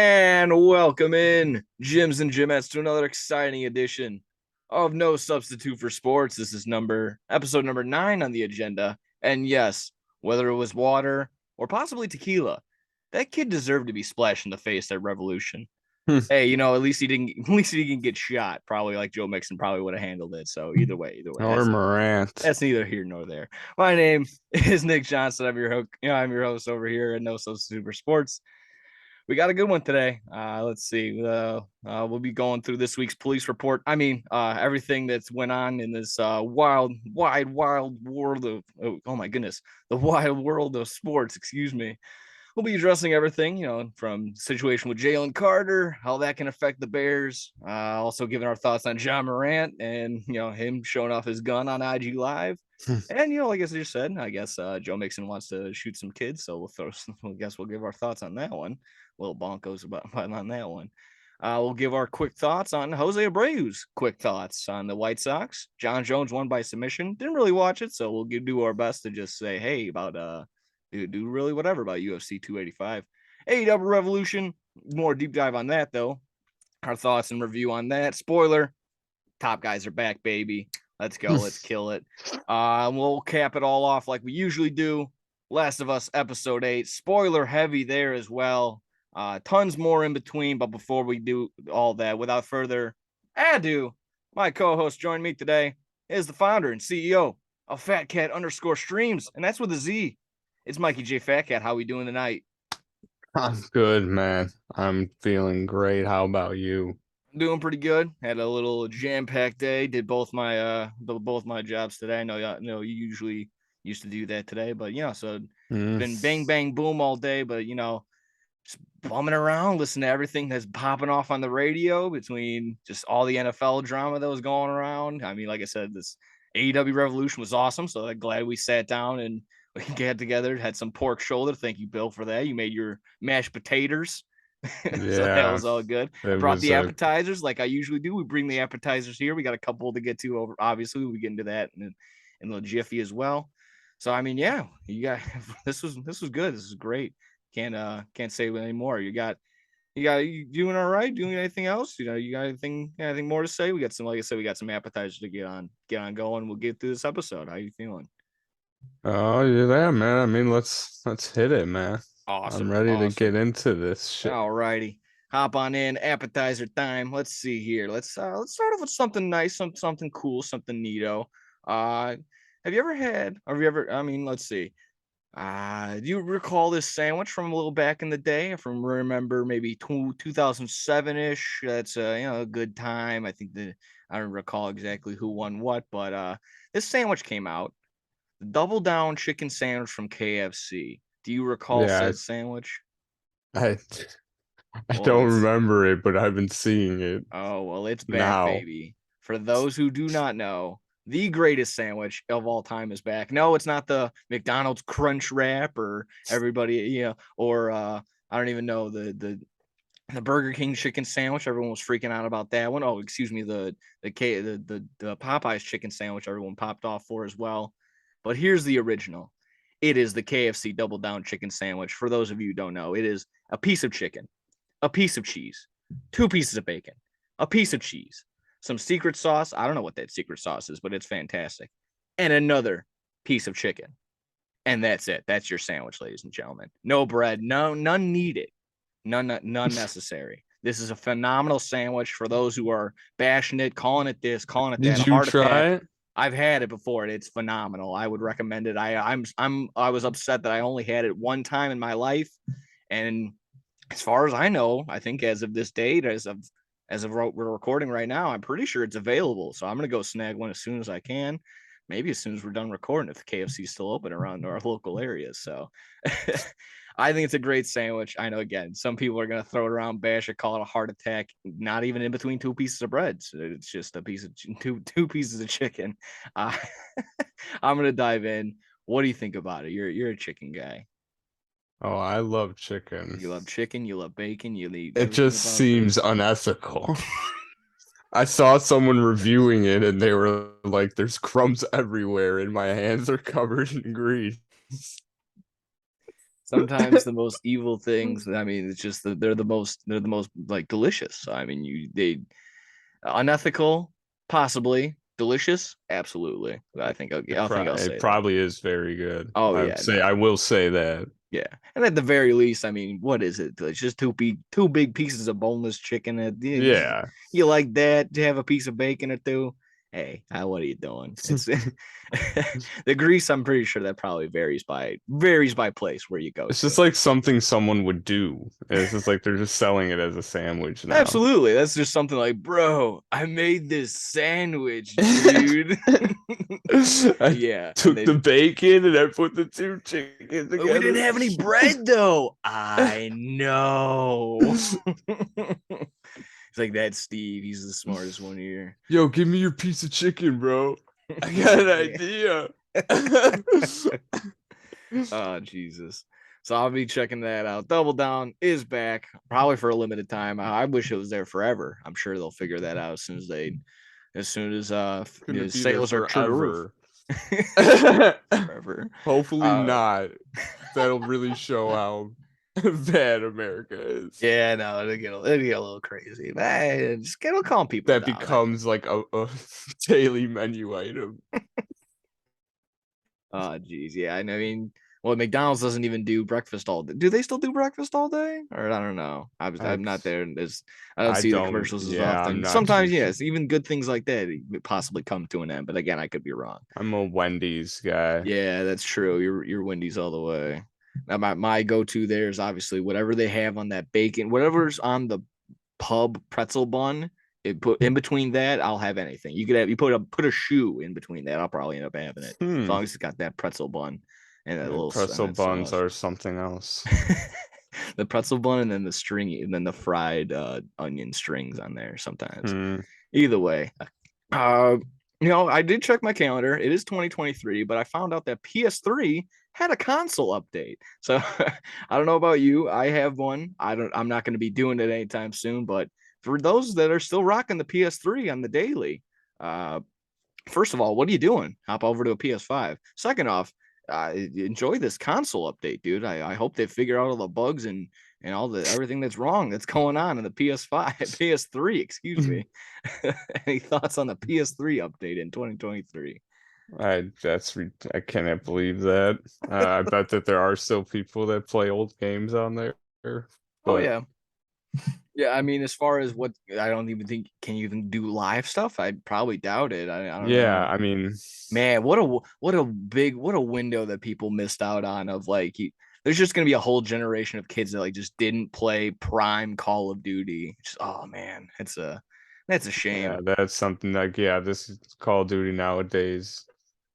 And welcome in, Gyms and Gymettes, to another exciting edition of No Substitute for Sports. This is episode number 9 on the agenda. And yes, whether it was water or possibly tequila, that kid deserved to be splashed in the face at Revolution. Hey, at least he didn't get shot. Probably like Joe Mixon probably would have handled it. So either way, Or Morant. that's neither here nor there. My name is Nick Johnson. I'm your host over here at No Substitute for Sports. We got a good one today. Let's see. We'll be going through this week's police report. Everything that's went on in this wild world of oh my goodness, the wild world of sports. Excuse me. We'll be addressing everything, from situation with Jalen Carter, how that can affect the Bears. Also giving our thoughts on John Morant and him showing off his gun on IG Live. And like I just said, I guess Joe Mixon wants to shoot some kids, so we'll give our thoughts on that one. Little bonkos about on that one. We'll give our quick thoughts on Jose Abreu's quick thoughts on the White Sox. John Jones won by submission. Didn't really watch it, so we'll do our best to just say, hey, about do really whatever about UFC 285. AEW Revolution, more deep dive on that though. Our thoughts and review on that. Spoiler, top guys are back, baby. Let's go. Let's kill it. We'll cap it all off like we usually do. Last of Us episode 8. Spoiler heavy there as well. Tons more in between. But before we do all that, without further ado, my co-host joining me today is the founder and CEO of Fat Cat _streams. And that's with a Z. It's Mikey J. Fat Cat. How we doing tonight? I'm good, man. I'm feeling great. How about you? Doing pretty good. Had a little jam-packed day. Did both my jobs today. I know you usually used to do that today, but so been bang bang boom all day. But just bumming around, listening to everything that's popping off on the radio between just all the NFL drama that was going around. I mean, like I said, this AEW Revolution was awesome. So I'm glad we sat down and we got together. Had some pork shoulder. Thank you, Bill, for that. You made your mashed potatoes. So that was all good. I brought the appetizers like I usually do. We bring the appetizers here. We got a couple to get to over. Obviously, we get into that in a little jiffy as well. So I mean, yeah, you got this was good. This is great. Can't say any more. You doing all right? Doing anything else? You got anything more to say? We got some, like I said, we got some appetizers to get on going. We'll get through this episode. How you feeling? Oh, you're there, man. I mean, let's hit it, man. Awesome. I'm ready to Awesome. get into this shit. All righty. Hop on in. Appetizer time. Let's see here. Let's start off with something nice, something cool, something neato. Have you ever, I mean, let's see. Do you recall this sandwich from a little back in the day? From remember maybe 2007-ish. That's a good time. I don't recall exactly who won what, but this sandwich came out. The double down chicken sandwich from KFC. Do you recall Yeah, said sandwich? I I Well, don't it's remember it, but I've been seeing it Oh, well, it's back, now. baby. For those who do not know, the greatest sandwich of all time is back. No, it's not the McDonald's Crunch Wrap or everybody, or I don't even know the Burger King chicken sandwich. Everyone was freaking out about that one. Oh, excuse me, the Popeyes chicken sandwich. Everyone popped off for as well. But here's the original. It is the KFC Double Down Chicken Sandwich. For those of you who don't know, it is a piece of chicken, a piece of cheese, 2 pieces of bacon, a piece of cheese, some secret sauce. I don't know what that secret sauce is, but it's fantastic. And another piece of chicken. And that's it. That's your sandwich, ladies and gentlemen. No bread, none needed, none necessary. This is a phenomenal sandwich for those who are bashing it, calling it this, calling it that, Did a you heart attack. try it? I've had it before. It's phenomenal. I would recommend it. I was upset that I only had it one time in my life, and as far as I know, I think as of this date, as of we're recording right now, I'm pretty sure it's available. So I'm gonna go snag one as soon as I can. Maybe as soon as we're done recording, if the KFC is still open around our local areas. So I think it's a great sandwich. I know, again, some people are gonna throw it around, bash it, call it a heart attack. Not even in between 2 pieces of bread. So it's just a piece of two pieces of chicken. Uh, I'm gonna dive in. What do you think about it? You're a chicken guy. Oh, I love chicken. You love chicken, you love bacon, you eat It everything just about it. seems unethical. I saw someone reviewing it and they were like, there's crumbs everywhere and my hands are covered in grease. Sometimes the most evil things. I mean, it's just that they're the most like delicious. So, I mean, they unethical, possibly delicious, absolutely. I think I'll It say that. probably is very good. Oh yeah, I no, will say that. yeah, and at the very least, I mean, what is it? It's just two big pieces of boneless chicken. Yeah. You like that? To have a piece of bacon or two? Hey, what are you doing? It's the grease. I'm pretty sure that probably varies by place where you go It's to. just like something someone would do. It's just like they're just selling it as a sandwich now. Absolutely, that's just something like, bro, I made this sandwich, dude. I Yeah, and took the they bacon and I put the two chickens we didn't together. have any bread though. I know. It's like that Steve. He's the smartest one here. Yo, give me your piece of chicken, bro. I got an Yeah. idea. Oh Jesus. So I'll be checking that out. Double Down is back, probably for a limited time. I wish it was there forever. I'm sure they'll figure that out as soon as Couldn't it be there sales are through the roof. forever? Forever. Hopefully Uh, not. That'll really show how bad America is. yeah, no, it'll get a little crazy. But it'll calm people That down. becomes like a daily menu item. Oh, geez, yeah. I mean, well, McDonald's doesn't even do breakfast all day. Do they still do breakfast all day? Or I don't know. I I'm not there. I don't I see the don't, commercials as yeah, I'm often. not too Sometimes, sure. yes, even good things like that possibly come to an end. But again, I could be wrong. I'm a Wendy's guy. Yeah, that's true. You're Wendy's all the way. Now, my go to there is obviously whatever they have on that bacon, whatever's on the pub pretzel bun. It put in between that, I'll have anything. You could have you put a shoe in between that. I'll probably end up having it as Hmm. long as it's got that pretzel bun and that Yeah, little and pretzel that buns sauce. are something else. The pretzel bun and then the stringy and then the fried onion strings on there sometimes. Hmm. Either way, uh, I did check my calendar. It is 2023, but I found out that PS3 had a console update. So I don't know about you. I have one. I'm not going to be doing it anytime soon, but for those that are still rocking the PS3 on the daily, uh, first of all, what are you doing? Hop over to a PS5. Second off, enjoy this console update, dude. I hope they figure out all the bugs and all the everything that's wrong that's going on in the PS5, PS3, excuse me. Any thoughts on the PS3 update in 2023? I cannot believe that. I bet that there are still people that play old games on there, Oh but yeah. Yeah, I mean, as far as what I don't even think can you even do live stuff. I probably doubt it. I don't yeah, know. I mean, Man, what a window that people missed out on of like there's just gonna be a whole generation of kids that like just didn't play prime Call of Duty. Just, oh man, that's a yeah, shame. that's something like, yeah, this is Call of Duty nowadays.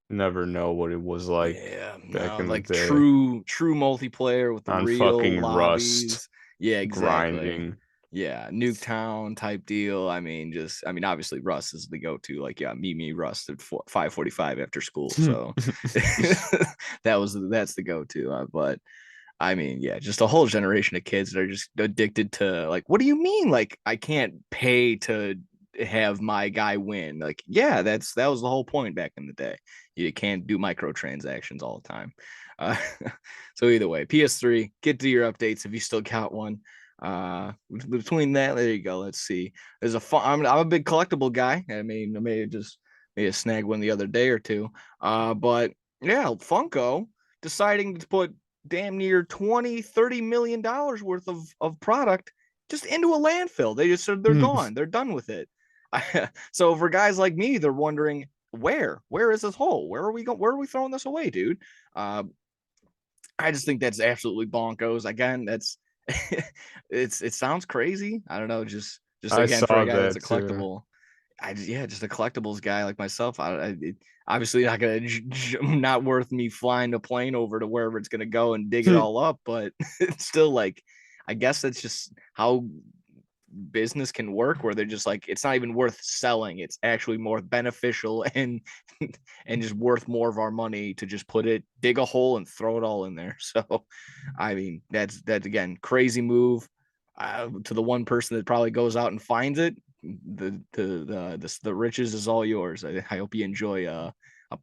Never know what it was like Yeah, back no, in the like day true multiplayer with the on real fucking Rust lobbies. Yeah, exactly. grinding. Yeah, Nuketown type deal. I mean, obviously Russ is the go-to. Like, yeah, meet me Russ at 5:45 after school. So that's the go-to. But I mean, yeah, just a whole generation of kids that are just addicted to like, what do you mean? Like, I can't pay to have my guy win. Like, yeah, that was the whole point back in the day. You can't do microtransactions all the time. Uh, so either way, PS3, get to your updates if you still got one. Between that, there you go. Let's see. There's a fun. I'm a big collectible guy. I mean, I may have snagged one the other day or two. But yeah, Funko deciding to put damn near 20-30 million dollars worth of product just into a landfill. They just said they're gone. They're done with it. So for guys like me, they're wondering where is this hole? Where are we throwing this away, dude? Uh, I just think that's absolutely bonkos. Again, that's it sounds crazy. I don't know, just I again for a saw guy that's that a too. collectible. Yeah, just a collectibles guy like myself. Obviously not gonna not worth me flying a plane over to wherever it's gonna go and dig it all up, but it's still like I guess that's just how business can work where they're just like it's not even worth selling, it's actually more beneficial and and just worth more of our money to just dig a hole and throw it all in there. So I mean that's again crazy move. To the one person that probably goes out and finds it, the riches is all yours. I hope you enjoy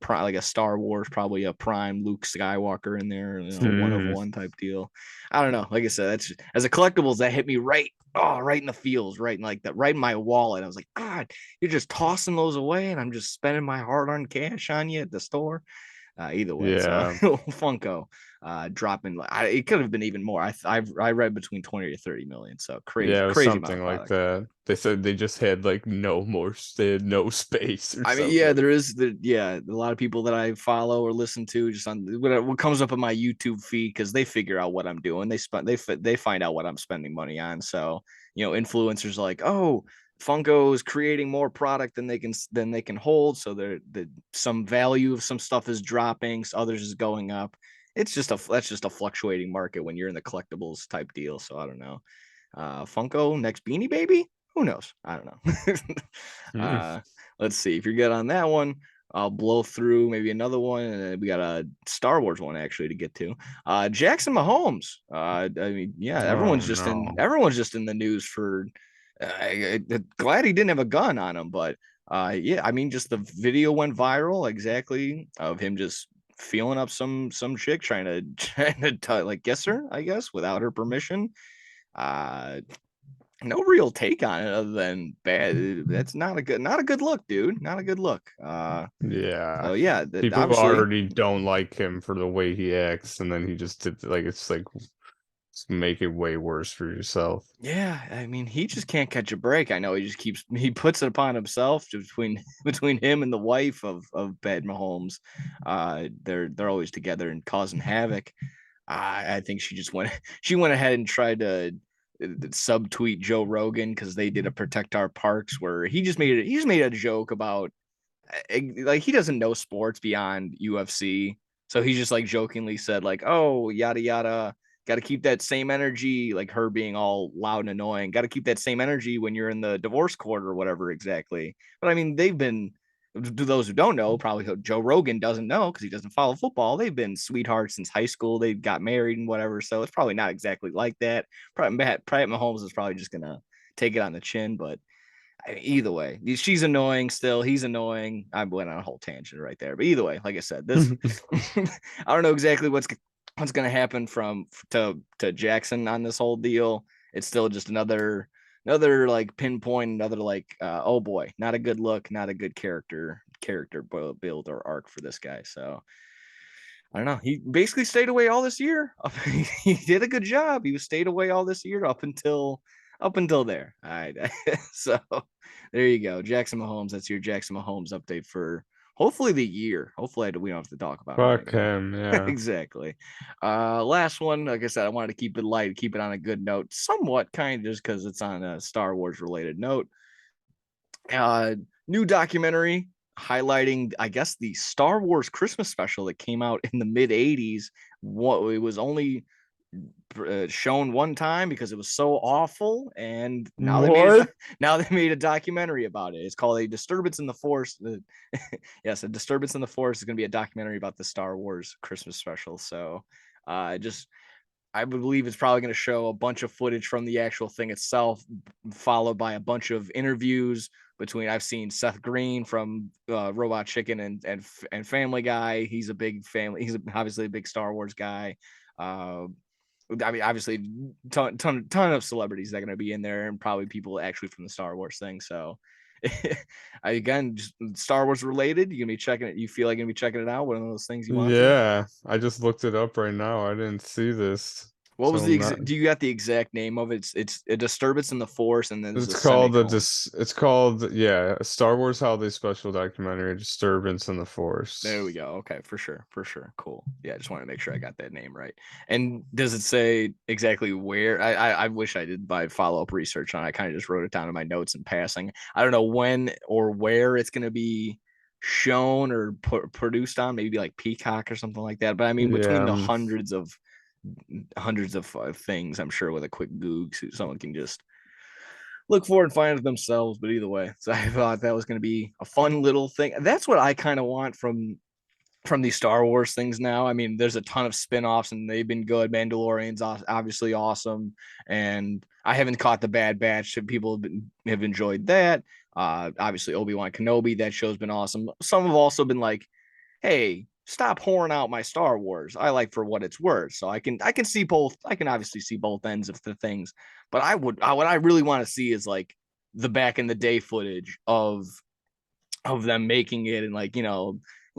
like a Star Wars, probably a prime Luke Skywalker in there, one of Hmm. one type deal. I don't know. Like I said, that's as a collectibles that hit me right in the feels, right in like that, right in my wallet. I was like, God, you're just tossing those away, and I'm just spending my hard-earned cash on you at the store. Either way, so Yeah. Funko dropping. It could have been even more. I read between 20 to 30 million. So crazy, Yeah, it was crazy amount of something like product. that. They said they just had like no more, they had no space or I mean, yeah, something. there is a lot of people that I follow or listen to just on what comes up in my YouTube feed because they figure out what I'm doing. They find out what I'm spending money on. So influencers like, oh, Funko is creating more product than they can hold. So some value of some stuff is dropping, so others is going up. That's just a fluctuating market when you're in the collectibles type deal. So I don't know. Funko next Beanie Baby? Who knows? I don't know. Hmm. uh, let's see if you're good on that one. I'll blow through maybe another one, and then we got a Star Wars one actually to get to. Jackson Mahomes. I mean, yeah, Oh no. everyone's just in the news for. Glad he didn't have a gun on him, but yeah, I mean, just the video went viral exactly of him just feeling up some chick trying to like kiss her, I guess, without her permission. Uh, no real take on it other than bad. That's not a good look, dude. Not a good look. Yeah. So yeah, People obviously, already don't like him for the way he acts, and then he just did like it's like just make it way worse for yourself. yeah. I mean, he just can't catch a break. I know he puts it upon himself between between him and the wife of Bad Mahomes. They're always together and causing havoc. I think she went ahead and tried to subtweet Joe Rogan because they did a protect our parks where he just made a joke about like he doesn't know sports beyond UFC. So he just like jokingly said like, "Oh, yada yada, got to keep that same energy." Like her being all loud and annoying. Got to keep that same energy when you're in the divorce court or whatever exactly. But I mean, they've been. To those who don't know, probably Joe Rogan doesn't know because he doesn't follow football. They've been sweethearts since high school. They got married and whatever. So it's probably not exactly like that. Probably Mahomes is probably just gonna take it on the chin, but either way, she's annoying still. He's annoying. I went on a whole tangent right there. But either way, like I said, this I don't know exactly what's going to happen to Jackson on this whole deal. It's still just another like pinpoint, another like oh boy, not a good look, not a good character build or arc for this guy. So I don't know. He basically stayed away all this year. He did a good job. He was stayed away all this year up until there. All right. So there you go. Jackson Mahomes. That's your Jackson Mahomes update for hopefully the year. Hopefully we don't have to talk about him Fuck anymore. him, yeah. Exactly. Last one. Like I said, I wanted to keep it light, keep it on a good note, somewhat kind of just because it's on a Star Wars related note. uh New documentary highlighting, I guess, the Star Wars Christmas special that came out in the mid 80s. What it was only shown one time because it was so awful, and What? now they made a documentary about it. It's called A Disturbance in the Force. Yes, A Disturbance in the Force is going to be a documentary about the Star Wars Christmas special. So just I would believe it's probably going to show a bunch of footage from the actual thing itself, followed by a bunch of interviews between. I've seen Seth Green from Robot Chicken and Family Guy. He's a big family. He's obviously a big Star Wars guy. Uh, I mean, obviously, ton of celebrities that are going to be in there, and probably people actually from the Star Wars thing. So, again, just Star Wars related. You gonna be checking it. You feel like you're gonna be checking it out? One of those things you want to. Yeah, I just looked it up right now. I didn't see this. What So was the I'm not. do you got the exact name of it? It's a disturbance in the force, and then there's a It's called semicolon. it's called, yeah, a Star Wars Holiday Special Documentary, Disturbance in the There we Force. go. Okay, for sure. Cool. Yeah, I just want to make sure I got that name right. And does it say exactly where? I wish I did by follow up research on it. I kind of just wrote it down in my notes in passing. I don't know when or where it's going to be shown or produced on. Maybe like Peacock or something like that. But I mean, between Yeah, the hundreds of things, I'm sure with a quick Goog, so someone can just look for and find it themselves. But either way, so I thought that was going to be a fun little thing. That's what I kind of want from these Star Wars things now. I mean, there's a ton of spin-offs and they've been good. Mandalorian's obviously awesome. And I haven't caught the Bad Batch. People have enjoyed that. Obviously Obi-Wan Kenobi, that show's been awesome. Some have also been like hey, stop whoring out my Star Wars. I like for what it's worth. So I can see both. I can obviously see both ends of the things. But what I really want to see is like the back in the day footage of them making it and like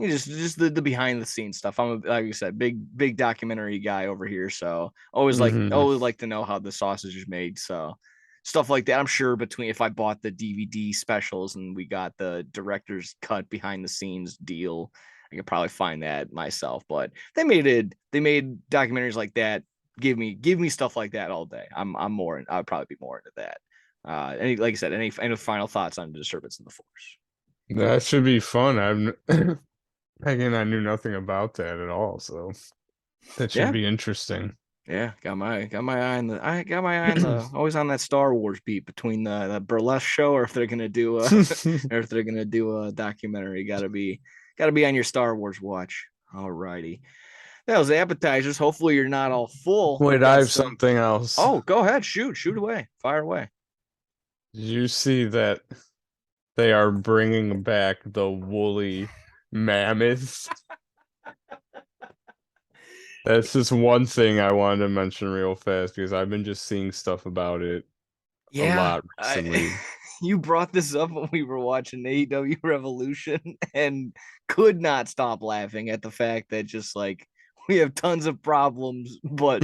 just the behind the scenes stuff. I'm like you said, big documentary guy over here, so Hmm. always like to know how the sausage is made. So stuff like that. I'm sure between if I bought the DVD specials and we got the director's cut behind the scenes deal, I could probably find that myself. But they made documentaries like that. Give me stuff like that all day. I'd probably be more into that. Like I said, any final thoughts on the disturbance in the force? That should be fun. Again, I knew nothing about that at all, so that should Yeah, be interesting. yeah. Got my eye on the I got my eye on the always on that Star Wars beat between the burlesque show or if they're gonna do a or if they're gonna do a documentary. Gotta be on your Star Wars watch. All righty. That was appetizers. Hopefully you're not all full. We Wait, I got have some. something else. Oh, go ahead. Shoot away. Fire away. Did you see that they are bringing back the woolly mammoth? That's just one thing I wanted to mention real fast because I've been just seeing stuff about it a Yeah, lot I recently. you brought this up when we were watching AEW Revolution and could not stop laughing at the fact that just like we have tons of problems, but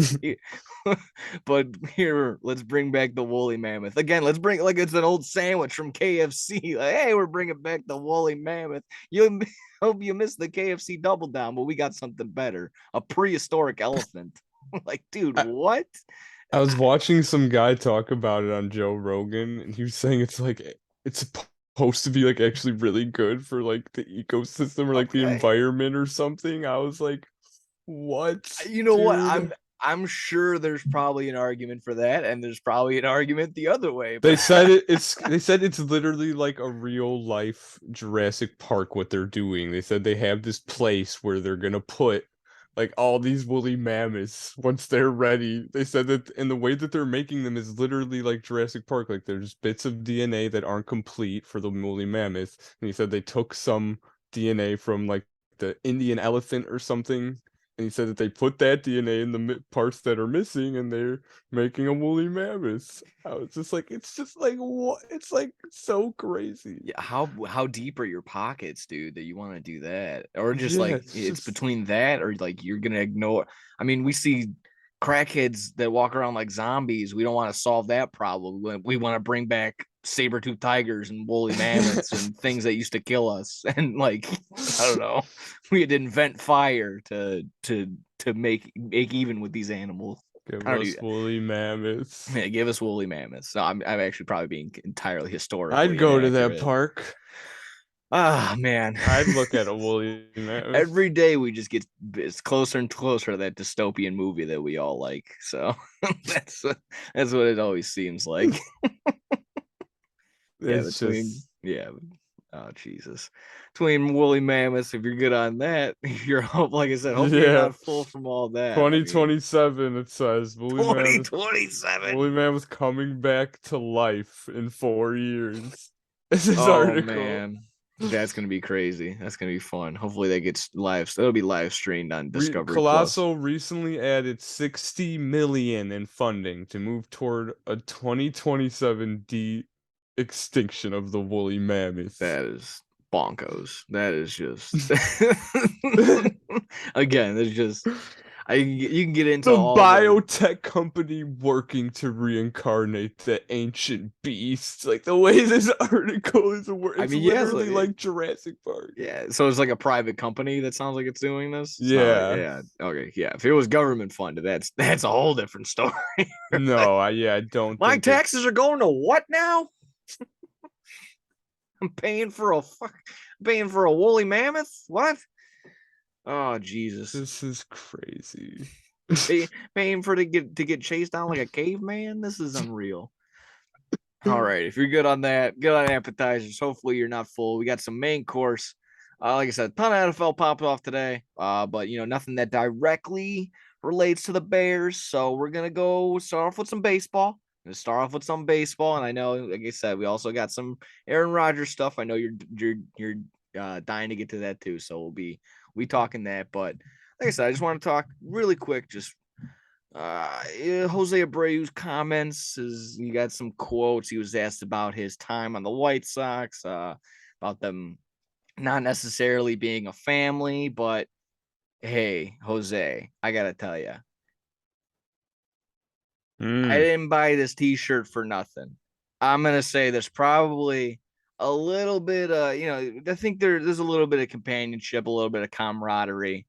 but here let's bring back the woolly mammoth again. Let's bring like it's an old sandwich from KFC. Like, hey, we're bringing back the woolly mammoth. You hope you missed the KFC double down, but we got something better: a prehistoric elephant. Like, dude, I, what? I was watching some guy talk about it on Joe Rogan, and he was saying it's like it's supposed to be like actually really good for like the ecosystem or like the Okay. environment or something. I was like, what, You know what? dude? I'm sure there's probably an argument for that, and there's probably an argument the other way. They But said they said it's literally like a real life Jurassic Park what they're doing. They said they have this place where they're gonna put like all these woolly mammoths once they're ready. They said that and the way that they're making them is literally like Jurassic Park. Like there's bits of DNA that aren't complete for the woolly mammoths. And he said they took some DNA from like the Indian elephant or something. And he said that they put that DNA in the parts that are missing, and they're making a woolly mammoth. I was just like, it's just like what? It's like so crazy. yeah, how deep are your pockets, dude, that you want to do that? Or just Yeah, like it's it's just between that or like you're gonna ignore. I mean, we see crackheads that walk around like zombies. We don't want to solve that problem. We want to bring back saber-toothed tigers and woolly mammoths and things that used to kill us. And like, I don't know, we had to invent fire to make even with these animals. give I don't us even, woolly mammoths. yeah, give us woolly mammoths. So I'm actually probably being entirely I'd historically go to that inaccurate. park. Ah, man. I'd look at a woolly mammoth. Every day we just get it's closer and closer to that dystopian movie that we all like. So that's that's what it always seems like. Yeah, It's just oh Jesus. Between woolly mammoths, if you're good on that, you're like I said, hopefully you're yeah. not full from all that. I mean 2027 it says 2027. woolly mammoth coming back to life in 4 years. This is Oh article. man. That's gonna be crazy. That's gonna be fun. Hopefully that gets live. That'll be live streamed on Discovery Plus. Colossal recently added 60 million in funding to move toward a 2027 de-extinction of the woolly mammoth. That is bonkos. That is just again, there's just I you can get into The all the biotech company working to reincarnate the ancient beast. Like the way this article is, I it's mean, yeah, so literally like Jurassic Park. yeah, so it's like a private company that sounds like it's doing this. It's not like Yeah. yeah, okay, yeah. If it was government funded, that's a whole different story. Like, No, I don't my think taxes it's are going to what now? I'm paying for a woolly mammoth? What? Oh Jesus. this is crazy. Paying for to get chased down like a caveman? This is unreal. All right, if you're good on that, good on appetizers. Hopefully you're not full. We got some main course. Like I said, ton of NFL popped off today. But nothing that directly relates to the Bears. So we're gonna go start off with some baseball. Gonna start off with some baseball, and I know, like I said, we also got some Aaron Rodgers stuff. I know you're dying to get to that too. So we talking that. But like I said, I just want to talk really quick. Just Jose Abreu's comments. He got some quotes. He was asked about his time on the White Sox, about them not necessarily being a family, but hey, Jose, I gotta tell you, I Mm. didn't buy this T-shirt for nothing. I'm gonna say there's probably a little bit, I think there's a little bit of companionship, a little bit of camaraderie,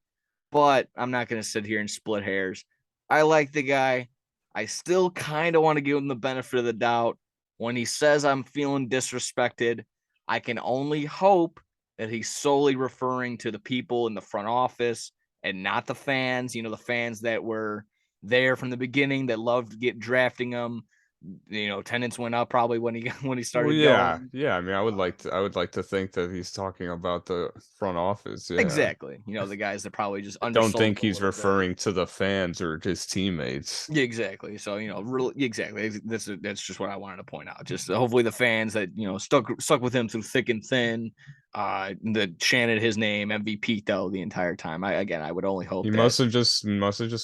but I'm not gonna sit here and split hairs. I like the guy. I still kind of want to give him the benefit of the doubt. When he says I'm feeling disrespected, I can only hope that he's solely referring to the people in the front office and not the fans. The fans that were there from the beginning that loved drafting him. Attendance went up probably when he when he Well, started yeah, going. yeah. I mean, I would like to think that he's talking about the front office. Yeah, Exactly. The guys that probably just I don't undersold think him a he's little bit. referring to the fans or his teammates. Yeah, exactly. So really, exactly. That's just what I wanted to point out. Just hopefully the fans that stuck with him through thick and thin, that chanted his name MVP though the entire time. I would only hope He that. must have just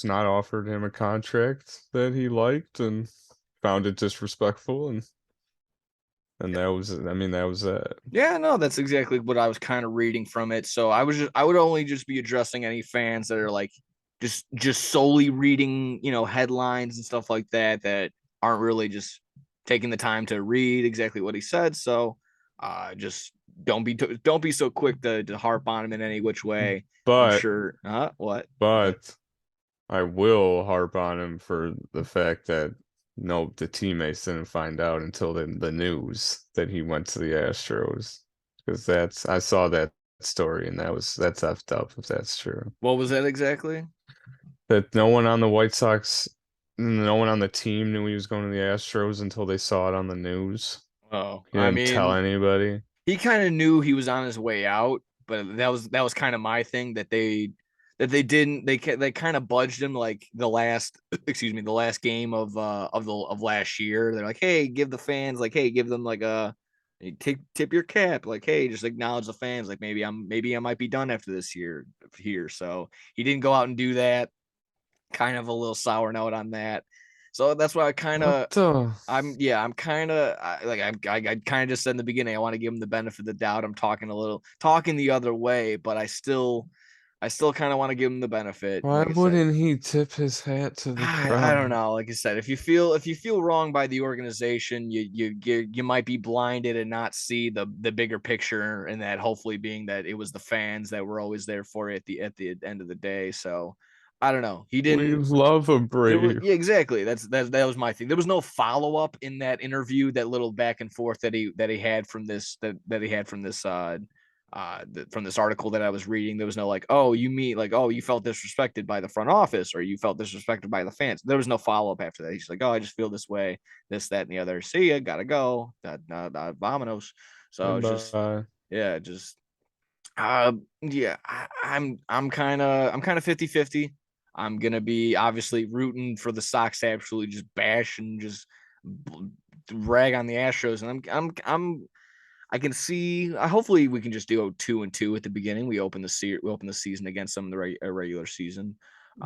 not offered him a contract that he liked and found it disrespectful, and that was, I mean, that was it. Yeah, no, that's exactly what I was kind of reading from it. So I would only just be addressing any fans that are like just solely reading, headlines and stuff like that that aren't really just taking the time to read exactly what he said. So just don't be so quick to harp on him in any which way. I'm But sure what? but I will harp on him for the fact that no, the teammates didn't find out until the news that he went to the Astros, because I saw that story, and that's effed up if that's true. What was that exactly? That no one on the White Sox, no one on the team knew he was going to the Astros until they saw it on the news. Oh, He I didn't tell mean, anybody. he kind of knew he was on his way out, but that was kind of my thing that they didn't they kind of budged him like the last excuse me the last game of last year. They're like, hey, give the fans like hey give them like a tip your cap like hey just acknowledge the fans like maybe I might be done after this year here. So he didn't go out and do that. Kind of a little sour note on that. So that's why I kind What of the? I'm kind of like I kind of just said in the beginning. I want to give him the benefit of the doubt. I'm talking the other way, but I still kind of want to give him the benefit. Why Like I said, wouldn't he tip his hat to the I don't crowd? know. Like I said, if you feel wrong by the organization, you might be blinded and not see the bigger picture, and that hopefully being that it was the fans that were always there for you at the end of the day. So I don't know. He We didn't love a there was brave. yeah, exactly. That was my thing. There was no follow up in that interview, that little back and forth that he had from this that he had from this article that I was reading. There was no like, oh, you mean like, oh, you felt disrespected by the front office or you felt disrespected by the fans. There was no follow up after that. He's like, oh, I just feel this way, this, that, and the other. See ya, gotta go. Vamonos. So it's just Bye. yeah, just uh, yeah, I'm kind of 50-50. I'm gonna be obviously rooting for the Sox to absolutely just bash and just rag on the Astros, and I can see. Hopefully, we can just do 2-2 at the beginning. We open the season against them in the regular season.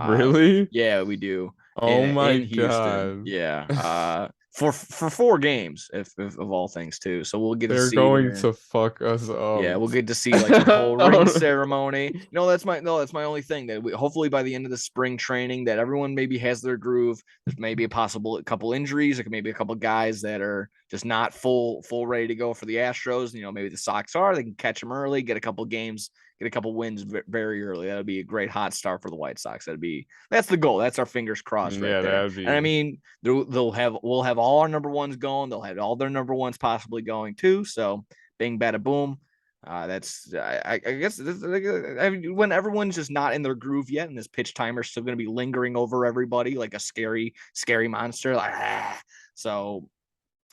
Really? Yeah, we do Oh my in Houston. God. Yeah, for 4 games, if of all things too. So we'll get to They're see going there. to fuck us Yeah, up. we'll get to see like the whole ring ceremony. That's my only thing that hopefully by the end of the spring training that everyone maybe has their groove. There's maybe a couple injuries, like maybe a couple guys that are just not full ready to go for the Astros. Maybe the Sox are. They can catch them early, get a couple games, get a couple wins very early. That would be a great hot start for the White Sox. That's the goal. That's our fingers crossed right Yeah, there. that'd And I be mean, we'll have all our number ones going. They'll have all their number ones possibly going too. So bing bada boom. That's I guess when everyone's just not in their groove yet, and this pitch timer is still going to be lingering over everybody like a scary monster. So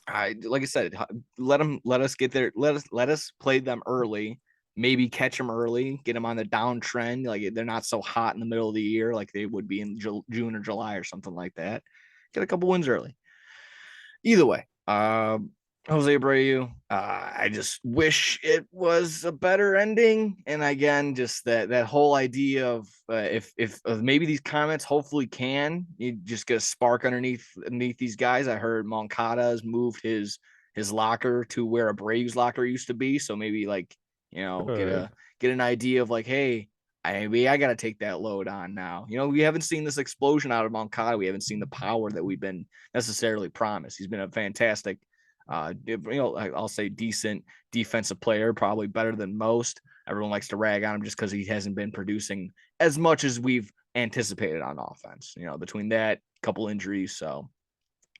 I like I said, let us get there. Let us play them early. Maybe catch them early, get them on the downtrend. Like they're not so hot in the middle of the year like they would be in June or July or something like that. Get a couple wins early. Either way, Jose Abreu. I just wish it was a better ending. And again, just that whole idea of if maybe these comments hopefully you just get a spark underneath these guys. I heard Moncada has moved his locker to where Abreu's locker used to be. So maybe like Good. get an idea of like, hey, maybe I got to take that load on now. We haven't seen this explosion out of Moncada. We haven't seen the power that we've been necessarily promised. He's been a fantastic I'll say decent defensive player, probably better than most. Everyone likes to rag on him just because he hasn't been producing as much as we've anticipated on offense. Between that, couple injuries, so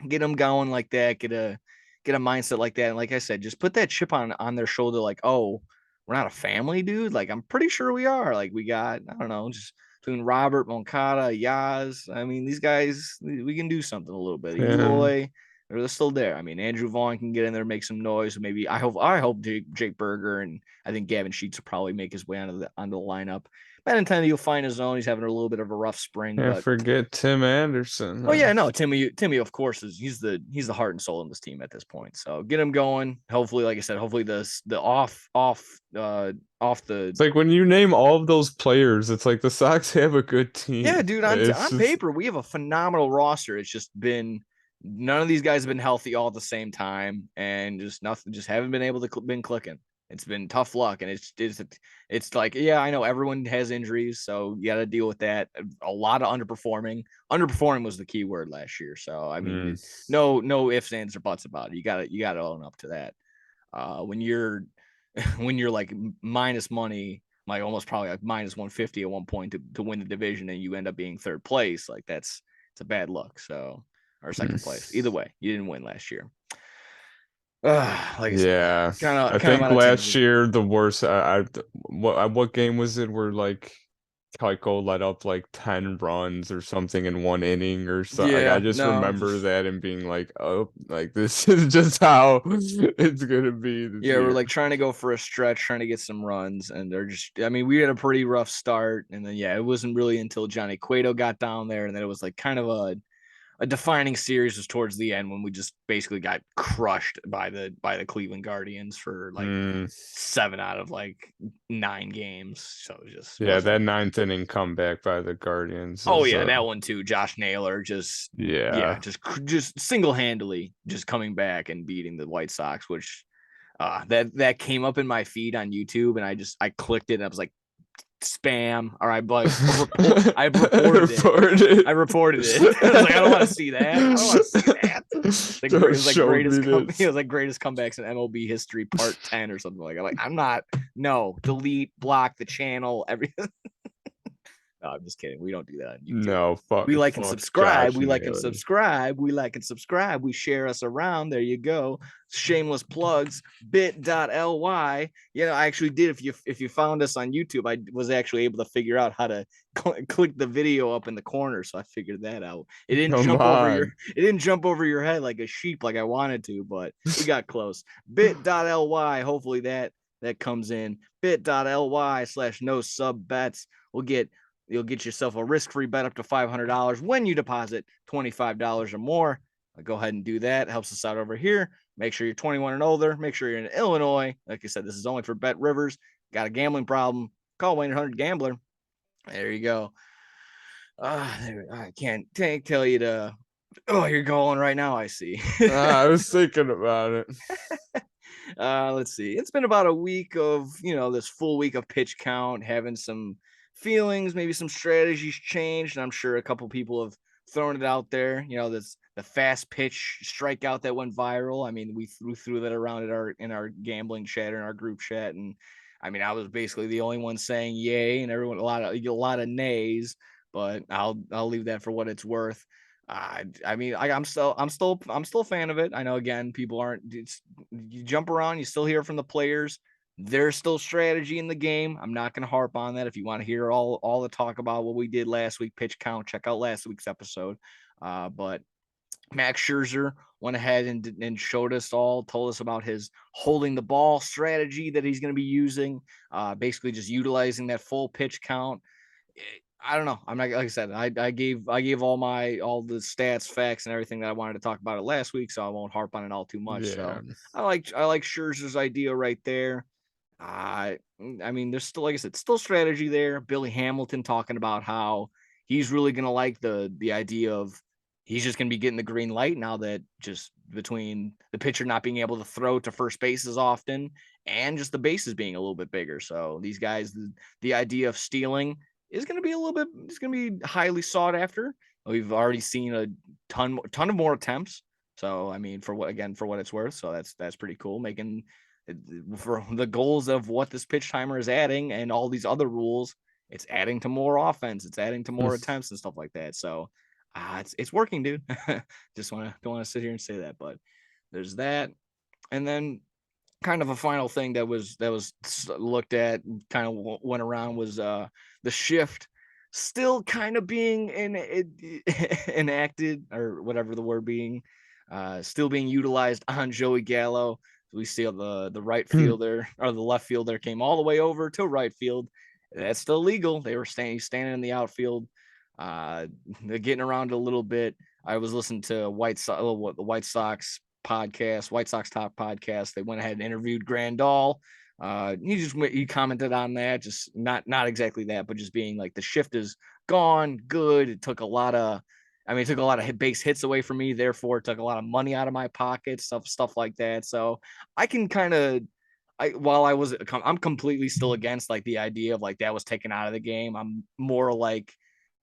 get him going like that, get a mindset like that, and like I said, just put that chip on their shoulder, like, oh, we're not a family, dude. Like I'm pretty sure we are. Like we got, I don't know, just between Robert, Moncada, Yaz. I mean, these guys, we can do something a little bit. Yeah. Eloy, they're still there. I mean, Andrew Vaughn can get in there, make some noise. Maybe I hope Jake Berger and I think Gavin Sheets will probably make his way onto the lineup. Benintendi will find his own. He's having a little bit of a rough spring, Can't but forget Tim Anderson. oh yeah, no, Timmy, of course, he's the heart and soul in this team at this point. So get him going. Hopefully, like I said, hopefully the off the It's like when you name all of those players, it's like the Sox have a good yeah, team. dude. It's On just paper, we have a phenomenal roster. It's just been none of these guys have been healthy all at the same time, and just nothing, just haven't been able to been clicking. It's been tough luck, and it's like, yeah, I know everyone has injuries, so you got to deal with that. A lot of underperforming. Underperforming was the key word last year. So I mean, mm, no ifs, ands, or buts about it. You got to own up to that. When you're when you're like minus money, like almost probably like minus 150 at one point to win the division, and you end up being third place, like it's a bad look. So or second place. Either mm. way, you didn't win last year. Like I said, Yeah, I kind of think on a last tangent. year the worst. What game was it where like Keiko let up like 10 runs or something in one inning or so? Like I Yeah, just no, remember just that and being like, oh, like this is just how it's gonna be this yeah, we're year. like trying to go for a stretch, trying to get some runs, and they're just. I mean, we had a pretty rough start, and then yeah, it wasn't really until Johnny Cueto got down there, and then it was like kind of a defining series was towards the end when we just basically got crushed by the Cleveland Guardians for like Mm, 7 out of like 9 games. So it just yeah, wasn't. that ninth inning comeback by the Guardians Oh is yeah, that one too. Josh Naylor just yeah, yeah. just single handedly just coming back and beating the White Sox, which that came up in my feed on YouTube, and I clicked it and I was like spam, or I reported it. Reported. I reported it. I was like, I don't want to see that. I don't want to see that. It Don't was like show me it this. was like greatest comebacks in MLB history, part 10 or something like that. I'm like, I'm not. No, delete, block the channel, everything. No, I'm just kidding. We don't do that on YouTube. No, We like and fuck subscribe. Josh We like and Naylor. subscribe. We like and subscribe. We share us around. There you go. Shameless plugs. Bit.ly. I actually did. If you found us on YouTube, I was actually able to figure out how to click the video up in the corner. So I figured that out. It didn't Come jump over your on. it didn't jump over your head like a sheep like I wanted to, but we got close. Bit.ly. Hopefully that comes in. Bit.ly/no sub bets. You'll get yourself a risk-free bet up to $500 when you deposit $25 or more. Go ahead and do that. It helps us out over here. Make sure you're 21 and older. Make sure you're in Illinois. Like I said, this is only for Bet Rivers. Got a gambling problem? Call 1-800-GAMBLER. There you go. I can't tell you to. Oh, you're going right now. I see. I was thinking about it. Let's see. It's been about a week of, this full week of pitch count, having some feelings, maybe some strategies changed. And I'm sure a couple people have thrown it out there. This the fast pitch strikeout that went viral. I mean, we threw that around in our gambling chat, in our group chat. And I mean, I was basically the only one saying yay, and everyone a lot of nays, but I'll leave that for what it's worth. I mean, I'm still a fan of it. I know, again, people aren't. You jump around, you still hear from the players. There's still strategy in the game. I'm not going to harp on that. If you want to hear all the talk about what we did last week, pitch count, check out last week's episode. But Max Scherzer went ahead and showed us all, told us about his holding the ball strategy that he's going to be using. Basically, just utilizing that full pitch count. I don't know. I'm not like I said. I gave all the stats, facts, and everything that I wanted to talk about it last week, so I won't harp on it all too much. Yeah. So I like Scherzer's idea right there. I mean, there's still, like I said, still strategy there. Billy Hamilton talking about how he's really gonna like the idea of he's just gonna be getting the green light now that just between the pitcher not being able to throw to first base as often and just the bases being a little bit bigger. So these guys, the idea of stealing is going to be a little bit. It's going to be highly sought after. We've already seen a ton of more attempts. So I mean, for what it's worth. So that's pretty cool. Making for the goals of what this pitch timer is adding and all these other rules, it's adding to more offense. It's adding to more attempts and stuff like that. So it's working, dude. Just don't want to sit here and say that, but there's that. And then kind of a final thing that was looked at, kind of went around, was the shift still kind of being enacted, or whatever the word being, still being utilized on Joey Gallo. We see the right fielder or the left fielder came all the way over to right field. That's still legal. They were standing in the outfield. They're getting around a little bit. I was listening to the White Sox podcast, White Sox Talk podcast. They went ahead and interviewed Grandal. He commented on that, just not exactly that, but just being like, the shift is gone. Good. It took a lot of base hits away from me. Therefore, it took a lot of money out of my pocket, stuff like that. So I can kind of, I'm completely still against like the idea of like that was taken out of the game. I'm more like,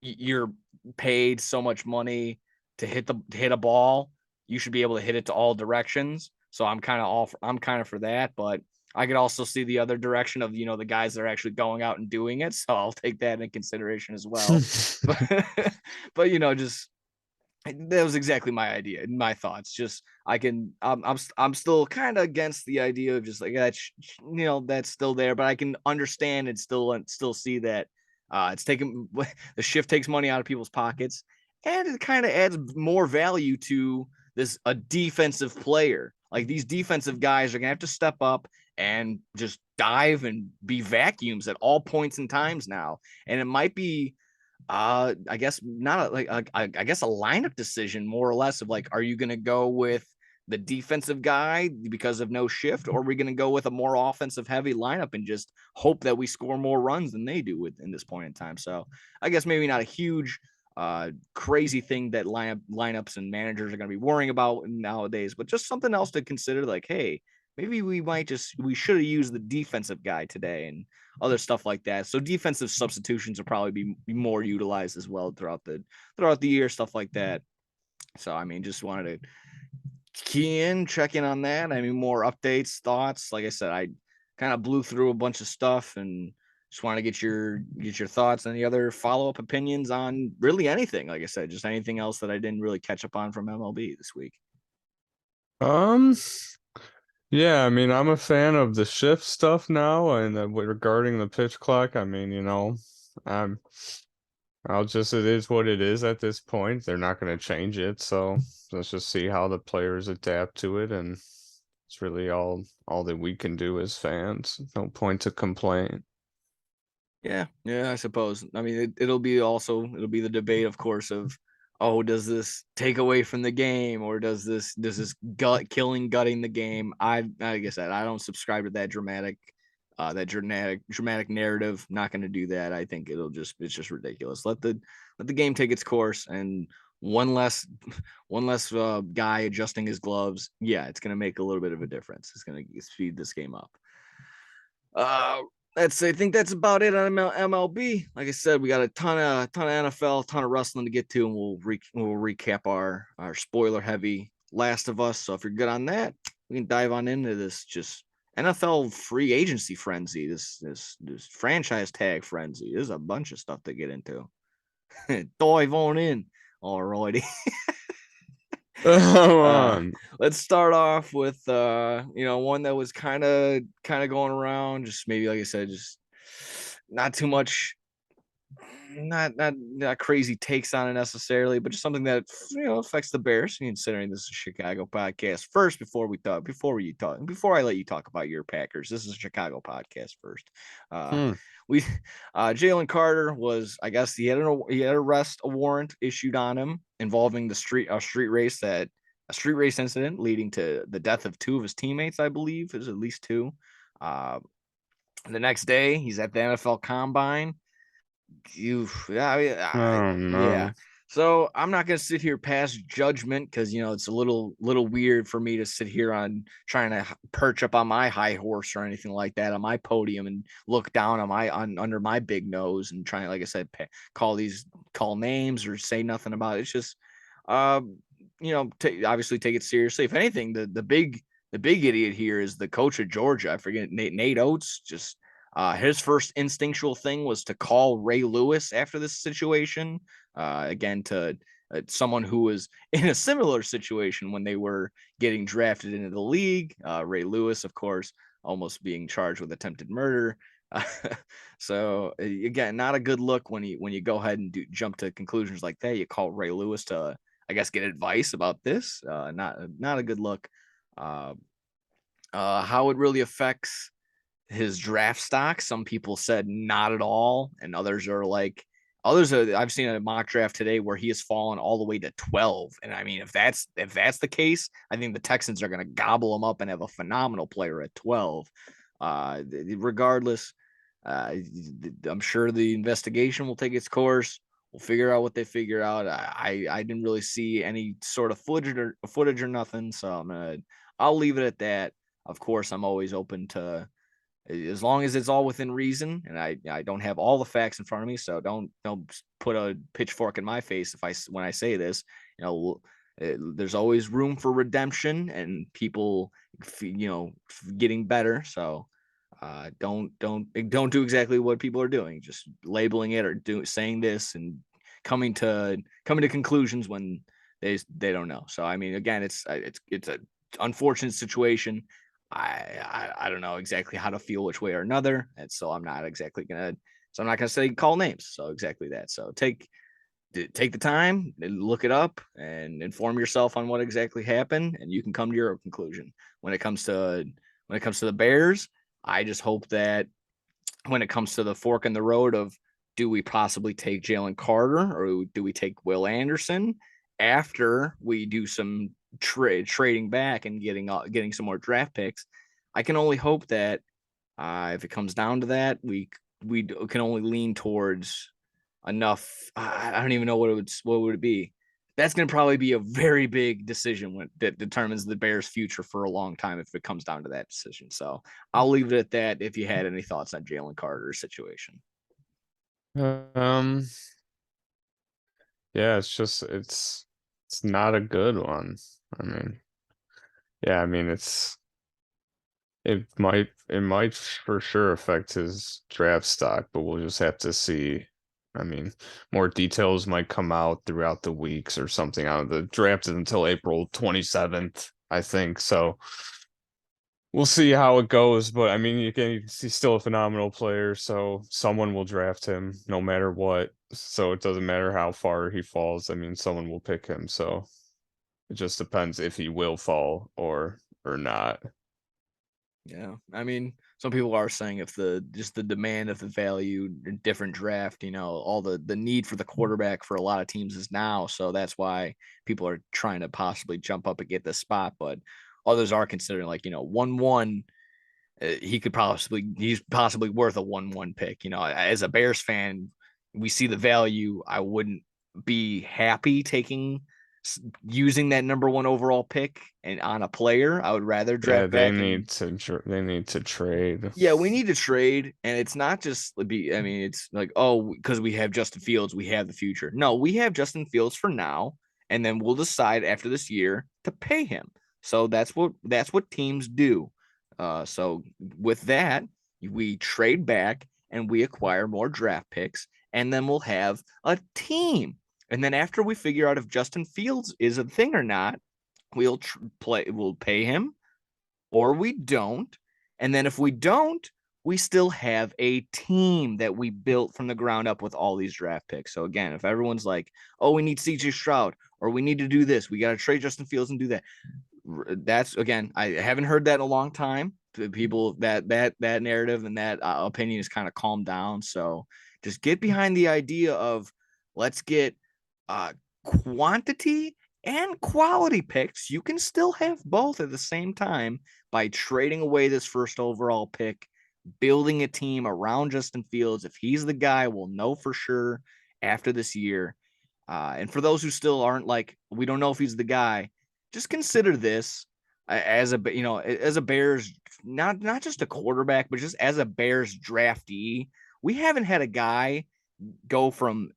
you're paid so much money to hit a ball, you should be able to hit it to all directions. So I'm kind of for that, but I could also see the other direction of, the guys that are actually going out and doing it. So I'll take that in consideration as well. But, but just, that was exactly my idea, my thoughts. Just I'm still kind of against the idea of just like that, that's still there, but I can understand and still see that it's taking the shift takes money out of people's pockets, and it kind of adds more value to a defensive player. Like, these defensive guys are gonna have to step up and just dive and be vacuums at all points in times now, and it might be I guess not I guess a lineup decision, more or less, of like, are you going to go with the defensive guy because of no shift, or are we going to go with a more offensive heavy lineup and just hope that we score more runs than they do in this point in time? So I guess maybe not a huge crazy thing that lineups and managers are going to be worrying about nowadays, but just something else to consider, like, hey, maybe we should have used the defensive guy today, and other stuff like that. So defensive substitutions will probably be more utilized as well throughout the year, stuff like that. So I mean, just wanted to check in on that. I mean, more updates, thoughts. Like I said, I kind of blew through a bunch of stuff, and just want to get your thoughts, any other follow-up opinions on really anything. Like I said, just anything else that I didn't really catch up on from MLB this week. Um, yeah, I mean, I'm a fan of the shift stuff now, and regarding the pitch clock, I mean, I'm it is what it is at this point. They're not going to change it, so let's just see how the players adapt to it, and it's really all that we can do as fans. No point to complain. Yeah, I suppose. I mean, it'll be the debate, of course, of, oh, does this take away from the game, or does this gutting the game? Like I said, I don't subscribe to that dramatic narrative. Not going to do that. I think it's just ridiculous. Let the game take its course, and one less guy adjusting his gloves. Yeah, it's going to make a little bit of a difference. It's going to speed this game up. I think that's about it on MLB. Like I said, we got a ton of NFL, ton of wrestling to get to, and we'll recap our spoiler heavy Last of Us. So if you're good on that, we can dive on into this just NFL free agency frenzy, this franchise tag frenzy. There's a bunch of stuff to get into. Dive on in. Alrighty. Come on. Let's start off with one that was kind of going around, just maybe, like I said, just not too much not crazy takes on it necessarily, but just something that affects the Bears. Considering this is a Chicago podcast first, before I let you talk about your Packers, this is a Chicago podcast first. Hmm. We Jalen Carter was, I guess he had an arrest warrant issued on him involving a street race incident leading to the death of two of his teammates. I believe there's at least two. The next day, he's at the NFL Combine. Oh Yeah. no. So I'm not gonna sit here pass judgment because it's a little weird for me to sit here on trying to perch up on my high horse or anything like that on my podium and look down on under my big nose and trying, like I said, call names or say nothing about it. It's just, obviously take it seriously. If anything, the big idiot here is the coach of Georgia. I forget Nate Oates. Just his first instinctual thing was to call Ray Lewis after this situation. Again, to someone who was in a similar situation when they were getting drafted into the league. Ray Lewis, of course, almost being charged with attempted murder. So again, not a good look when you go ahead and jump to conclusions like that. You call Ray Lewis to, I guess, get advice about this. Not a good look. How it really affects his draft stock. Some people said not at all, and others are I've seen a mock draft today where he has fallen all the way to 12. And I mean, if that's the case, I think the Texans are going to gobble him up and have a phenomenal player at 12. Regardless, I'm sure the investigation will take its course. We'll figure out what they figure out. I didn't really see any sort of footage or nothing, so I'll leave it at that. Of course, I'm always open to, as long as it's all within reason, and I don't have all the facts in front of me, so don't put a pitchfork in my face when I say this. There's always room for redemption and people getting better. So don't do exactly what people are doing, just labeling it or saying this and coming to conclusions when they don't know. So I mean, again, it's a unfortunate situation. I don't know exactly how to feel which way or another, and so I'm not gonna say call names. So exactly that. So take the time and look it up and inform yourself on what exactly happened, and you can come to your conclusion. When it comes to the Bears, I just hope that when it comes to the fork in the road of, do we possibly take Jalen Carter or do we take Will Anderson after we do some trading back and getting some more draft picks? I can only hope that if it comes down to that, we can only lean towards enough. I don't even know what would it be. That's going to probably be a very big decision that determines the Bears' future for a long time if it comes down to that decision. So I'll leave it at that. If you had any thoughts on Jalen Carter's situation. Um, yeah, it's not a good one. I mean, yeah, I mean it might for sure affect his draft stock, but we'll just have to see. I mean, more details might come out throughout the weeks or something. Out of the draft is until April 27th, I think. So we'll see how it goes. But I mean, he's still a phenomenal player, so someone will draft him no matter what. So it doesn't matter how far he falls. I mean, someone will pick him. So it just depends if he will fall or not. Yeah, I mean, some people are saying if the demand of the value, different draft, all the need for the quarterback for a lot of teams is now, so that's why people are trying to possibly jump up and get this spot. But others are considering 1-1. He's possibly worth a 1-1 pick. As a Bears fan, we see the value. I wouldn't be happy using that number 1 overall pick and on a player. I would rather Yeah, draft back and they need to trade. yeah, we need to trade. And it's not just I mean, it's like, oh, because we have Justin Fields, we have the future. No, we have Justin Fields for now, and then we'll decide after this year to pay him. So that's what teams do. So with that, we trade back and we acquire more draft picks, and then we'll have a team. And then after we figure out if Justin Fields is a thing or not, we'll pay him, or we don't. And then if we don't, we still have a team that we built from the ground up with all these draft picks. So again, if everyone's like, "Oh, we need CJ Stroud," or "We need to do this," we got to trade Justin Fields and do that. That's again, I haven't heard that in a long time. People that narrative and that opinion is kind of calmed down. So just get behind the idea of let's get quantity and quality picks. You can still have both at the same time by trading away this first overall pick, building a team around Justin Fields. If he's the guy, we'll know for sure after this year. And for those who still aren't like, we don't know if he's the guy, just consider this as a as a Bears, not just a quarterback, but just as a Bears draftee. We haven't had a guy go from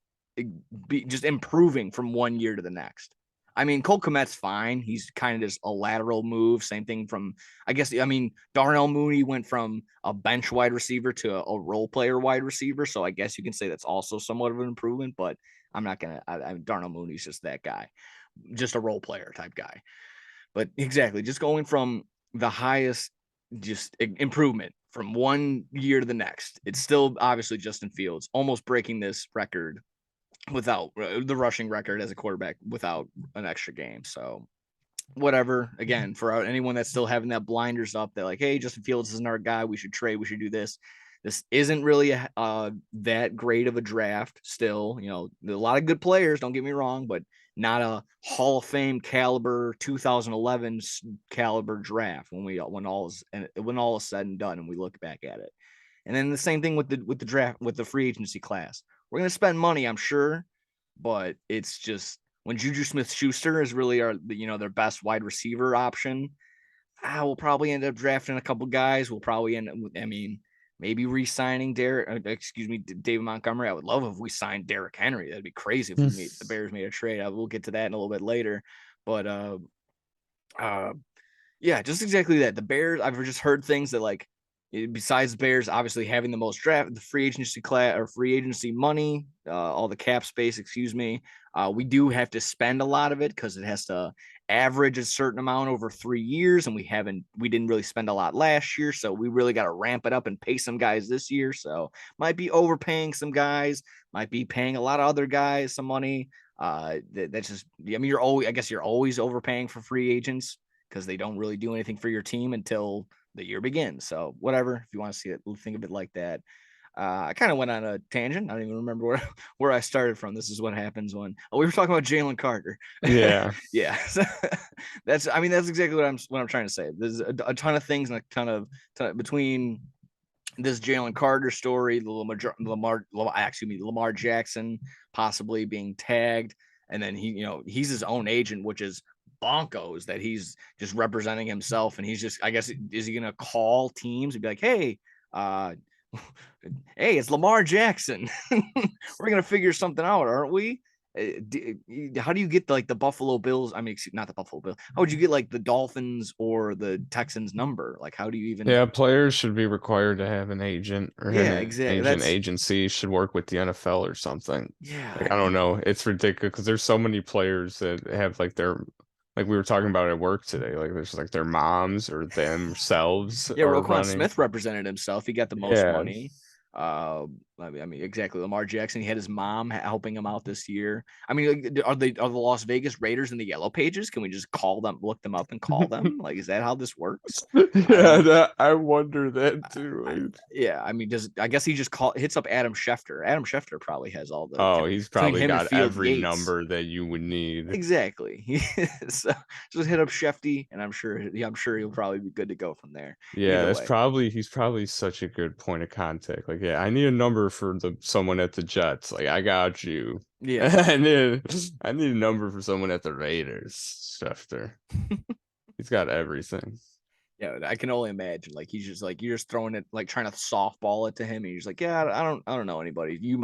just improving from one year to the next. I mean, Cole Kmet's fine. He's kind of just a lateral move. Same thing from, I guess, I mean, Darnell Mooney went from a bench wide receiver to a role player wide receiver. So I guess you can say that's also somewhat of an improvement, but I'm not going to, Darnell Mooney's just that guy, just a role player type guy. But exactly, just going from the highest just improvement from one year to the next. It's still obviously Justin Fields almost breaking this record without the rushing record as a quarterback without an extra game. So whatever, again, for anyone that's still having that blinders up, that like, hey, Justin Fields isn't our guy, we should trade, we should do this. This isn't really that great of a draft still. You know, a lot of good players, don't get me wrong, but not a Hall of Fame caliber 2011 caliber draft when all is said and done and we look back at it. And then the same thing with the draft, with the free agency class. We're going to spend money, I'm sure, but it's just when Juju Smith-Schuster is really their best wide receiver option, we'll probably end up drafting a couple guys. We'll probably end up, I mean, maybe re-signing David Montgomery. I would love if we signed Derrick Henry. That'd be crazy if the Bears made a trade. We'll get to that in a little bit later. But yeah, just exactly that. The Bears, I've just heard things that like, besides the Bears obviously having the most draft, the free agency class or free agency money, all the cap space, we do have to spend a lot of it because it has to average a certain amount over 3 years, and we didn't really spend a lot last year, so we really got to ramp it up and pay some guys this year. So might be overpaying some guys, might be paying a lot of other guys some money. That's just, I mean, you're always overpaying for free agents because they don't really do anything for your team until the year begins. So whatever, if you want to see it, think of it like that. I kind of went on a tangent. I don't even remember where I started from. This is what happens when we were talking about Jalen Carter. Yeah. Yeah. So that's exactly what I'm trying to say. There's a ton of things and a ton of between this Jalen Carter story, the Lamar Jackson possibly being tagged, and then he's his own agent, which is bonkos that he's just representing himself, and he's just, I guess, is he gonna call teams and be like, hey, hey, it's Lamar Jackson. We're gonna figure something out, aren't we? How do you get like the Buffalo Bills? I mean, not the Buffalo Bills. How would you get like the Dolphins or the Texans number? Like, how do you even? Yeah, players should be required to have an agent or have Yeah, an exactly. agent agency, should work with the NFL or something. Yeah, Like, I don't know. It's ridiculous because there's so many players that have like we were talking about at work today, like there's like their moms or themselves yeah. are Roquan running. Smith represented himself. He got the most Yeah. money. I mean, exactly. Lamar Jackson, he had his mom helping him out this year. I mean, like, are the Las Vegas Raiders in the yellow pages? Can we just call them, look them up and call them? Like, is that how this works? Yeah, I wonder that too. Yeah, I mean, I guess he just hits up Adam Schefter. Adam Schefter probably has all the Oh, he's between probably him and got Field every Yates. number that you would need. Exactly. So just hit up Shefty, and I'm sure he'll probably be good to go from there. Yeah, Either way. he's probably such a good point of contact. Like, yeah, I need a number for someone at the Jets. Like, I got you. Yeah. I need a number for someone at the Raiders. Schefter. He's got everything. Yeah, I can only imagine. Like, he's just like, you're just throwing it, like trying to softball it to him, and he's like, yeah, I don't know anybody. He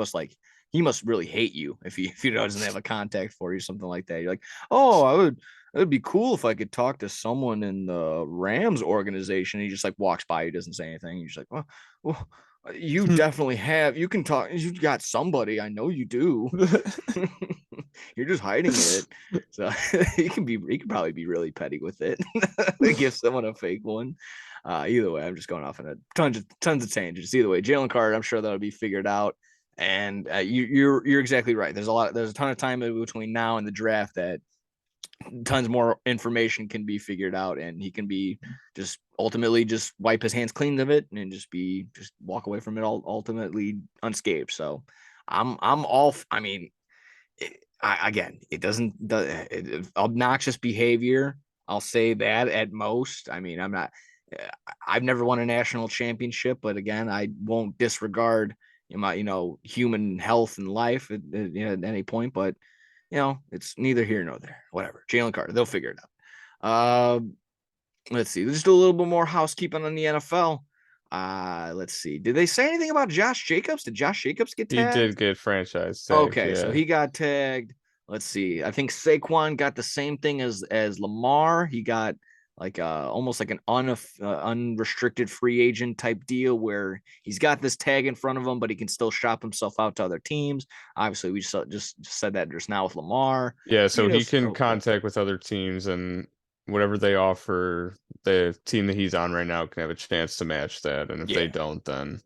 must really hate you if he doesn't have a contact for you, something like that. You're like, oh, it would be cool if I could talk to someone in the Rams organization. He just like walks by, he doesn't say anything. He's like, well, You definitely have. You can talk. You got somebody. I know you do. You're just hiding it. So he can probably be really petty with it. Give someone a fake one. Either way, I'm just going off on a tons of tangents. Either way, Jalen Carter, I'm sure that'll be figured out. And you're exactly right. There's a ton of time between now and the draft that tons more information can be figured out, and he can be just ultimately just wipe his hands clean of it and just walk away from it all ultimately unscathed. So I'm all. I mean, again, it doesn't obnoxious behavior. I'll say that at most. I mean, I'm not. I've never won a national championship, but again, I won't disregard my human health and life at any point. But it's neither here nor there. Whatever. Jalen Carter, they'll figure it out. Let's see. Just a little bit more housekeeping on the NFL. Let's see. Did they say anything about Josh Jacobs? Did Josh Jacobs get He tagged? did get franchise tagged, Okay, so yeah. he got tagged. Let's see. I think Saquon got the same thing as Lamar. He got like almost like an unrestricted free agent type deal where he's got this tag in front of him, but he can still shop himself out to other teams. Obviously, we just said that just now with Lamar. Yeah, so he can Go ahead. contact with other teams, and whatever they offer, the team that he's on right now can have a chance to match that. And if they Yeah, don't, then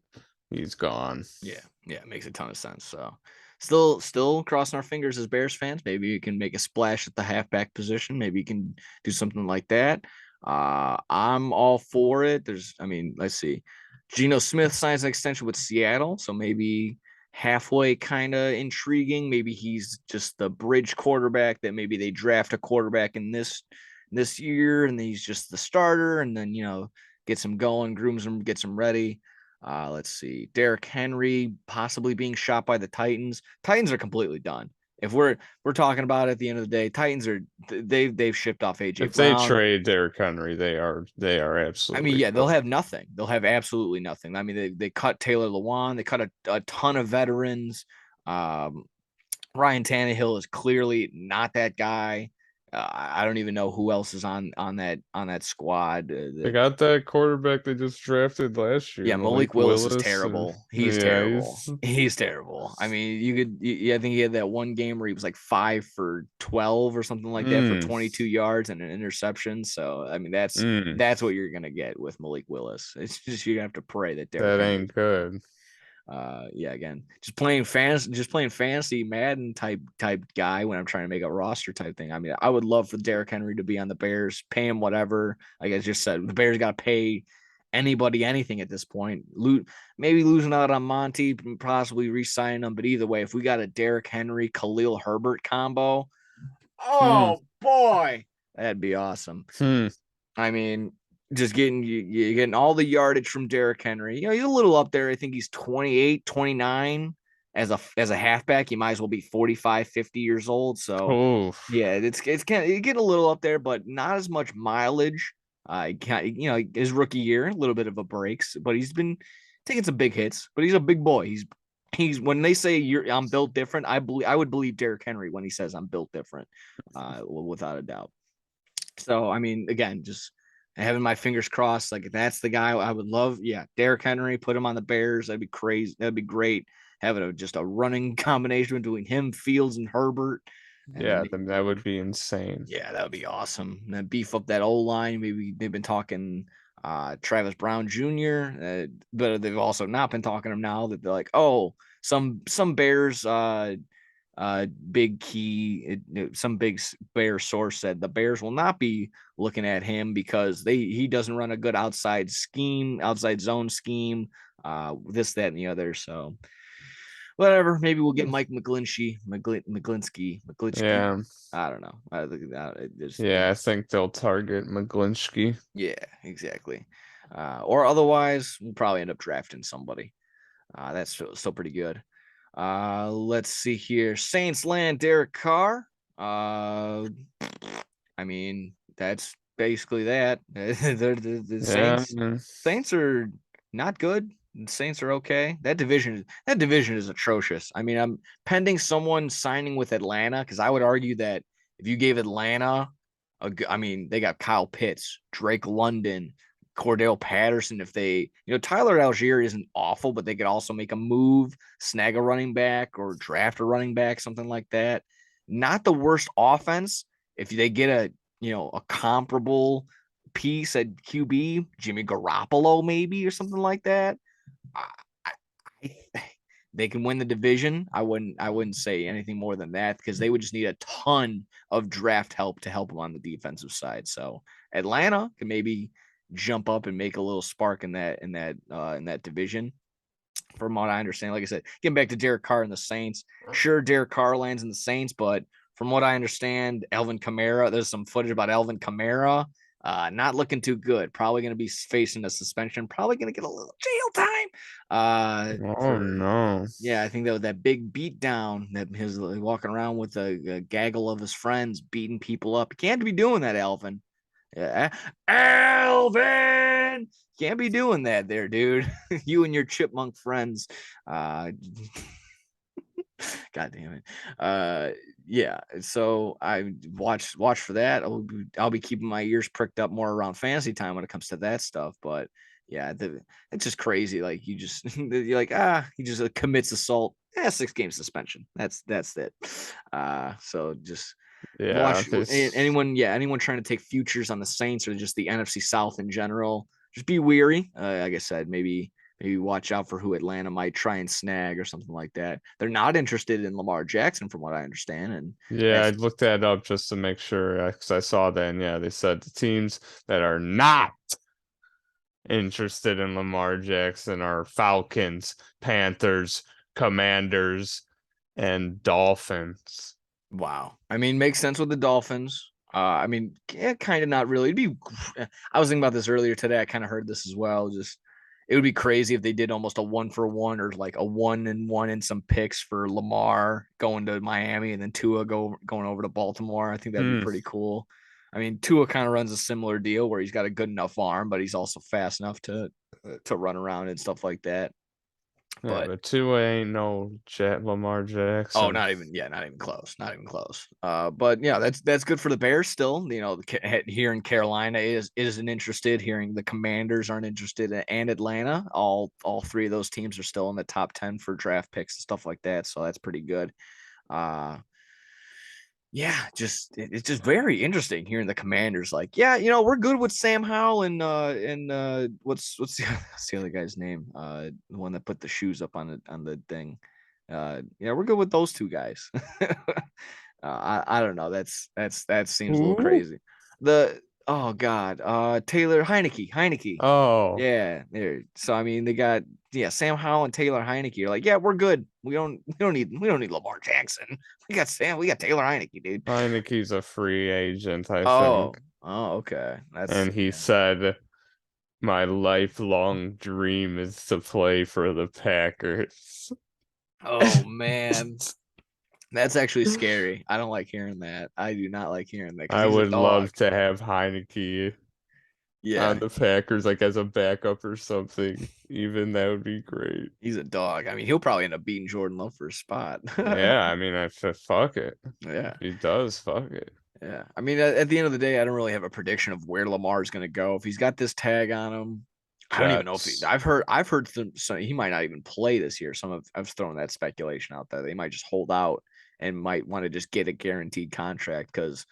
he's gone. yeah, it makes a ton of sense. So still crossing our fingers as Bears fans. Maybe you can make a splash at the halfback position. Maybe you can do something like that. I'm all for it. I mean, let's see. Geno Smith signs an extension with Seattle, so maybe halfway kind of intriguing. Maybe he's just the bridge quarterback that maybe they draft a quarterback in this year, and then he's just the starter, and then gets him going, grooms him, gets him ready. Let's see. Derrick Henry possibly being shot by the Titans. Titans are completely done. If we're talking about it at the end of the day, Titans are they've shipped off AJ If they Brown. trade Derrick Henry, they are I mean, absolutely yeah, they'll cooked. have nothing. They'll have absolutely nothing. I mean, they cut Taylor Lewan. They cut a ton of veterans. Um, Ryan Tannehill is clearly not that guy. I don't even know who else is on that squad. They got that quarterback they just drafted last year, Yeah, Malik Malik Willis is Willis, and terrible. He's yeah, terrible. he's He's terrible. I mean, I think he had that one game where he was like 5 for 12 or something like that for mm, 22 yards and an interception. So, I mean, that's mm, that's what you're gonna get with Malik Willis. It's just you have to pray that Derrick that Henry. ain't good. Yeah, again, just playing fantasy Madden type guy when I'm trying to make a roster type thing. I mean, I would love for Derrick Henry to be on the Bears, pay him whatever. Like I just said, the Bears got to pay anybody anything at this point. Maybe losing out on Monty, possibly re-signing him, but either way, if we got a Derrick Henry Khalil Herbert combo, Hmm. oh boy, that'd be awesome. Hmm. I mean, just you're getting all the yardage from Derrick Henry. He's a little up there. I think he's 28, 29 as a halfback. He might as well be 45, 50 years old. So Oh, yeah, it's kind of get a little up there, but not as much mileage. His rookie year, a little bit of a breaks, but he's been taking some big hits. But he's a big boy. He's when they say I'm built different, I would believe Derrick Henry when he says I'm built different, without a doubt. So I mean, again, just having my fingers crossed. Like if that's the guy I would love. Yeah, Derrick Henry, put him on the Bears. That'd be crazy. That'd be great. Having just a running combination between him, Fields, and Herbert, and then yeah, then that would be insane. yeah, that would be awesome. And then beef up that O line. Maybe they've been talking Travis Brown Jr., but they've also not been talking to him now that they're like, oh, some Bears big key some big bear source said the Bears will not be looking at him because he doesn't run a good outside zone scheme, this that and the other. So whatever, maybe we'll get Hmm. Mike McGlinchey. Yeah, I don't know. I think that yeah, I think they'll target McGlinchey. yeah, exactly. Or otherwise we'll probably end up drafting somebody. That's still pretty good. Let's see here. Saints land Derek Carr. I mean, that's basically that. The Yeah, Saints are not good. The Saints are okay. That division is atrocious. I mean, I'm pending someone signing with Atlanta because I would argue that if you gave Atlanta, I mean, they got Kyle Pitts, Drake London, Cordell Patterson, if they, Tyler Algier isn't awful, but they could also make a move, snag a running back or draft a running back, something like that. Not the worst offense. If they get a comparable piece at QB, Jimmy Garoppolo maybe or something like that. I, I, they can win the division. I wouldn't say anything more than that because they would just need a ton of draft help to help them on the defensive side. So Atlanta can maybe jump up and make a little spark in that division. From what I understand, like I said, getting back to Derek Carr and the Saints. Sure, Derek Carr lands in the Saints, but from what I understand, Alvin Kamara, there's some footage about Alvin Kamara. Not looking too good. Probably going to be facing a suspension. Probably going to get a little jail time. Oh no. Yeah, I think that was that big beat down that his walking around with a gaggle of his friends beating people up. You can't be doing that, Alvin. Yeah. Alvin, can't be doing that there, dude. You and your chipmunk friends. God damn it. Yeah. So I watch for that. I'll be keeping my ears pricked up more around fantasy time when it comes to that stuff. But yeah, it's just crazy. Like you're like, he just commits assault. 6-game suspension. That's it. So just Yeah, watch anyone trying to take futures on the Saints or just the NFC South in general. Just be weary. Like I said, maybe watch out for who Atlanta might try and snag or something like that. They're not interested in Lamar Jackson, from what I understand, and yeah, I that's looked that up just to make sure because I saw that, and yeah, they said the teams that are not interested in Lamar Jackson are Falcons, Panthers, Commanders, and Dolphins. wow. I mean, makes sense with the Dolphins. I mean, kind of not really. I was thinking about this earlier today. I kind of heard this as well. Just it would be crazy if they did almost a 1-for-1 or like a 1-and-1 and some picks for Lamar going to Miami and then Tua going over to Baltimore. I think that'd be pretty cool. I mean, Tua kind of runs a similar deal where he's got a good enough arm, but he's also fast enough to run around and stuff like that. Yeah, But but Tua ain't no Lamar oh, Jackson. not even close, not even close. But yeah, that's good for the Bears still. Here in Carolina isn't interested. Hearing the Commanders aren't interested, and Atlanta, all three of those teams are still in the top 10 for draft picks and stuff like that. So that's pretty good. Uh, yeah, it's just very interesting hearing the Commanders like, yeah, we're good with Sam Howell and what's the other guy's name? The one that put the shoes up on the thing. Yeah, we're good with those two guys. I don't know. That seems a little Who? crazy. Oh God, Taylor Heineke. Oh, Yeah, there. So I mean, they got Sam Howell and Taylor Heineke. You're like, yeah, we're good. We don't need Lamar Jackson. We got Taylor Heineke, dude. Heineke's a free agent, I think. Oh, okay. And he said, my lifelong dream is to play for the Packers. Oh man, that's actually scary. I don't like hearing that. I do not like hearing that because I he's a would dog. love to have Heineke on Yeah, the Packers, like as a backup or something. Even that would be great. he's a dog. I mean, he'll probably end up beating Jordan Love for a spot. Yeah, I mean, I fuck it. Yeah. If he does, fuck it. Yeah. I mean, at the end of the day, I don't really have a prediction of where Lamar is going to go. If he's got this tag on him, I don't even know if Jets. I've heard some he might not even play this year. I've thrown that speculation out there. They might just hold out and might want to just get a guaranteed contract because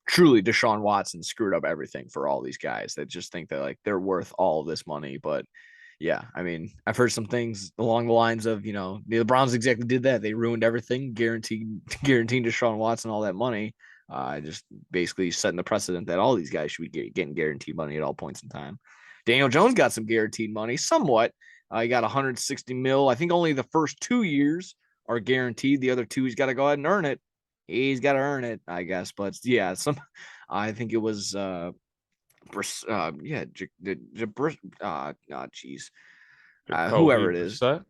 truly Deshaun Watson screwed up everything for all these guys that just think that like they're worth all of this money. But yeah, I mean, I've heard some things along the lines of, the Browns exactly did that. They ruined everything, guaranteeing Deshaun Watson all that money. Just basically setting the precedent that all these guys should be getting guaranteed money at all points in time. Daniel Jones got some guaranteed money, somewhat. He got 160 mil. I think only the first 2 years are guaranteed. The other two, he's got to go ahead and earn it. He's got to earn it, I guess. But yeah, I think it was, yeah, geez, whoever Jacoby it is. Brissett.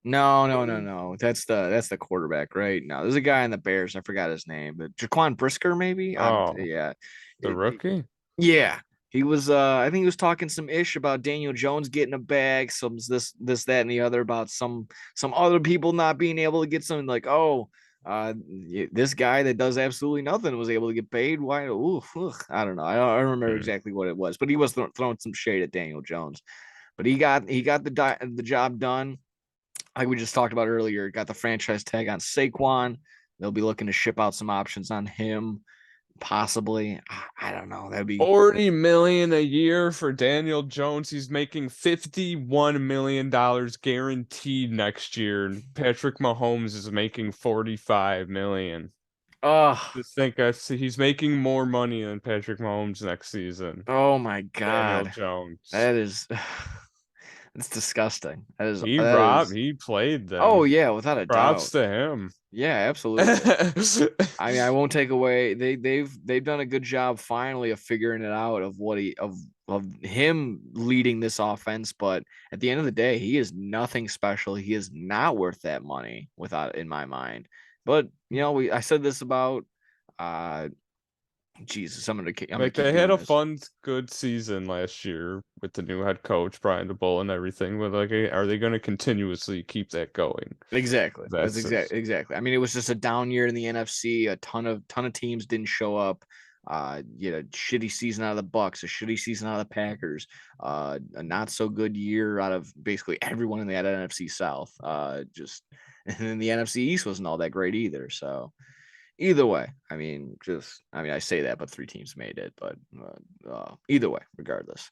No. That's the quarterback, right? No, there's a guy in the Bears. I forgot his name, but Jaquan Brisker, maybe. Oh, Yeah, the rookie. yeah. He was. I think he was talking some ish about Daniel Jones getting a bag, some this, that, and the other about some other people not being able to get something like, oh, This guy that does absolutely nothing was able to get paid. Why? I don't know. I don't remember Mm. exactly what it was, but he was throwing some shade at Daniel Jones. But he got the job done. Like we just talked about earlier, got the franchise tag on Saquon. They'll be looking to ship out some options on him, possibly. I don't know. That'd be 40 million a year for Daniel Jones. He's making $51 million guaranteed next year. And Patrick Mahomes is making 45 million. oh Just think he's making more money than Patrick Mahomes next season. oh my Daniel god. Jones. That is it's disgusting. That is He that robbed, is he played oh them. yeah, without a Props doubt. to him. Yeah, absolutely. I mean, I won't take away they've done a good job finally of figuring it out of what he of him leading this offense, but at the end of the day, he is nothing special. He is not worth that money without in my mind. But I said this about uh Jesus, I'm gonna Like keep they had doing a this. fun, good season last year with the new head coach Brian DeBull and everything. But like, are they going to continuously keep that going? Exactly. That's That's exactly. I mean, it was just a down year in the NFC. A ton of teams didn't show up. Shitty season out of the Bucks, a shitty season out of the Packers, a not so good year out of basically everyone in the NFC South. Just and then the NFC East wasn't all that great either. So either way, I say that, but three teams made it. But either way, regardless,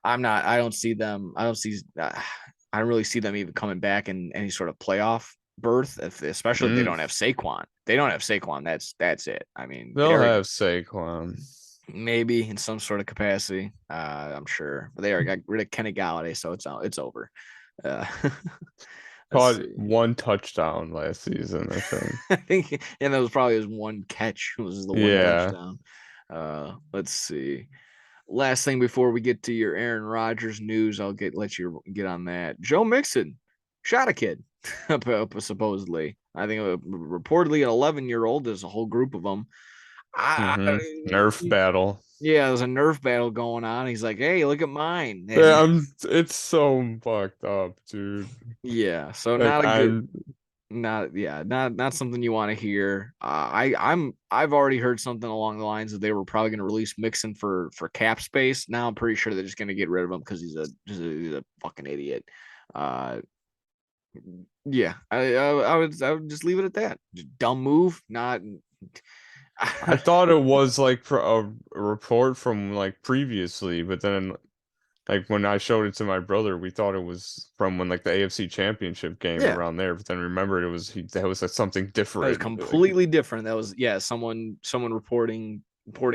I don't see them. I don't really see them even coming back in any sort of playoff berth, especially if they mm, don't have Saquon. They don't have Saquon. That's it. I mean, they they'll already have Saquon. maybe in some sort of capacity. I'm sure, but they already got rid of Kenny Galladay, so it's over. Uh, let's Caught see. one touchdown last season, I think. I think, and that was probably his one catch. Was the one Yeah. touchdown. Let's see. Last thing before we get to your Aaron Rodgers news, let you get on that. Joe Mixon shot a kid, supposedly. I think reportedly an 11-year-old. There's a whole group of them. Nerf battle. Yeah, there's a Nerf battle going on. He's like, "Hey, look at mine." Yeah, And it's so fucked up, dude. yeah, so Like not a good, I'm not something you want to hear. I've already heard something along the lines of they were probably going to release Mixon for cap space. Now I'm pretty sure they're just going to get rid of him because he's a fucking idiot. Uh, yeah, I would just leave it at that. Just dumb move, not. I thought it was like a report from like previously, but then like when I showed it to my brother, we thought it was from when like the AFC Championship game Yeah, around there, but then remembered that was like something that was different. Like completely different. That was someone reporting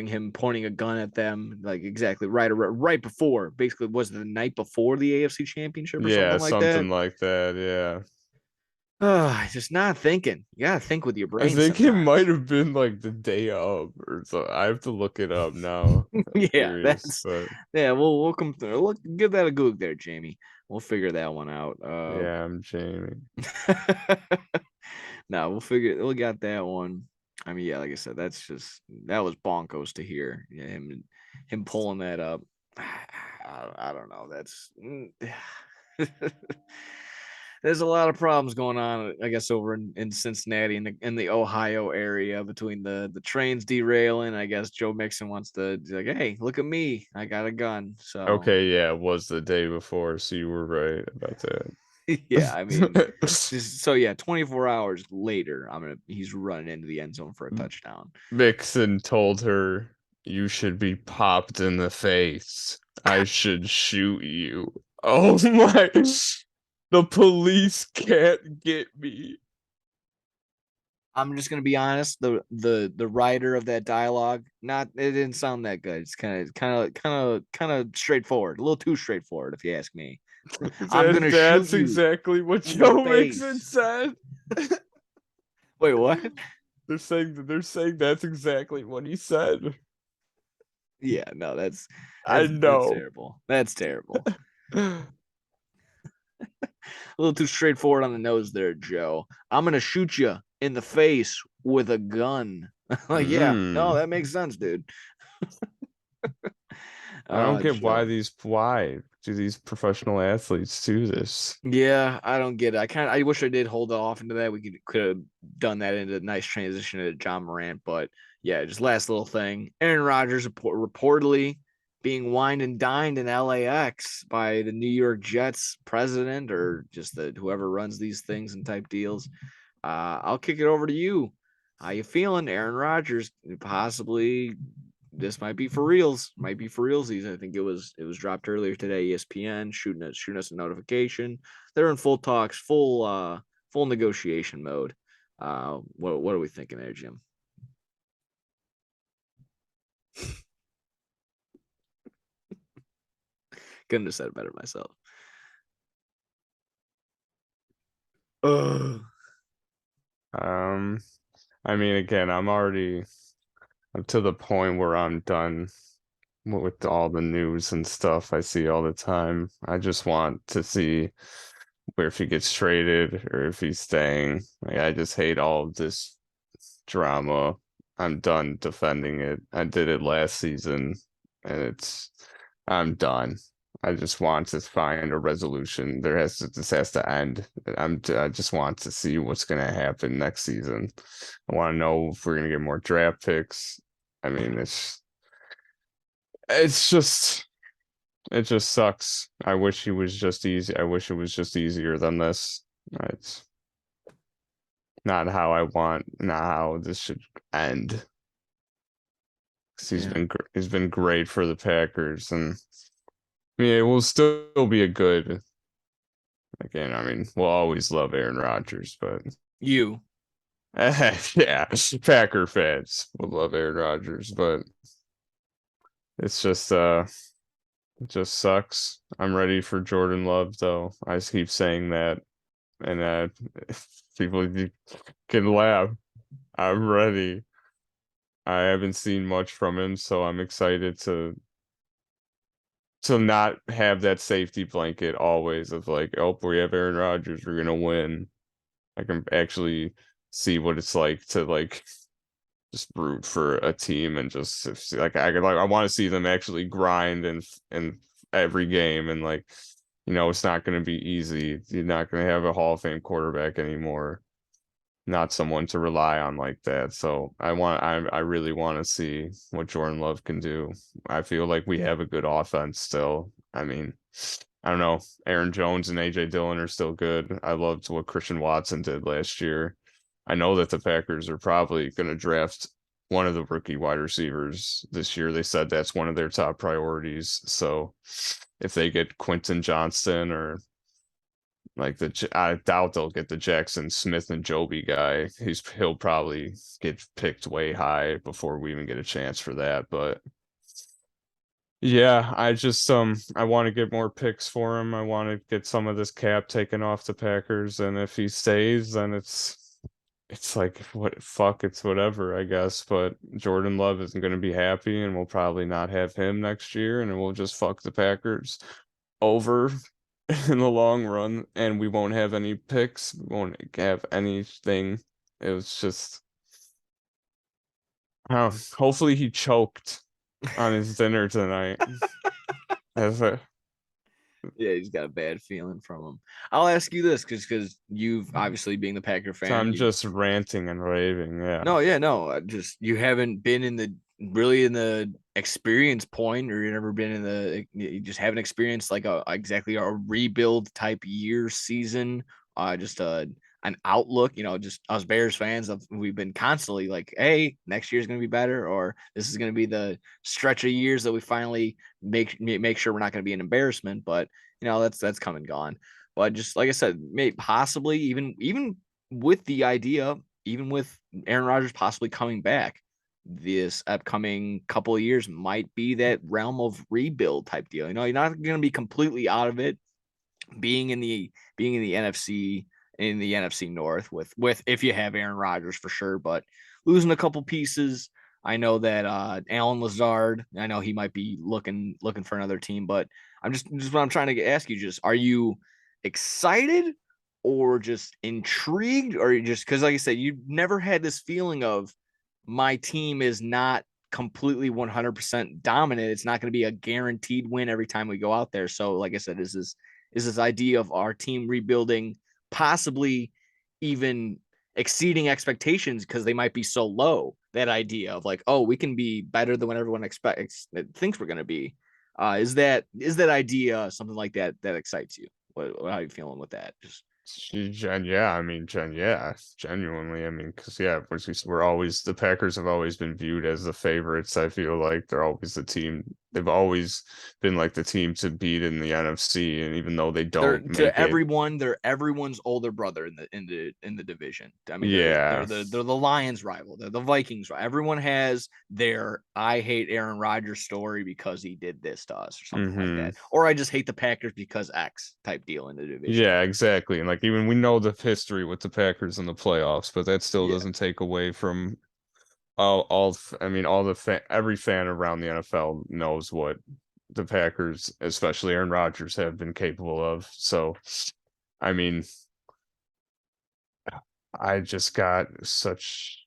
him pointing a gun at them like exactly right before, basically was the night before the AFC Championship or yeah, something like that. something like that. Yeah. Just not thinking. You gotta think with your I brain think it might sometimes. have been like the day of or so. I have to look it up now. I'm Yeah, curious, that's but yeah. We'll come through. Look, give that a goog there, Jamie. We'll figure that one out. yeah, I'm Jamie. No, we'll got that one. I mean, yeah, like I said, that was bonkos to hear. Yeah, him pulling that up. I don't know. There's a lot of problems going on, I guess, over in Cincinnati in the Ohio area between the trains derailing. I guess Joe Mixon wants to be like, hey, look at me, I got a gun. So Okay, yeah, it was the day before, so you were right about yeah, I mean, that. just so yeah, 24 hours later, he's running into the end zone for a touchdown. Vixen told her, "You should be popped in the face. I should shoot you." Oh my. The police can't get me. I'm just gonna be honest. The writer of that dialogue, it didn't sound that good. It's kind of straightforward, a little too straightforward, if you ask me. I'm gonna shoot That's you exactly what in the Joe Mixon face. said. Wait, what? They're saying that's exactly what he said. Yeah, no, I that's know. terrible. That's terrible. A little too straightforward on the nose there, Joe. I'm gonna shoot you in the face with a gun. Like, yeah, no, Mm. that makes sense, dude. I don't get Joe. why do these professional athletes do this? Yeah, I don't get it. I wish I did hold off into that. We could have done that into a nice transition to John Morant, but yeah, just last little thing. Aaron Rodgers reportedly being wined and dined in LAX by the New York Jets president or just the whoever runs these things and type deals. I'll kick it over to you. How you feeling, Aaron Rodgers? Possibly this might be for reals. Might be for realsies. I think it was dropped earlier today. ESPN shooting us a notification. They're in full talks, full negotiation mode. What are we thinking there, Jim? Couldn't have said it better myself. Ugh. I mean, again, I'm to the point where I'm done with all the news and stuff I see all the time. I just want to see where if he gets traded or if he's staying. Like, I just hate all of this drama. I'm done defending it. I did it last season, and I'm done. I just want to find a resolution. This has to end. I just want to see what's going to happen next season. I want to know if we're going to get more draft picks. I mean, it's just it just sucks. I wish he was just easy. I wish it was just easier than this. It's not how I want, not how this should end. 'Cause Yeah. he's been great for the Packers, and I mean, it will still be a good. Again, I mean, we'll always love Aaron Rodgers, but You. yeah, Packer fans will love Aaron Rodgers, but it's just it just sucks. I'm ready for Jordan Love, though. I just keep saying that, and people can laugh. I'm ready. I haven't seen much from him, so I'm excited to not have that safety blanket always of like, oh, we have Aaron Rodgers, we're gonna win. I can actually see what it's like to like just root for a team and just like I want to see them actually grind and every game and like it's not going to be easy. You're not going to have a Hall of Fame quarterback anymore, not someone to rely on like that. So I really want to see what Jordan Love can do. I feel like we have a good offense still. I mean, I don't know. Aaron Jones and AJ Dillon are still good. I loved what Christian Watson did last year. I know that the Packers are probably going to draft one of the rookie wide receivers this year. They said that's one of their top priorities. So if they get Quentin Johnston or like I doubt they'll get the Jackson Smith and Joby guy. He'll probably get picked way high before we even get a chance for that. But yeah, I just I want to get more picks for him. I want to get some of this cap taken off the Packers, and if he stays, then it's like it's whatever, I guess. But Jordan Love isn't going to be happy, and we'll probably not have him next year, and we'll just fuck the Packers over in the long run, and we won't have any picks. We won't have anything. It was just, hopefully he choked on his dinner tonight. As a, Yeah, he's got a bad feeling from him. I'll ask you this because you've obviously being the Packer so fan, I'm just ranting and raving. Yeah. no, yeah, no. Just you haven't been in the really in the experience point, or you never been in you just haven't experienced like a exactly a rebuild type year season. Just an outlook. Just us Bears fans, we've been constantly like, hey, next year's gonna be better, or this is gonna be the stretch of years that we finally make sure we're not gonna be an embarrassment. But that's come and gone. But just like I said, maybe possibly even with the idea, even with Aaron Rodgers possibly coming back, this upcoming couple of years might be that realm of rebuild type deal. You're not going to be completely out of it being in the NFC North with if you have Aaron Rodgers for sure, but losing a couple pieces. I know that Alan Lazard, I know he might be looking for another team, but I'm just what I'm trying to ask you, just are you excited or just intrigued, or just because like I said, you never had this feeling of my team is not completely 100% dominant. It's not going to be a guaranteed win every time we go out there. So, like I said, is this idea of our team rebuilding, possibly even exceeding expectations because they might be so low. That idea of like, oh, we can be better than what everyone expects thinks we're going to be. Is that idea something like that that excites you? How are you feeling with that? Just Yeah, I mean, yeah, genuinely. I mean, because yeah, we're always the Packers have always been viewed as the favorites. I feel like they're always the team. They've always been like the team to beat in the NFC, and even though they they're don't to make it, everyone, they're everyone's older brother in the division. I mean, yeah, they're the Lions rival, they're the Vikings rival. Everyone has their I hate Aaron Rodgers story because he did this to us or something like mm-hmm. that, or I just hate the Packers because X type deal in the division. Yeah, exactly. And like even we know the history with the Packers in the playoffs, but that still Yeah, doesn't take away from I mean every fan around the NFL knows what the Packers, especially Aaron Rodgers, have been capable of. So, I mean, I just got such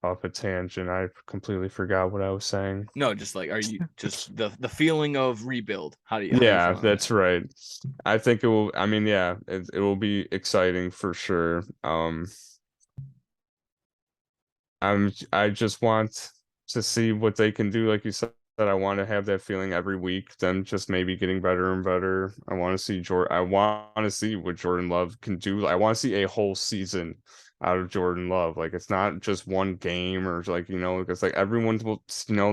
off a tangent. I completely forgot what I was saying. no, just like, are you just the feeling of rebuild? How do you Yeah, feel on that? that's right. I think it will, I mean, yeah, it will be exciting for sure. I just want to see what they can do. Like you said, I want to have that feeling every week, then just maybe getting better and better. I want to see what Jordan Love can do. I want to see a whole season out of Jordan Love. Like it's not just one game or like, because like everyone will,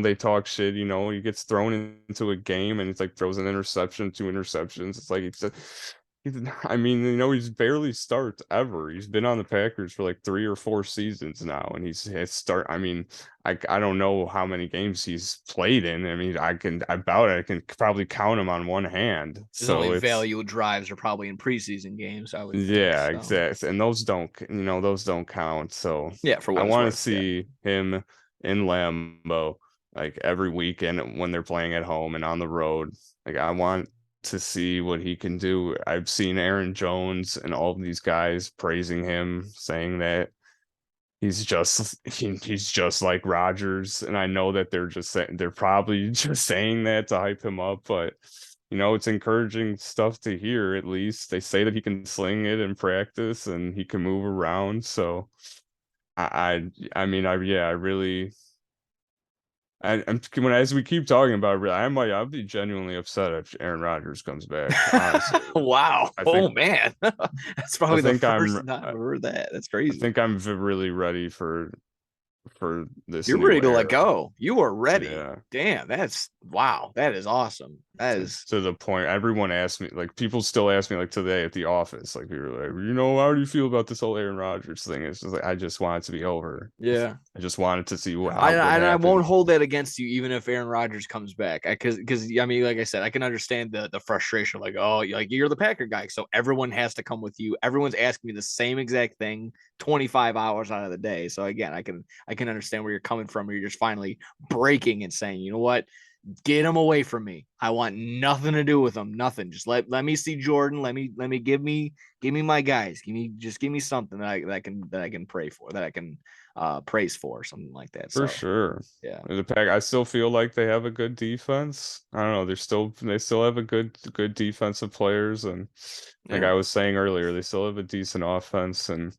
they talk shit, he gets thrown into a game and it's like throws an interception, two interceptions. It's like I mean, he's barely starts ever. He's been on the Packers for like 3 or 4 seasons now, and I mean, I don't know how many games he's played in. I mean, I can probably count him on one hand. His only So it's value drives are probably in preseason games, I would think. yeah, So exactly. And those don't count. So yeah, for I what it's want to worth. Yeah. see him in Lambeau like every weekend when they're playing at home and on the road. Like I want to see what he can do. I've seen Aaron Jones and all of these guys praising him, saying that he's just like Rodgers, and I know that they're probably just saying that to hype him up, but it's encouraging stuff to hear. At least they say that he can sling it in practice and he can move around. So I mean, I really. As we keep talking about it, I'll be genuinely upset if Aaron Rodgers comes back. Honestly, Wow. I think Oh man. That's I probably the think first I'm time I've heard that. That's I crazy. think I'm really ready for this You're ready new to let era. go. You are ready. Yeah. Damn, that's wow. That is awesome. That is To the point everyone asks me, like people still ask me like today at the office, like people are like, how do you feel about this whole Aaron Rodgers thing? It's just like I just want it to be over. yeah. I just wanted to see what I won't happened. hold that against you, even if Aaron Rodgers comes back. Because I mean, like I said, I can understand the frustration. Like, oh, like you're the Packer guy, so everyone has to come with you. Everyone's asking me the same exact thing 25 hours out of the day. So again, I can understand where you're coming from. Where you're just finally breaking and saying, you know what, get him away from me. I want nothing to do with him. Nothing. Just let me see Jordan. Let me give me my guys. Give me something that I can pray for, that I can praise for, something like that. For So sure. yeah. The Pack, I still feel like they have a good defense. I don't know, they still have a good defensive players, and like Yeah. I was saying earlier, they still have a decent offense. And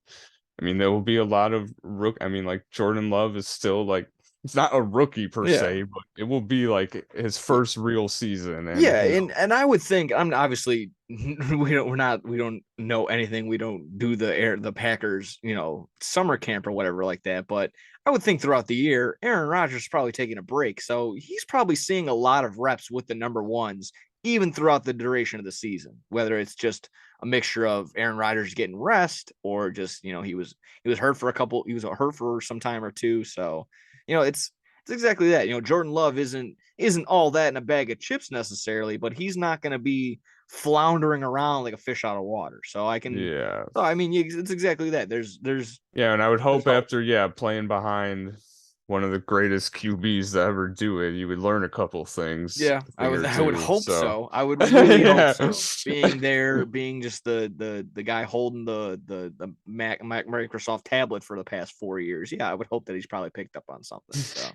I mean there will be a lot of I mean like Jordan Love is still like it's not a rookie per Yeah. se, but it will be like his first real season. And Yeah, and I would think, I'm obviously we don't know anything. We don't do the Packers, summer camp or whatever like that. But I would think throughout the year, Aaron Rodgers is probably taking a break, so he's probably seeing a lot of reps with the number ones, even throughout the duration of the season. Whether it's just a mixture of Aaron Rodgers getting rest, or just he was hurt for some time or two. So it's exactly that. Jordan Love isn't all that in a bag of chips necessarily, but he's not going to be floundering around like a fish out of water. So I can, yeah. so I mean, it's exactly that. Yeah, and I would There's hope hope. after, playing behind one of the greatest QBs to ever do it, you would learn a couple things, Yeah, a I thing would or I would two. hope So, so. I would really hope yeah. so. Being there, being just the guy holding the Microsoft tablet for the past 4 years. Yeah, I would hope that he's probably picked up on something. So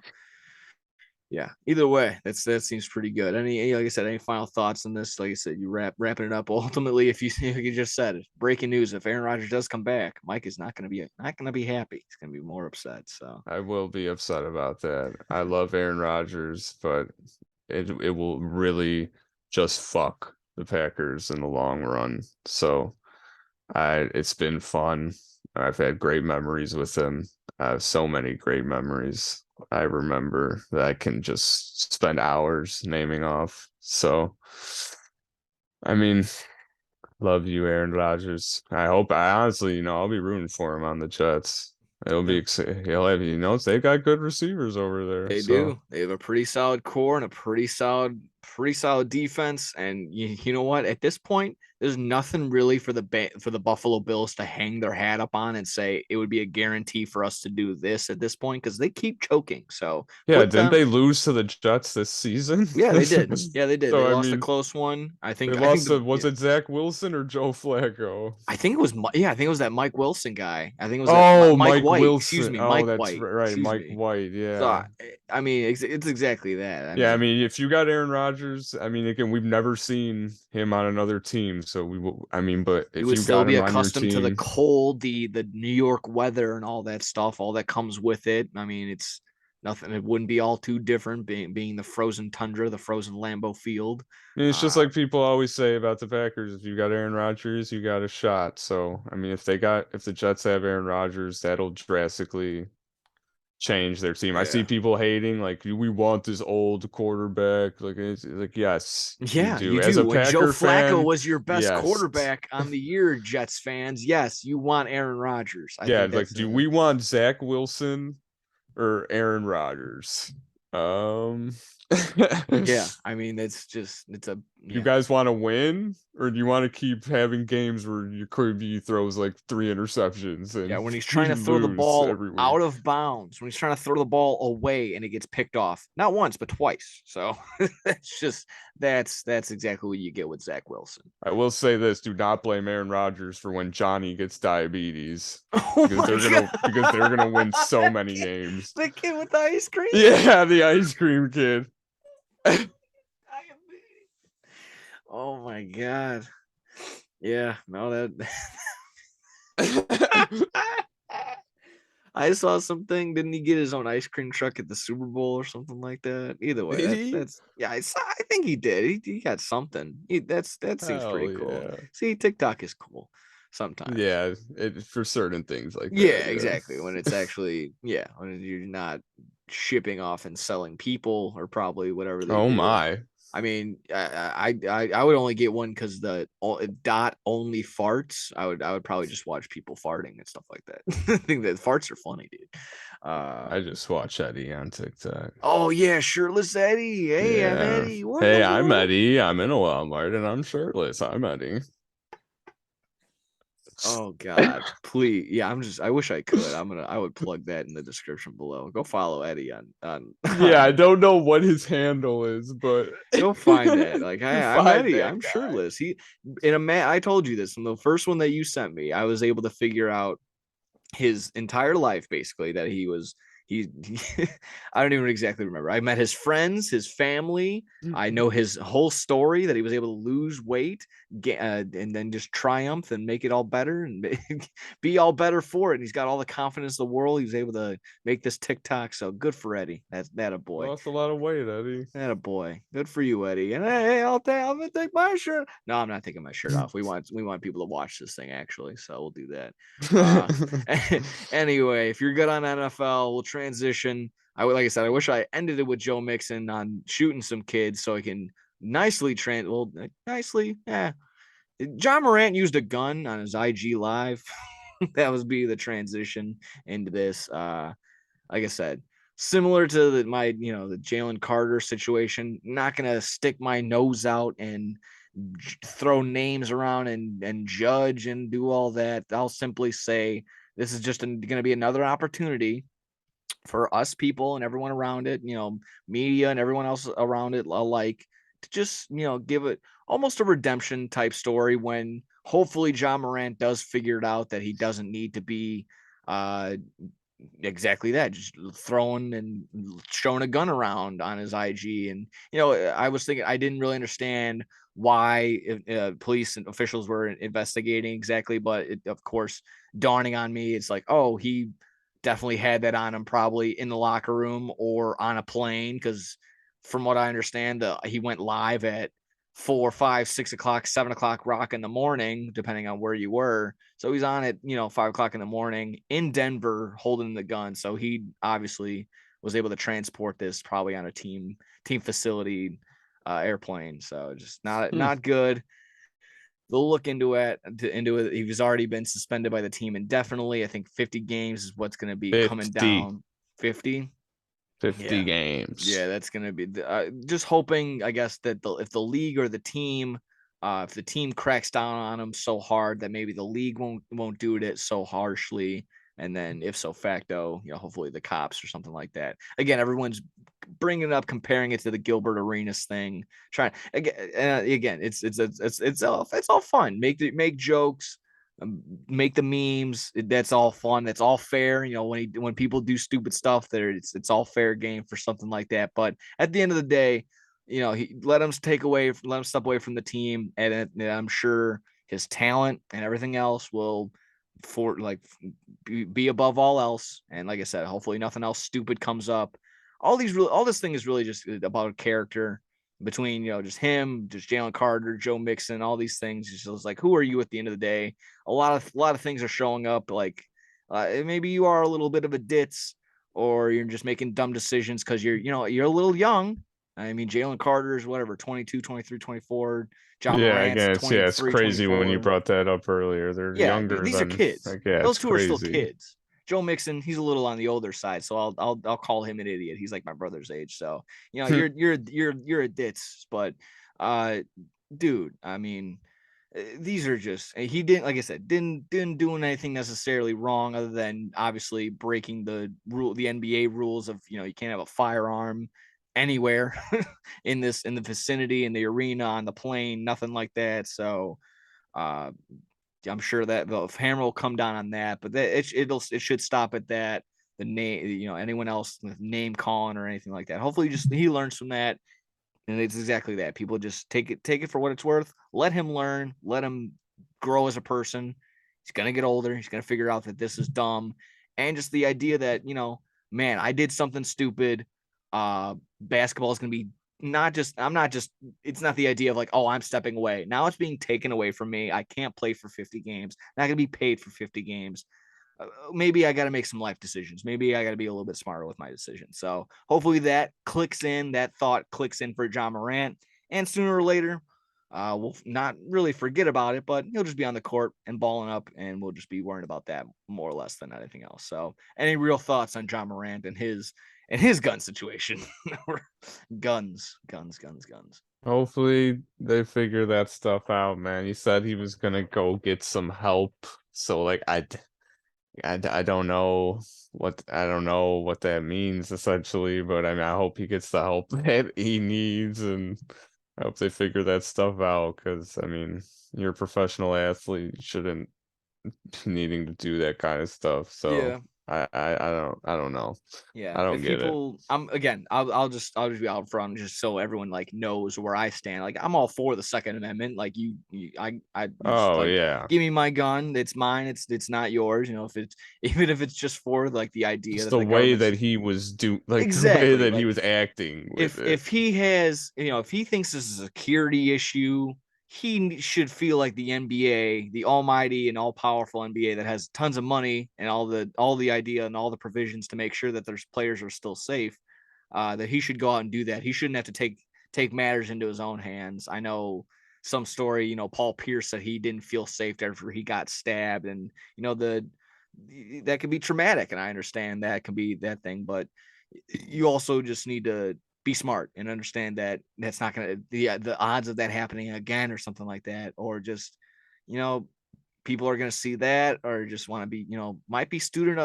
Yeah. Either way, that seems pretty good. Like I said, any final thoughts on this? Like I said, you wrapping it up. Ultimately, if you just said it, breaking news: if Aaron Rodgers does come back, Mike is not going to be happy. He's going to be more upset. So I will be upset about that. I love Aaron Rodgers, but it will really just fuck the Packers in the long run. So it's been fun. I've had great memories with him. I have so many great memories. I remember that I can just spend hours naming off. So, I mean, love you, Aaron Rodgers. I honestly, I'll be rooting for him on the Jets. It'll be yeah. exciting. He'll have, they got good receivers over there. They So, do. They have a pretty solid core and a pretty solid defense. And you know what? At this point, there's nothing really for the Buffalo Bills to hang their hat up on and say it would be a guarantee for us to do this at this point because they keep choking. So yeah, put didn't them. they lose to the Jets this season? Yeah, they did. Yeah, they did. They So, I lost a mean, close one. I they think. I think lost the. to, was Yeah. it Zach Wilson or Joe Flacco? I think it was. Yeah, I think it was that Mike Wilson guy. I think it was that Oh, Mike Mike White. Excuse Wilson. me, Oh, Mike that's White. right, Excuse Mike me. White. So Yeah. I mean, it's exactly that. I Yeah, I mean, mean, if you got Aaron Rodgers, I mean, again, we've never seen him on another team, so we will, I mean, but you if would you still got be him on your accustomed to the team, cold, the New York weather, and all that stuff, all that comes with it. I mean, it's nothing. It wouldn't be all too different being the frozen tundra, the frozen Lambeau Field. I mean, it's just Uh, like people always say about the Packers, if you got Aaron Rodgers, you got a shot. So, I mean, if the Jets have Aaron Rodgers, that'll drastically change their team. I see yeah, people hating, like, we want this old quarterback. Like, it's like, yes, you yeah, do. you As a do. When Joe Packer Flacco fan, was your best yes. quarterback on the year, Jets fans, yes, you want Aaron Rodgers. I Yeah, think like, that's do we want Zach Wilson or Aaron Rodgers? Um, yeah. I mean, it's a you yeah. guys want to win, or do you want to keep having games where your QB throws like 3 interceptions Yeah, and when he's we trying to throw the lose ball every week? out of bounds, when he's trying to throw the ball away and it gets picked off, not once but twice. So that's just that's exactly what you get with Zach Wilson. I will say this: do not blame Aaron Rodgers for when Johnny gets diabetes, Oh my because they're gonna win god, so many games. the kid with the ice cream. Yeah, the ice cream kid. Oh my god. Yeah, no that I saw something. Didn't he get his own ice cream truck at the Super Bowl or something like that? Either way, Did he? that's yeah. I think he did. He got something. That seems pretty Hell cool. yeah. See, TikTok is cool sometimes. Yeah, for certain things like Yeah, that, exactly. When it's yeah. actually when you're not shipping off and selling people or probably whatever they Oh do. my. I mean, I would only get one because dot only farts. I would probably just watch people farting and stuff like that. I think that farts are funny, dude. I just watch Eddie on TikTok. Oh yeah, shirtless Eddie. Hey, I'm Yeah. Eddie. What in the Hey, I'm world? Eddie. I'm in a Walmart and I'm shirtless. I'm Eddie. Oh God, please. Yeah, I wish I could. I would plug that in the description below. Go follow Eddie on Yeah, I on don't know what his handle is, but go find that. Like, I'm find Eddie. that I'm guy. shirtless. I told you this in the first one that you sent me. I was able to figure out his entire life basically that he I don't even exactly remember. I met his friends, his family. I know his whole story that he was able to lose weight and then just triumph and make it all better and be all better for it. And he's got all the confidence in the world. He was able to make this TikTok. So good for Eddie. That's that a boy. Lost a lot of weight, Eddie. That a boy. Good for you, Eddie. And hey, I'm gonna take my shirt. No, I'm not taking my shirt off. We want people to watch this thing actually, so we'll do that. Uh, anyway, if you're good on NFL, we'll transition. Like I said, I wish I ended it with Joe Mixon on shooting some kids so I can nicely. Yeah. John Morant used a gun on his IG live. That was be the transition into this. Like I said, similar to the Jalen Carter situation. Not gonna stick my nose out and throw names around and judge and do all that. I'll simply say this is just going to be another opportunity for us people and everyone around it, media and everyone else around it alike, to just give it almost a redemption type story when hopefully John Morant does figure it out that he doesn't need to be uh exactly that, just throwing and showing a gun around on his IG. And, you know, I was thinking, I didn't really understand why police and officials were investigating exactly, but it, of course, dawning on me, it's like, oh, he definitely had that on him, probably in the locker room or on a plane, because from what I understand, he went live at 4, 5, 6 o'clock, 7 o'clock rock in the morning, depending on where you were. So he's on at, 5 o'clock in the morning in Denver holding the gun. So he obviously was able to transport this probably on a team facility airplane. So just Hmm. not good. They'll look into it. He's already been suspended by the team indefinitely. I think 50 games is what's going to be coming 50. down. 50. 50 Yeah, games. yeah, that's gonna be just hoping, I guess, that if the league or the team, if the team cracks down on them so hard that maybe the league won't do it so harshly, and then if so facto, hopefully the cops or something like that. Again, everyone's bringing it up, comparing it to the Gilbert Arenas thing. Trying again, it's all fun. Make jokes, make the memes. That's all fun. That's all fair. When people do stupid stuff, there it's all fair game for something like that. But at the end of the day, he let him step away from the team, and I'm sure his talent and everything else will for like be above all else. And like I said, hopefully nothing else stupid comes up. All this thing is really just about character between just him, just Jalen Carter, Joe Mixon, all these things. It's just like, who are you at the end of the day? A lot of things are showing up. Like maybe you are a little bit of a ditz, or you're just making dumb decisions because you're a little young. I mean, Jalen Carter is whatever, 22, 23, 24. John Yeah, I Morant's guess. Yeah, it's 23, crazy when you 24. brought that up earlier. They're Yeah, younger these are than, kids. like, yeah, Those it's two are still crazy. kids. Joe Mixon, he's a little on the older side, so I'll call him an idiot. He's like my brother's age, so you're a ditz, but uh, dude, I mean, these are just he didn't, like I said, didn't do anything necessarily wrong other than obviously breaking the NBA rules of you can't have a firearm anywhere in the vicinity, in the arena, on the plane, nothing like that. So uh I'm sure that the hammer will come down on that, but it should stop at that. The name, anyone else name calling or anything like that. Hopefully, just he learns from that, and it's exactly that. People just take it for what it's worth. Let him learn. Let him grow as a person. He's gonna get older. He's gonna figure out that this is dumb, and just the idea that man, I did something stupid. Basketball is gonna be not just. I'm not just. It's not the idea of like, oh, I'm stepping away. Now it's being taken away from me. I can't play for 50 games. Not gonna be paid for 50 games. Maybe I got to make some life decisions. Maybe I got to be a little bit smarter with my decisions. So hopefully that thought clicks in for John Morant, and sooner or later, we'll not really forget about it, but he'll just be on the court and balling up, and we'll just be worrying about that more or less than anything else. So, any real thoughts on John Morant and his gun situation? Guns. Hopefully they figure that stuff out, man. He said he was gonna go get some help. So, like, I I don't know what that means essentially, but I mean, I hope he gets the help that he needs, and I hope they figure that stuff out, because I mean, you're a professional athlete, you shouldn't be needing to do that kind of stuff. So Yeah. I don't know. Yeah, I don't if get it. people, I'll just be out front just so everyone like knows where I stand. Like I'm all for the Second Amendment. Like you just Oh like yeah. give me my gun. It's mine. It's not yours. If it's even if it's just for like the idea It's that the the way government's that he was like the way exactly that he like was acting with it. if he has, if he thinks this is a security issue, he should feel like the NBA, the almighty and all powerful NBA that has tons of money and all the idea and all the provisions to make sure that their players are still safe. That he should go out and do that. He shouldn't have to take matters into his own hands. I know some story, Paul Pierce said he didn't feel safe after he got stabbed, and that can be traumatic, and I understand that can be that thing, but you also just need to be smart and understand that that's not going to the odds of that happening again or something like that, or just you know people are going to see that or just want to be might be stupid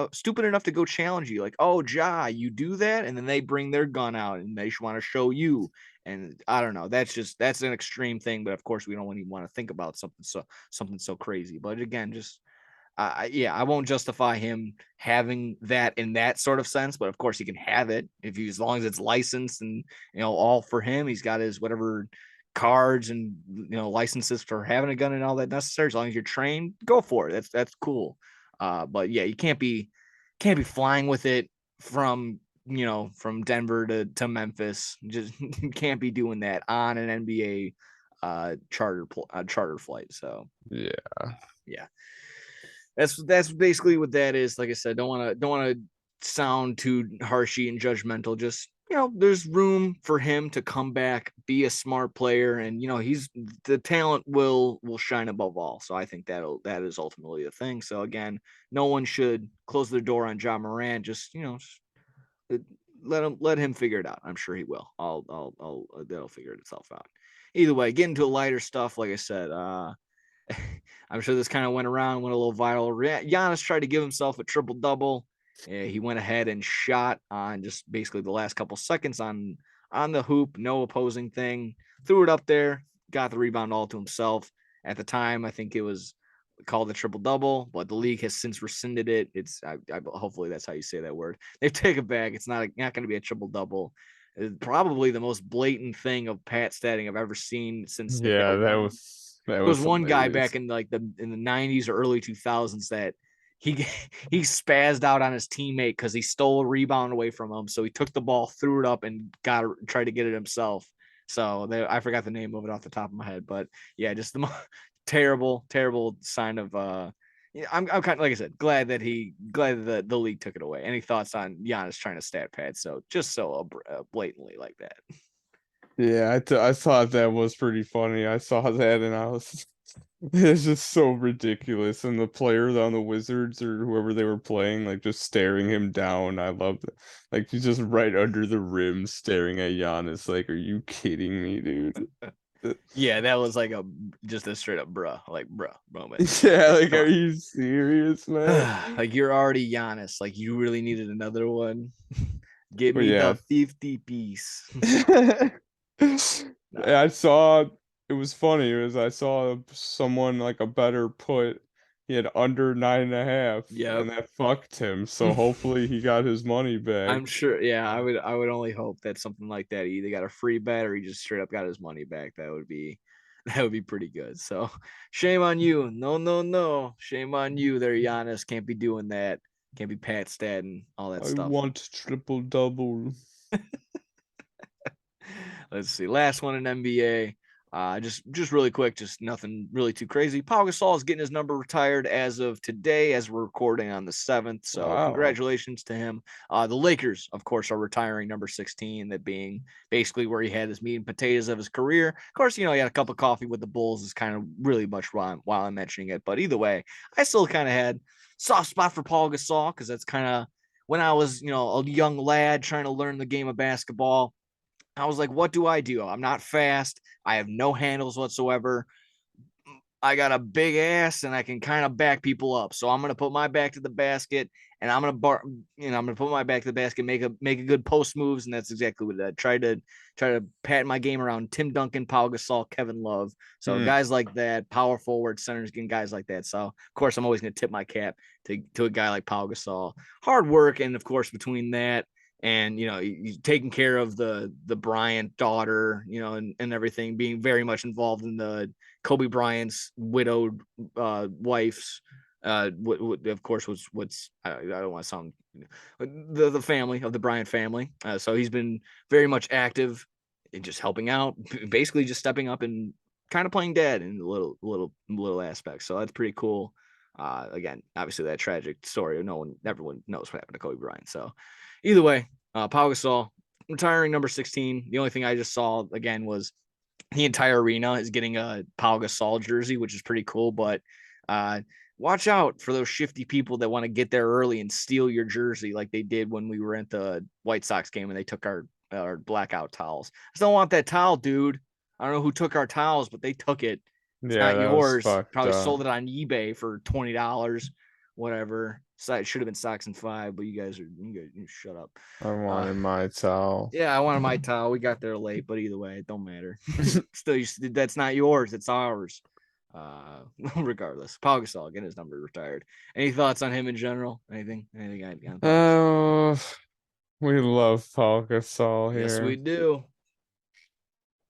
enough to go challenge you like, oh ja, you do that, and then they bring their gun out and they want to show you. And I don't know, that's an extreme thing, but of course we don't even want to think about something so crazy. But again, just I won't justify him having that in that sort of sense, but of course he can have it as long as it's licensed and all for him. He's got his whatever cards and licenses for having a gun and all that necessary. As long as you're trained, go for it. That's cool. But yeah, you can't be flying with it from from Denver to Memphis. Just you can't be doing that on an NBA charter flight. So yeah, that's basically what that is. Like I said, don't want to sound too harshy and judgmental. Just there's room for him to come back, be a smart player, and he's the talent will shine above all. So I think that is ultimately the thing. So again, no one should close their door on John Morant. Just let him figure it out. I'm sure he will. I'll that'll figure itself out. Either way, getting to lighter stuff. Like I said, I'm sure this kind of went a little viral. Giannis tried to give himself a triple double. He went ahead and shot on just basically the last couple seconds on the hoop, no opposing thing. Threw it up there, got the rebound all to himself. At the time, I think it was called a triple double, but the league has since rescinded it. It's hopefully that's how you say that word. They've taken it back. It's not going to be a triple double. It's probably the most blatant thing of Pat statting I've ever seen since that was was one guy back hilarious. in the 90s or early 2000s that he he spazzed out on his teammate because he stole a rebound away from him. So he took the ball, threw it up, and tried to get it himself. So I forgot the name of it off the top of my head, but yeah, just the terrible sign of yeah, I'm kind of like I said, glad that the league took it away. Any thoughts on Giannis trying to stat pad just so blatantly like that? Yeah, I thought that was pretty funny. I saw that and I was it's just so ridiculous. And the players on the Wizards or whoever they were playing, like just staring him down. I loved it. Like he's just right under the rim staring at Giannis. Like, are you kidding me, dude? Yeah, that was like just a straight up bruh moment. Yeah, like Come are you serious, man? on. Like you're already Giannis. Like you really needed another one. Give But me yeah. the 50 piece. Nah. I saw it was funny. I saw someone like a better put. He had under 9.5, Yep. and that fucked him. So hopefully he got his money back. I'm sure. Yeah, I would only hope that something like that. He either got a free bet or he just straight up got his money back. That would be that would be pretty good. So shame on you. No, no, no. Shame on you there, Giannis. Can't be doing that. Can't be Pat Staten, all that I stuff. want triple double. Let's see. Last one in NBA. Just really quick, just nothing really too crazy. Pau Gasol is getting his number retired as of today, as we're recording on the 7th. So Wow. congratulations to him. The Lakers, of course, are retiring number 16, that being basically where he had his meat and potatoes of his career. Of course, he had a cup of coffee with the Bulls is kind of really much while I'm mentioning it. But either way, I still kind of had soft spot for Paul Gasol because that's kind of when I was, a young lad trying to learn the game of basketball. I was like, what do I do? I'm not fast. I have no handles whatsoever. I got a big ass and I can kind of back people up. So I'm gonna put my back to the basket and I'm gonna put my back to the basket, make a good post moves, and that's exactly what I tried to pat my game around Tim Duncan, Pau Gasol, Kevin Love. So Hmm. guys like that, power forward, centers, getting guys like that. So of course I'm always gonna tip my cap to a guy like Pau Gasol. Hard work, and of course between that and he's taking care of the Bryant daughter, and everything, being very much involved in the Kobe Bryant's widowed wife's of course what's I don't want to sound the family of the Bryant family. So he's been very much active in just helping out, basically just stepping up and kind of playing dad in little aspects. So that's pretty cool. Again, obviously that tragic story. Everyone knows what happened to Kobe Bryant. So either way, Pau Gasol retiring number 16. The only thing I just saw again was the entire arena is getting a Pau Gasol jersey, which is pretty cool. But watch out for those shifty people that want to get there early and steal your jersey, like they did when we were at the White Sox game and they took our blackout towels. I just don't want that towel, dude. I don't know who took our towels, but they took it. It's Yeah, not that was yours. fucked Probably up. sold it on eBay for $20, whatever. So it should have been stocks and five, but you guys shut up. I Uh, wanted my towel. yeah, I wanted my towel. We got there late, but either way, it don't matter. Still, that's not yours. It's ours. Regardless, Pau Gasol getting his number retired. Any thoughts on him in general? Anything? Anything on Pau Gasol? Oh, we love Pau Gasol Yes, we here. do.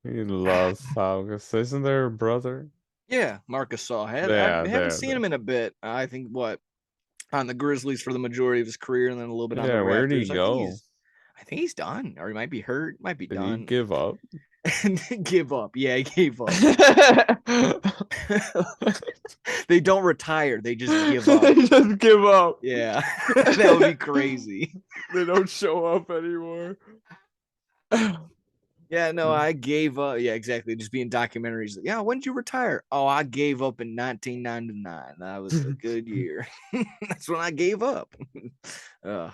We love Pau Gasol. Isn't there a brother? Yeah, Marcus Saul. I Yeah, haven't there, seen there. him in a bit. I think what on the Grizzlies for the majority of his career, and then a little bit on the Yeah, where'd he Raptors. go? I think he's done, or he might be hurt. Might be Did he done. give up? And give up. Yeah, he gave up. They don't retire. They just give up. They just give up. Yeah, that would be crazy. They don't show up anymore. Yeah, no, I gave up. Yeah, exactly. Just being documentaries. Yeah, when did you retire? Oh, I gave up in 1999. That was a good year. That's when I gave up. uh,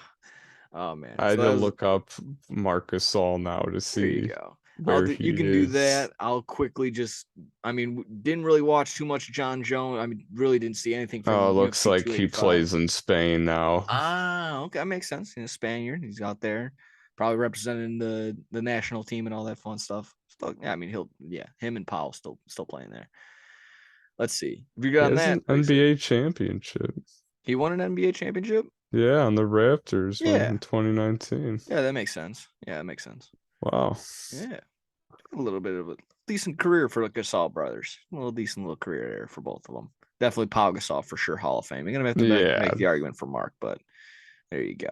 oh man. I had So to that was look up Marcus Saul now to there you see go. where You he can do is. that. I'll quickly just I mean, didn't really watch too much John Jones. I mean, really didn't see anything Oh, from looks UFC like he 285. plays in Spain now. Ah, okay, that makes sense. He's a Spaniard. He's out there, probably representing the national team and all that fun stuff. Still, yeah, I mean, him and Powell still playing there. Let's see. If you He got on has that, an like I said, NBA championship. he won an NBA championship. Yeah, on the Raptors one Yeah, in 2019. yeah, that makes sense. Yeah, that makes sense. Wow. Yeah, a little bit of a decent career for the Gasol brothers. A little decent little career there for both of them. Definitely Pau Gasol for sure, Hall of Fame. You're gonna have to Yeah. make the argument for Mark, but there you go.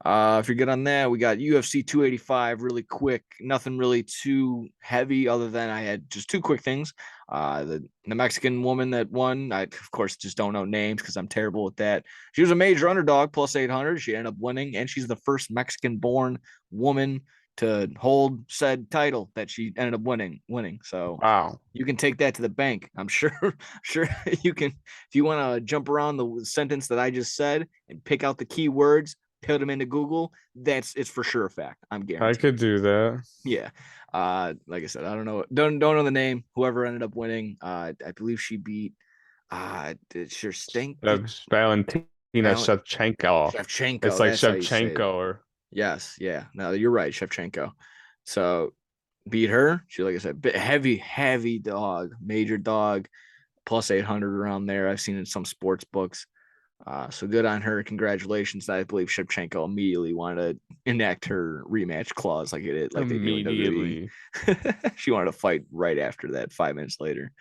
If you're good on that, we got UFC 285 really quick. Nothing really too heavy other than I had just two quick things. The Mexican woman that won, I of course just don't know names because I'm terrible with that. She was a major underdog, plus 800. She ended up winning, and she's the first Mexican born woman to hold said title that she ended up winning. So Wow. you can take that to the bank. I'm sure you can. If you want to jump around the sentence that I just said and pick out the key words, put them into Google, it's for sure a fact. I'm I guaranteed. could do that. Yeah. Like I said, I don't know the name. Whoever ended up winning, I believe she beat sure stink did Valentina Val- Shevchenko. It's Shevchenko. like That's how you say it. Shevchenko or Yes, yeah. No, you're right, Shevchenko. So beat her. She, like I said, heavy dog, major dog, plus 800 around there. I've seen in some sports books. So good on her. Congratulations. I believe Shevchenko immediately wanted to enact her rematch clause like they do in immediately. WWE. She wanted to fight right after that, 5 minutes later.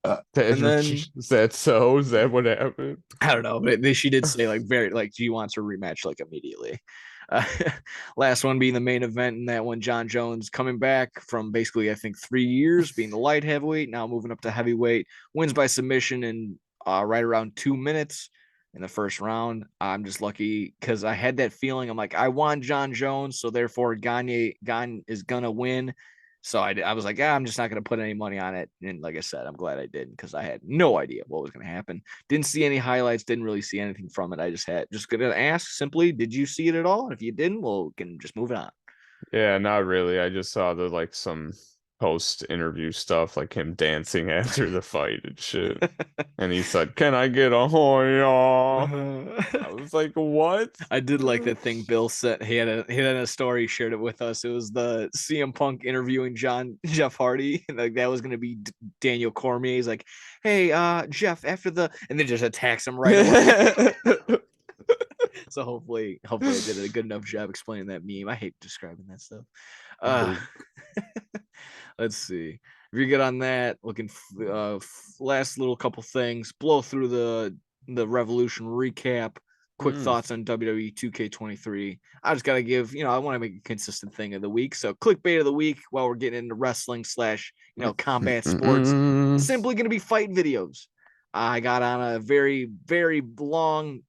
And then Is that so? Is that what happened? I don't know, but she did say like she wants her rematch like immediately. Uh, last one being the main event, and that one John Jones coming back from basically I think 3 years being the light heavyweight, now moving up to heavyweight, wins by submission in right around 2 minutes in the first round. I'm just lucky because I had that feeling. I'm like I want John Jones, so therefore Gagne is gonna win. So I was like, I'm just not going to put any money on it. And like I said, I'm glad I didn't because I had no idea what was going to happen. Didn't see any highlights. Didn't really see anything from it. I just going to ask simply, did you see it at all? And if you didn't, well, we can just move it on. Yeah, not really. I just saw the like some post interview stuff, like him dancing after the fight and shit. And he said, "Can I get a hoya?" I was like, "What?" I did like that thing Bill said. He had a story, shared it with us. It was the CM Punk interviewing Jeff Hardy, and like that was gonna be Daniel Cormier. He's like, "Hey, Jeff, after the," and then just attacks him right away. So hopefully I did a good enough job explaining that meme. I hate describing that stuff. Uh, let's see. If you're good on that, looking last little couple things. Blow through the Revolution recap. Quick thoughts on WWE 2K23. I just gotta give, I want to make a consistent thing of the week. So clickbait of the week while we're getting into wrestling slash combat sports. Simply gonna be fight videos. I got on a very, very long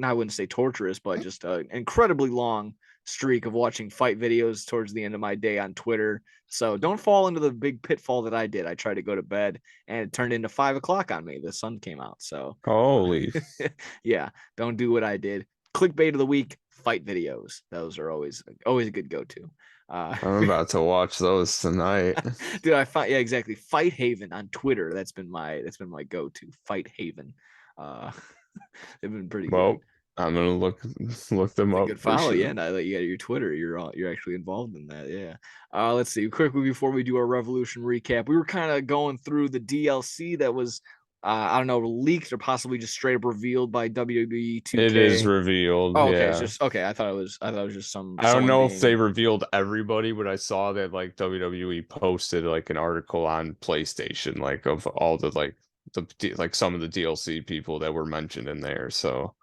I wouldn't say torturous, but just an incredibly long streak of watching fight videos towards the end of my day on Twitter. So don't fall into the big pitfall that I did. I tried to go to bed and it turned into 5 o'clock on me. The sun came out. So Holy. yeah, don't do what I did. Clickbait of the week, fight videos. Those are always a good go-to. I'm about to watch those tonight. Dude, yeah, exactly. Fight Haven on Twitter. That's been my go-to. Fight Haven. Uh, they've been pretty good. Well, I'm gonna look them It's a up good for follow. sure. Yeah, now that you got your Twitter, you're actually involved in that. Yeah. Let's see. Quickly before we do our Revolution recap, we were kind of going through the DLC that was, I don't know, leaked or possibly just straight up revealed by WWE It is 2K. revealed, Oh, okay. It's yeah. just okay. I thought it was just I don't someone know if being. they revealed everybody, but I saw that like WWE posted like an article on PlayStation, like of all the like some of the DLC people that were mentioned in there. So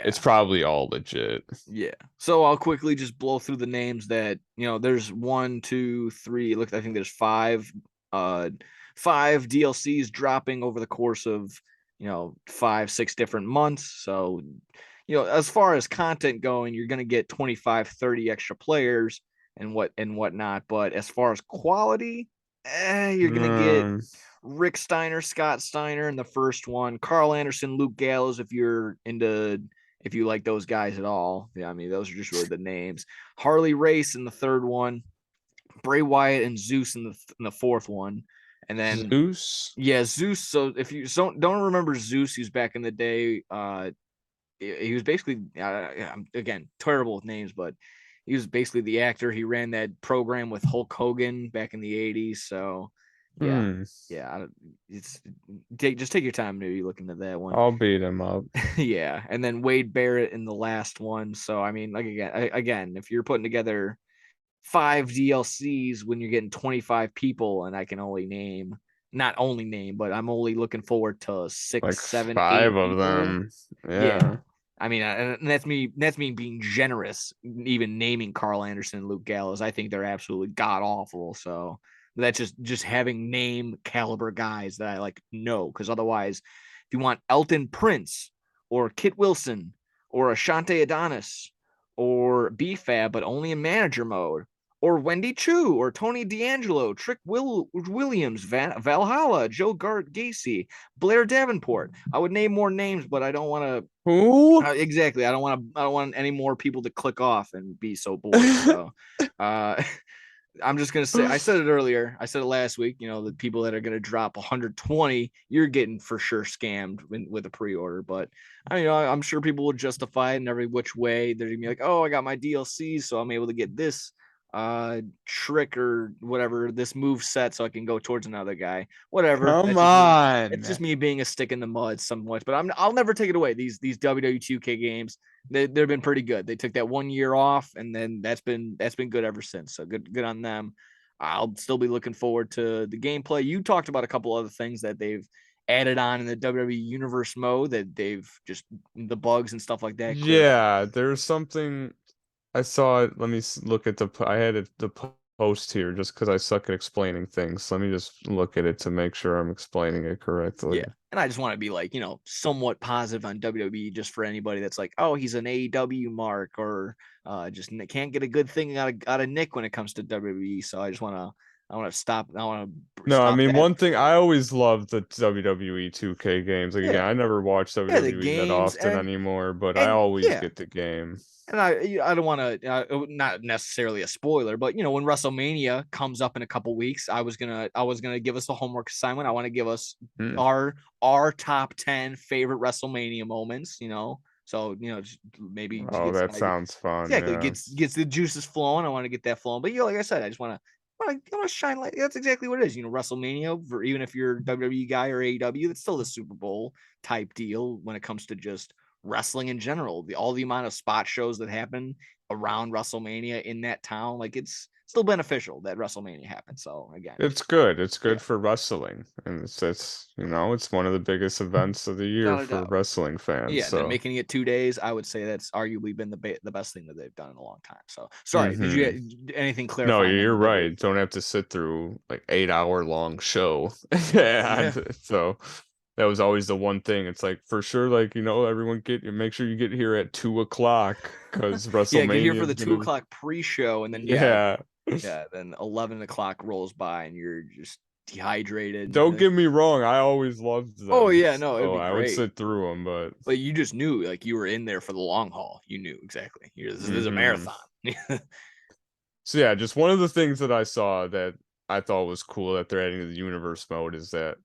it's Yeah. probably all legit. Yeah. So I'll quickly just blow through the names that, there's one, two, three. Look, I think there's uh, five DLCs dropping over the course of, 5, 6 different months. So, as far as content going, you're going to get 25, 30 extra players and whatnot. But as far as quality, you're going to get Um, Rick Steiner, Scott Steiner in the first one, Carl Anderson, Luke Gallows, if you like those guys at all. Yeah, I mean, those are just really the names. Harley Race in the third one, Bray Wyatt and Zeus in the fourth one. And then Zeus? yeah, Zeus. So if you don't remember Zeus, he's back in the day. He was basically again terrible with names, but he was basically the actor. He ran that program with Hulk Hogan back in the '80s. So yeah, Hmm. yeah, it's just take your time maybe look into that one. I'll beat him up. Yeah, and then Wade Barrett in the last one. So I mean, like again, if you're putting together 5 DLCs when you're getting 25 people, and I can only name, not only name, but I'm only looking forward to Like 6, 7, five 8 of people. them. Yeah, Yeah. I mean, and that's me. That's me being generous. Even naming Carl Anderson and Luke Gallows, I think they're absolutely god awful. So that's just having name caliber guys that I like know. Because otherwise, if you want Elton Prince or Kit Wilson or Ashante Adonis or BFAB, but only in manager mode, or Wendy Chu or Tony D'Angelo, Williams, Valhalla, Joe Gart Gacy, Blair Davenport. I would name more names, but I don't want to. Who? Exactly. I don't want to. I don't want any more people to click off and be so bored. So, uh, I'm just gonna say. I said it earlier. I said it last week. The people that are gonna drop 120, you're getting for sure scammed with a pre-order. But I mean, I'm sure people will justify it in every which way. They're gonna be like, "Oh, I got my DLC, so I'm able to get this trick or whatever, this move set, so I can go towards another guy." Whatever. Come That's just me. It's on. just me being a stick in the mud somewhat, but I'll never take it away. These WWE 2K games, they've been pretty good. They took that 1 year off, and then that's been good ever since. So good on them. I'll still be looking forward to the gameplay. You talked about a couple other things that they've added on in the WWE Universe mode that they've just the bugs and stuff like that cleared up. Yeah, there's something I saw it. Let me look at I had the post here just because I suck at explaining things. Let me just look at it to make sure I'm explaining it correctly. Yeah. And I just want to be like, somewhat positive on WWE just for anybody that's like, oh, he's an AEW mark or just can't get a good thing out of Nick when it comes to WWE. So I want to stop. I want to No, I stop mean that one for thing I sure. always loved the WWE 2K games. Like again, Yeah. I never watch Yeah. The WWE that games often anymore, but I and always yeah. get the game. And I don't want to not necessarily a spoiler, but when WrestleMania comes up in a couple weeks, I was gonna give us the homework assignment. I want to give us Hmm. our top 10 favorite WrestleMania moments. So maybe Oh, get that some idea. sounds fun. Exactly, Yeah. gets the juices flowing. I want to get that flowing. But like I said, I just want to shine light. That's exactly what it is. WrestleMania, for even if you're a WWE guy or AEW, it's still the Super Bowl type deal when it comes to just wrestling in general. All the amount of spot shows that happen around WrestleMania in that town, like it's still beneficial that WrestleMania happened. So again, It's good. It's yeah, good for wrestling. And it's one of the biggest events of the year without a for doubt. wrestling fans. Yeah, then So, making it 2 days, I would say that's arguably been the best thing that they've done in a long time. So sorry, did hmm you anything No, clarifying on you're the right. WWE Don't thing? have to sit through like 8 hour long show. Yeah. Yeah. So that was always the one thing. It's like for sure, like, everyone make sure you get here at 2 o'clock because Yeah, get here WrestleMania for is the two gonna o'clock pre-show, and then yeah. then 11 o'clock rolls by, and you're just dehydrated. Don't get me wrong, I always loved Oh them. yeah, no, it'd So be I would great. sit through them, but But you just knew, like you were in there for the long haul. You knew exactly. This is a hmm marathon. So yeah, just one of the things that I saw that I thought was cool that they're adding to the universe mode is that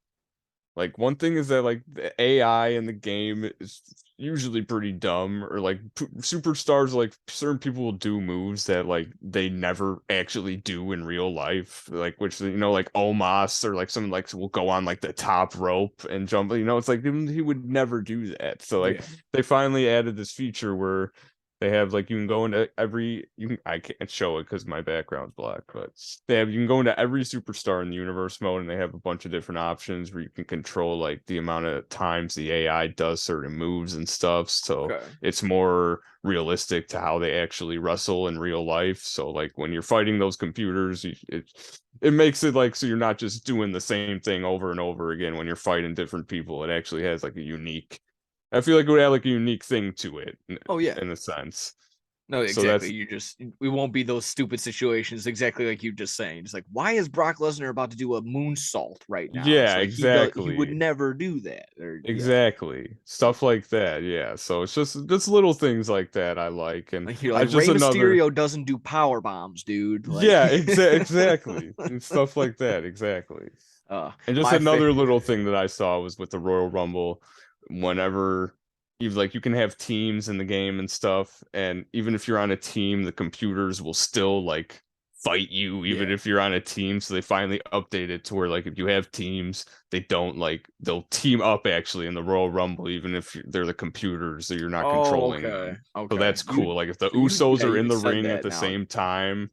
like one thing is that like the AI in the game is usually pretty dumb, or like superstars, like certain people will do moves that like they never actually do in real life, like which like Omos, or like someone like will go on like the top rope and jump, it's like he would never do that. So like Yeah. they finally added this feature where they have like you can go into every I can't show it because my background's black, but you can go into every superstar in the universe mode, and they have a bunch of different options where you can control like the amount of times the AI does certain moves and stuff. So Okay. it's more realistic to how they actually wrestle in real life. So like when you're fighting those computers, it makes it like so you're not just doing the same thing over and over again when you're fighting different people. It actually has like a unique I feel like it would add like a unique thing to it Oh yeah. in a sense. No, So exactly. that's We won't be those stupid situations exactly like you just saying. Just like, why is Brock Lesnar about to do a moonsault right now? It's yeah, like he would exactly. never do that. Or yeah. Exactly. Stuff like that. Yeah. So it's just little things like that I like. And Like you're I like just Rey another Mysterio doesn't do power bombs, dude. Like yeah, exactly. And stuff like that, exactly. And just my another little thing that I saw was with the Royal Rumble, whenever you can have teams in the game and stuff, and even if you're on a team, the computers will still like fight you, even yeah. if you're on a team. So they finally updated to where like if you have teams, they don't like they'll team up actually in the Royal Rumble, even if they're the computers, so you're not Oh, controlling okay. them. So Okay. that's cool. Like if the You Usos yeah, are in you the said ring at that the now. same time,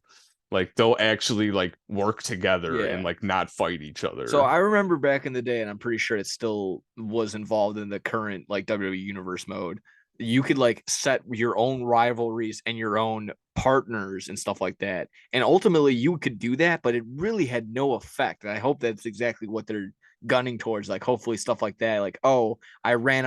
like they'll actually like work together and Yeah. like not fight each So other. I remember back in the day, and I'm pretty sure it still was involved in the current like WWE Universe mode. You could like set your own rivalries and your own partners and stuff like that. And ultimately you could do that, but it really had no effect. And I hope that's exactly what they're gunning towards. Like hopefully stuff like that. Like, oh, I ran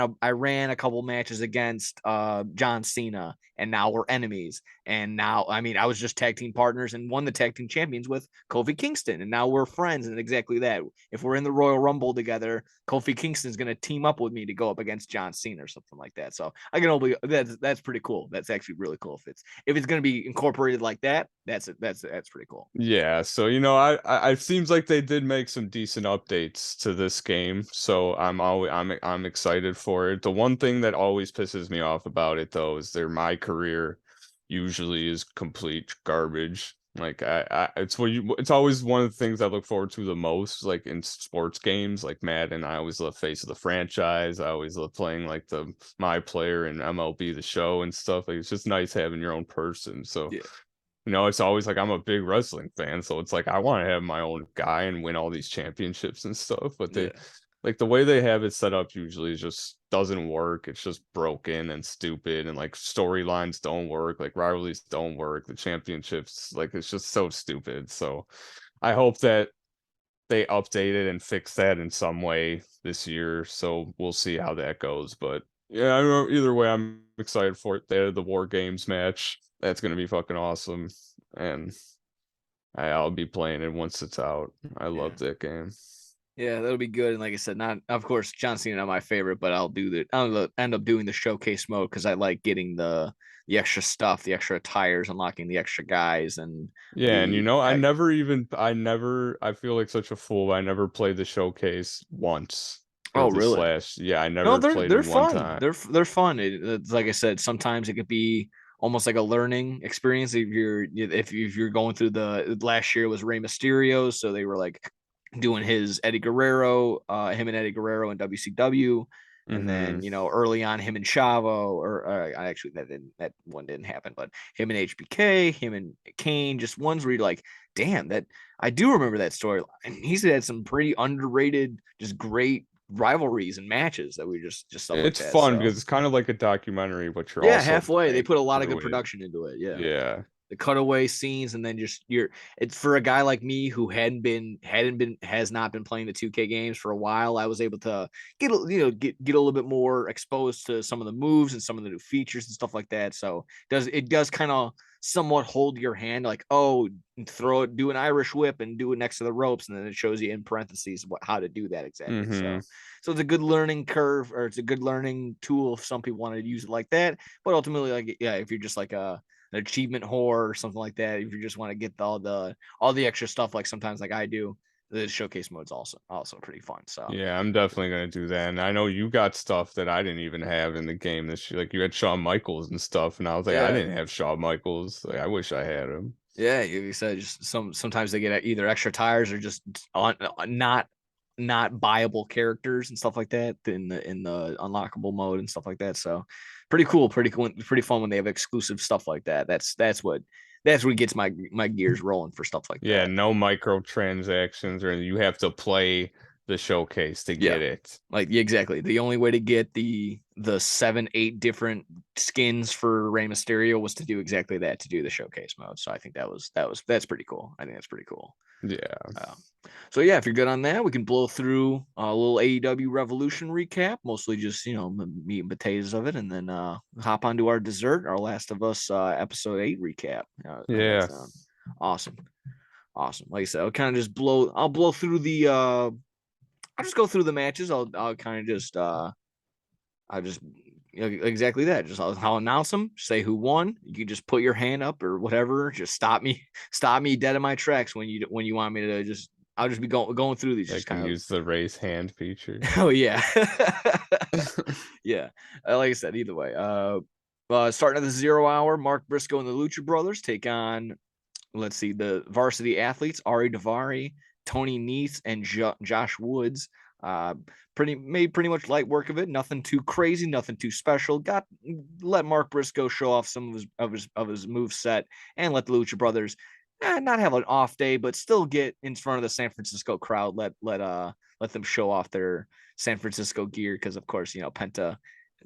a couple matches against John Cena and now we're enemies. And now, I mean, I was just tag team partners and won the tag team champions with Kofi Kingston. And now we're friends. And exactly that. If we're in the Royal Rumble together, Kofi Kingston's going to team up with me to go up against John Cena or something like that. So I can only, that's pretty cool. That's actually really cool. If it's going to be incorporated like that, that's pretty cool. Yeah, so it seems like they did make some decent updates to this game, so I'm excited for it. The one thing that always pisses me off about it though is my career usually is complete garbage. Like it's always one of the things I look forward to the most, like in sports games, like Madden. I always love Face of the Franchise. I always love playing like the My Player and MLB The Show and stuff. Like it's just nice having your own person. So Yeah. it's always like I'm a big wrestling fan, so it's like I want to have my own guy and win all these championships and stuff. But they Yeah. like the way they have it set up usually just doesn't work. It's just broken and stupid, and like storylines don't work, like rivalries don't work. The championships, like it's just so stupid. So I hope that they update it and fix that in some way this year. So we'll see how that goes. But yeah, I don't know, either way, I'm excited for it. They had the War Games match. That's gonna be fucking awesome. And I'll be playing it once it's out. I Yeah. love that game. Yeah, that'll be good. And like I said, not of course John Cena not my favorite, but I'll end up doing the showcase mode because I like getting the extra stuff, the extra tires, unlocking the extra guys, and Yeah, and the I feel like such a fool. I never played the showcase once for oh this really? slash. Yeah, I No, never played they're it one fun. time. They're fun. It's like I said, sometimes it could be almost like a learning experience if you're going through the last year was Rey Mysterio, so they were like doing his Eddie Guerrero, him and Eddie Guerrero in WCW, and Mm-hmm. then early on him and Chavo, or I actually that one didn't happen, but him and HBK, him and Kane, just ones where you're like, damn, that I do remember that story. And he's had some pretty underrated, just great rivalries and matches that we just stuff like It's that. fun So because it's kind of like a documentary, but you're yeah, also halfway they playing put a lot of good through it. production into it. Yeah, Yeah. the cutaway scenes, and then just it's for a guy like me who has not been playing the 2K games for a while. I was able to get a little bit more exposed to some of the moves and some of the new features and stuff like that. So it does kind of somewhat hold your hand, like, oh, do an Irish whip and do it next to the ropes, and then it shows you in parentheses how to do that exactly. Mm-hmm. So it's a good learning curve, or it's a good learning tool if some people want to use it like that. But ultimately, like, yeah, if you're just like an achievement whore or something like that, if you just want to get all the extra stuff, like sometimes like I do, the showcase mode's also pretty fun. So Yeah, I'm definitely gonna do that. And I know you got stuff that I didn't even have in the game this year. Like you had Shawn Michaels and stuff, and I was like, I yeah, didn't have Shawn Michaels. Like I wish I had him. yeah, you said just sometimes they get either extra tires or just not buyable characters and stuff like that in the unlockable mode and stuff like that. So pretty cool, pretty fun when they have exclusive stuff like that. That's what gets my gears rolling for stuff like Yeah, that. no microtransactions, or you have to play the showcase to Yeah. get it. Like yeah, exactly. The only way to get the 7, 8 different skins for Rey Mysterio was to do exactly that, to do the showcase mode. So I think that's pretty cool. I think that's pretty cool. Yeah. So yeah, if you're good on that, we can blow through a little AEW Revolution recap, mostly just meat and potatoes of it, and then hop onto our dessert, our Last of Us episode 8 recap. How that Yeah. sound? Awesome, awesome. Like I said, I'll blow through the. I'll just go through the matches. I'll kind of just I'll just exactly that. Just I'll announce them, say who won. You can just put your hand up or whatever. Just stop me dead in my tracks when you want me to just. I'll just be going through these, I just can kind of. use the raise hand feature. Oh yeah, yeah. Like I said, either way. Starting at the 0 hour, Mark Briscoe and the Lucha Brothers take on, let's see, the varsity athletes Ari Davari, Tony Nese, and Josh Woods. Uh, pretty much light work of it. Nothing too crazy, nothing too special. Let Mark Briscoe show off some of his move set, and let the Lucha Brothers not have an off day, but still get in front of the San Francisco crowd. Let them show off their San Francisco gear, because of course Penta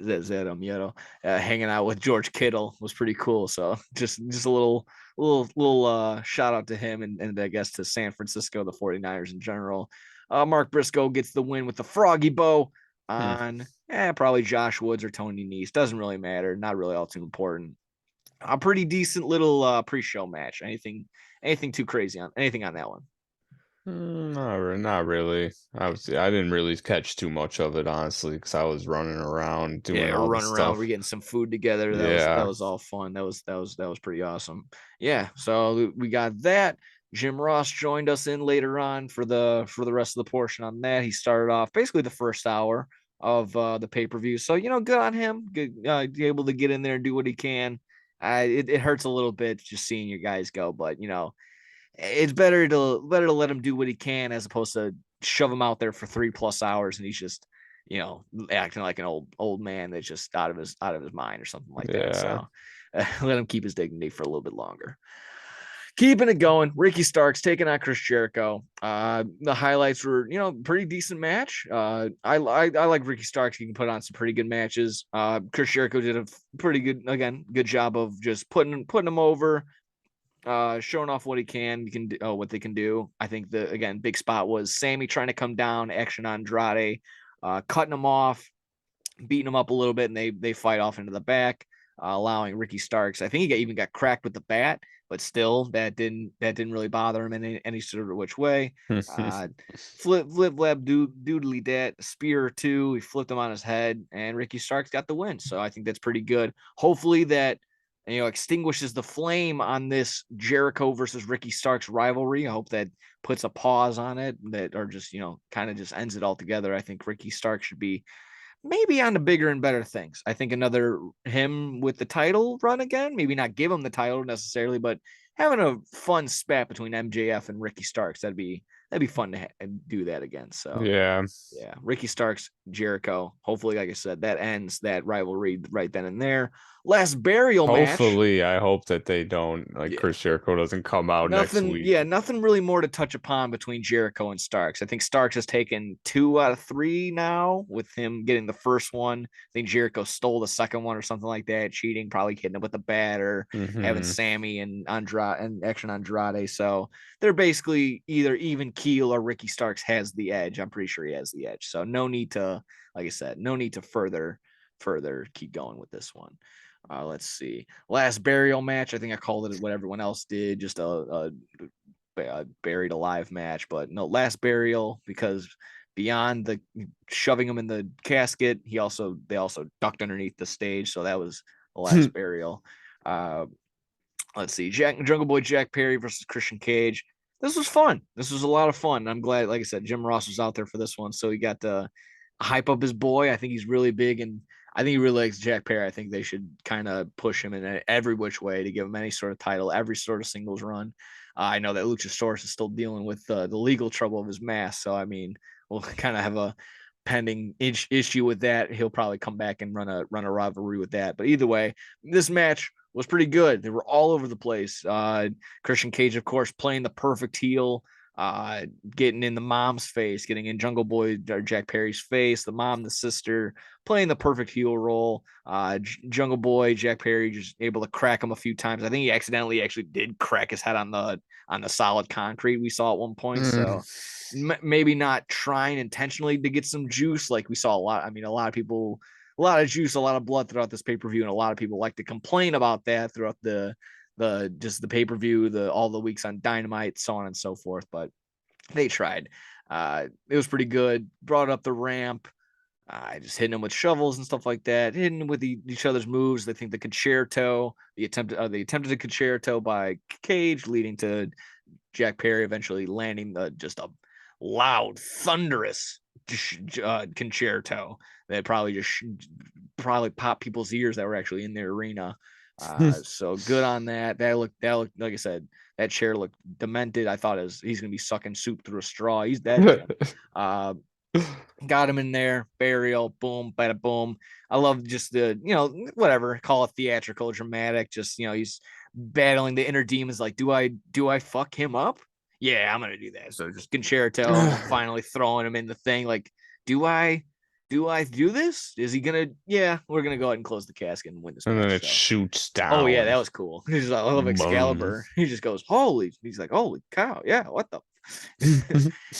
Zero Miedo hanging out with George Kittle was pretty cool. So just a little shout out to him, and I guess to San Francisco, the 49ers in general. Mark Briscoe gets the win with the froggy bow on probably Josh Woods or Tony Nese. Doesn't really matter. Not really all too important. A pretty decent little pre-show match. Anything too crazy on anything on that one? Not really. I didn't really catch too much of it, honestly, because I was running around doing Yeah, we're all the running around. We're stuff. getting some food together. That Yeah. was all fun. That was pretty awesome. Yeah. So we got that. Jim Ross joined us in later on for the rest of the portion on that. He started off basically the first hour of the pay per view. So good on him. Good, able to get in there and do what he can. It hurts a little bit just seeing your guys go, but it's better to let him do what he can, as opposed to shove him out there for 3+ hours and he's just acting like an old man that's just out of his mind or something like that. Yeah. So let him keep his dignity for a little bit longer. Keeping it going, Ricky Starks taking on Chris Jericho. The highlights were, pretty decent match. I like Ricky Starks. He can put on some pretty good matches. Chris Jericho did a pretty good job of just putting him over, showing off what he can do, what they can do. I think the big spot was Sammy trying to come down, Action Andrade, cutting him off, beating him up a little bit, and they fight off into the back, allowing Ricky Starks. I think he even got cracked with the bat, but still that didn't really bother him in any sort of which way. Flip lab doodly dat spear or two. He flipped him on his head, and Ricky Starks got the win. So I think that's pretty good. Hopefully that extinguishes the flame on this Jericho versus Ricky Starks rivalry. I hope that puts a pause on it, or just kind of just ends it all together. I think Ricky Starks should be maybe on to bigger and better things. I think another him with the title run again, maybe not give him the title necessarily, but having a fun spat between MJF and Ricky Starks, that'd be fun to do that again. So Yeah. yeah, Ricky Starks, Jericho. Hopefully, like I said, that ends that rivalry right then and there. Last burial match. Hopefully, I hope that they don't, like, Yeah. Chris Jericho doesn't come out next Nothing, week. yeah, nothing really more to touch upon between Jericho and Starks. I think Starks has taken 2 out of 3 now, with him getting the first one. I think Jericho stole the second one or something like that, cheating, probably hitting him with the bat, or having Sammy and Andrade and Action Andrade. So they're basically either even keel, or Ricky Starks has the edge. I'm pretty sure he has the edge. So no need to, like I said, no need to further keep going with this one. Let's see. Last burial match. I think I called it what everyone else did, just a buried alive match. But no, last burial, because beyond the shoving him in the casket, they also ducked underneath the stage. So that was the last burial. Let's see. Jungle Boy Jack Perry versus Christian Cage. this was fun. This was a lot of fun. I'm glad, like I said, Jim Ross was out there for this one, so he got to hype up his boy. I think he's really big, and I think he really likes Jack Perry. I think they should kind of push him in every which way to give him any sort of title, every sort of singles run. I know that Luchasaurus is still dealing with the legal trouble of his mask, so I mean, we'll kind of have a pending issue with that. He'll probably come back and run a rivalry with that. But either way, this match was pretty good. They were all over the place. Christian Cage, of course, playing the perfect heel, getting in the mom's face, getting in Jungle Boy or Jack Perry's face, the mom, the sister, playing the perfect heel role. Jungle Boy, Jack Perry just able to crack him a few times. I think he accidentally actually did crack his head on the solid concrete we saw at one point. So maybe not trying intentionally to get some juice like we saw a lot. I mean, a lot of people, a lot of juice, a lot of blood throughout this pay-per-view, and a lot of people like to complain about that throughout the just the pay-per-view, all the weeks on Dynamite, so on and so forth. But they tried. It was pretty good. Brought up the ramp. Just hitting them with shovels and stuff like that, hitting with each other's moves. They think the concerto, they attempted a concerto by Cage, leading to Jack Perry eventually landing just a loud, thunderous concerto that probably popped people's ears that were actually in the arena. So good on that. That looked like I said, that chair looked demented. I thought he's gonna be sucking soup through a straw. He's dead. Got him in there, burial, boom, bada boom. I love just the, whatever, call it theatrical, dramatic. Just, he's battling the inner demons. Like, do I fuck him up? Yeah, I'm gonna do that. So just concerto, finally throwing him in the thing. Like, do I do this? Is he gonna? Yeah, we're gonna go ahead and close the casket and win this. And match, then it shoots down. Oh yeah, that was cool. He's like, I love Excalibur. He just goes, holy. He's like, holy cow. Yeah, what the?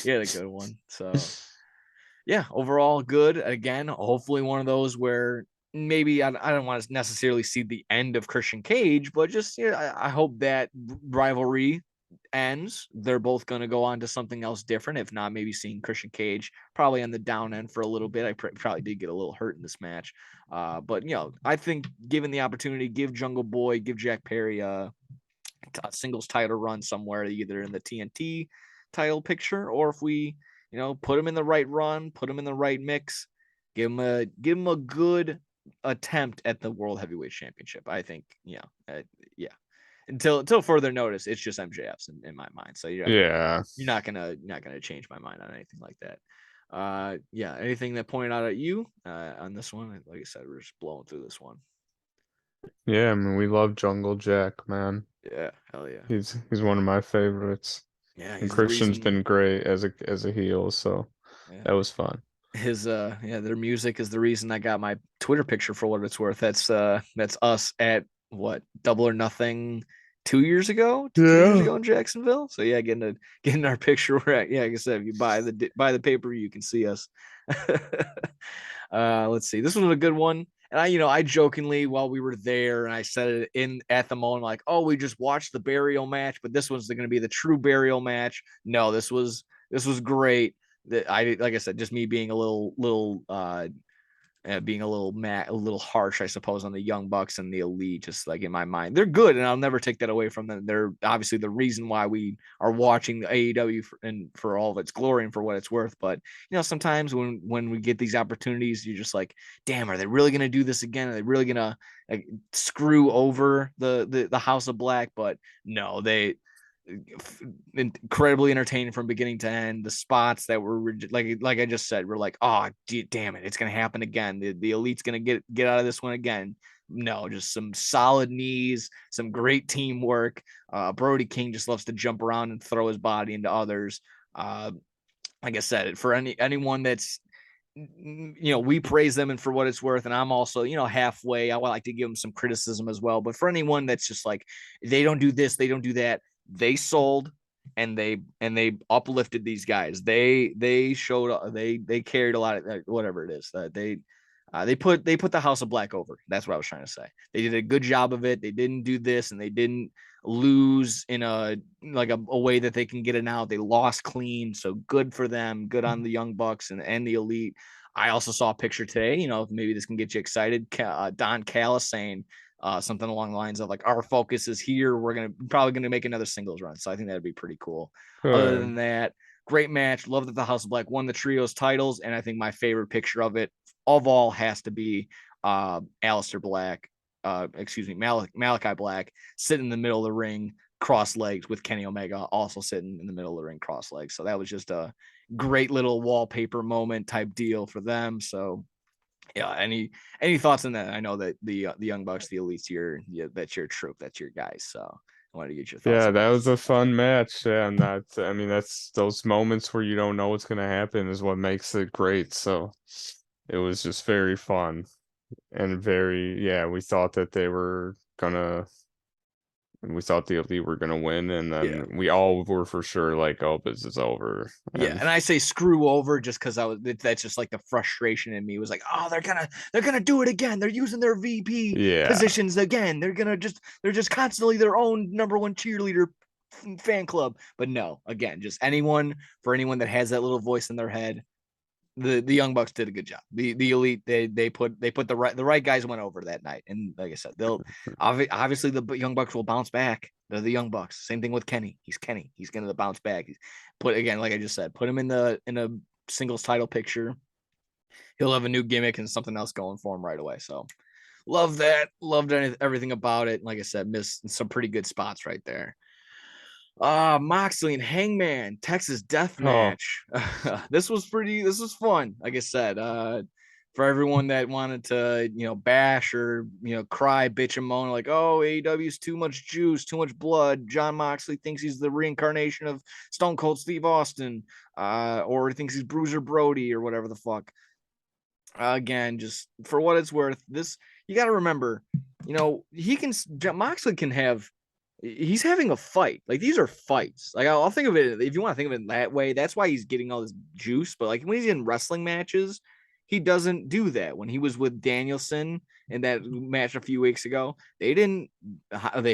Yeah, the good one. So yeah, overall good. Again, hopefully one of those where maybe I don't want to necessarily see the end of Christian Cage, but just I hope that rivalry ends. They're both going to go on to something else different. If not, maybe seeing Christian Cage probably on the down end for a little bit. I probably did get a little hurt in this match, but I think given the opportunity, give Jungle Boy, give Jack Perry a singles title run somewhere, either in the TNT title picture, or if we put him in the right run, put him in the right mix, give him a good attempt at the World Heavyweight Championship. I think, yeah. Until further notice, it's just MJF's in my mind. So you're not gonna change my mind on anything like that. Anything that pointed out at you on this one? Like I said, we're just blowing through this one. Yeah, I mean, we love Jungle Jack, man. Yeah, hell yeah. He's one of my favorites. Yeah, and Christian's been great as a heel, so that was fun. Their music is the reason I got my Twitter picture for what it's worth. That's us at what, Double or Nothing 2 years ago, 2 years ago in Jacksonville. So yeah, getting our picture. Like I said, if you buy the paper, you can see us. Let's see. This was a good one. And I jokingly, while we were there, and I said it at the moment, like, oh, we just watched the burial match, but this was going to be the true burial match. No, this was great. That like I said, just me being a little being a little harsh, I suppose, on the Young Bucks and the Elite. Just like in my mind, they're good, and I'll never take that away from them. They're obviously the reason why we are watching the AEW for all of its glory and for what it's worth. But sometimes when we get these opportunities, you're just like, damn, are they really gonna do this again? Are they really gonna screw over the House of Black? But no, they incredibly entertaining from beginning to end. The spots that were like I just said, we're like, oh damn it, it's gonna happen again. The Elite's gonna get out of this one again. No, just some solid knees, some great teamwork. Brody King just loves to jump around and throw his body into others. Like I said, for anyone that's we praise them and for what it's worth, and I'm also halfway. I would like to give them some criticism as well. But for anyone that's just like, they don't do this, they don't do that, they sold and they uplifted these guys. They showed they carried a lot of whatever it is that they put the House of Black over. That's what I was trying to say. They did a good job of it. They didn't do this, and they didn't lose in a way that they can get it out. They lost clean, so good for them. Good on the Young Bucks and the Elite. I also saw a picture today. Maybe this can get you excited. Don Callis saying something along the lines of like our focus is here. We're probably gonna make another singles run. So I think that'd be pretty cool. Other than that, great match. Love that the House of Black won the trios titles, and I think my favorite picture of it of all has to be Aleister Black. Malachi Black sitting in the middle of the ring, cross legs, with Kenny Omega also sitting in the middle of the ring, cross legs. So that was just a great little wallpaper moment type deal for them. So yeah, any thoughts on that? I know that the Young Bucks, the Elite's that's your troop, that's your guys. So I wanted to get your thoughts Yeah, on that that. was a fun match. Yeah, and I mean, that's those moments where you don't know what's gonna happen is what makes it great. So it was just very fun and yeah, we thought the Elite were gonna win, and Yeah. then we all were for sure like, oh, this is over. Yeah, And and I say screw over just because that's just like the frustration in me was like, oh, they're gonna do it again. They're using their VP yeah. positions again. They're just constantly their own number one cheerleader fan club. But no, again, just anyone that has that little voice in their head, the Young Bucks did a good job. The Elite, they put the right guys went over that night, and like I said, they'll obviously the Young Bucks will bounce back. They're the Young Bucks. Same thing with Kenny. He's Kenny. He's gonna bounce back. Put again, like I just said, put him in a singles title picture. He'll have a new gimmick and something else going for him right away. So love that. Loved everything about it. Like I said, missed some pretty good spots right there. Moxley and Hangman Texas Death Oh, Match. This was fun. Like I said, for everyone that wanted to, bash or, cry, bitch and moan like, oh, AEW's too much juice, too much blood. John Moxley thinks he's the reincarnation of Stone Cold Steve Austin, or he thinks he's Bruiser Brody or whatever the fuck. Again, just for what it's worth, this, you got to remember, Moxley can have, he's having a fight. Like, these are fights. Like, I'll think of it, if you want to think of it that way, that's why he's getting all this juice. But like when he's in wrestling matches, he doesn't do that. When he was with Danielson in that match a few weeks ago, they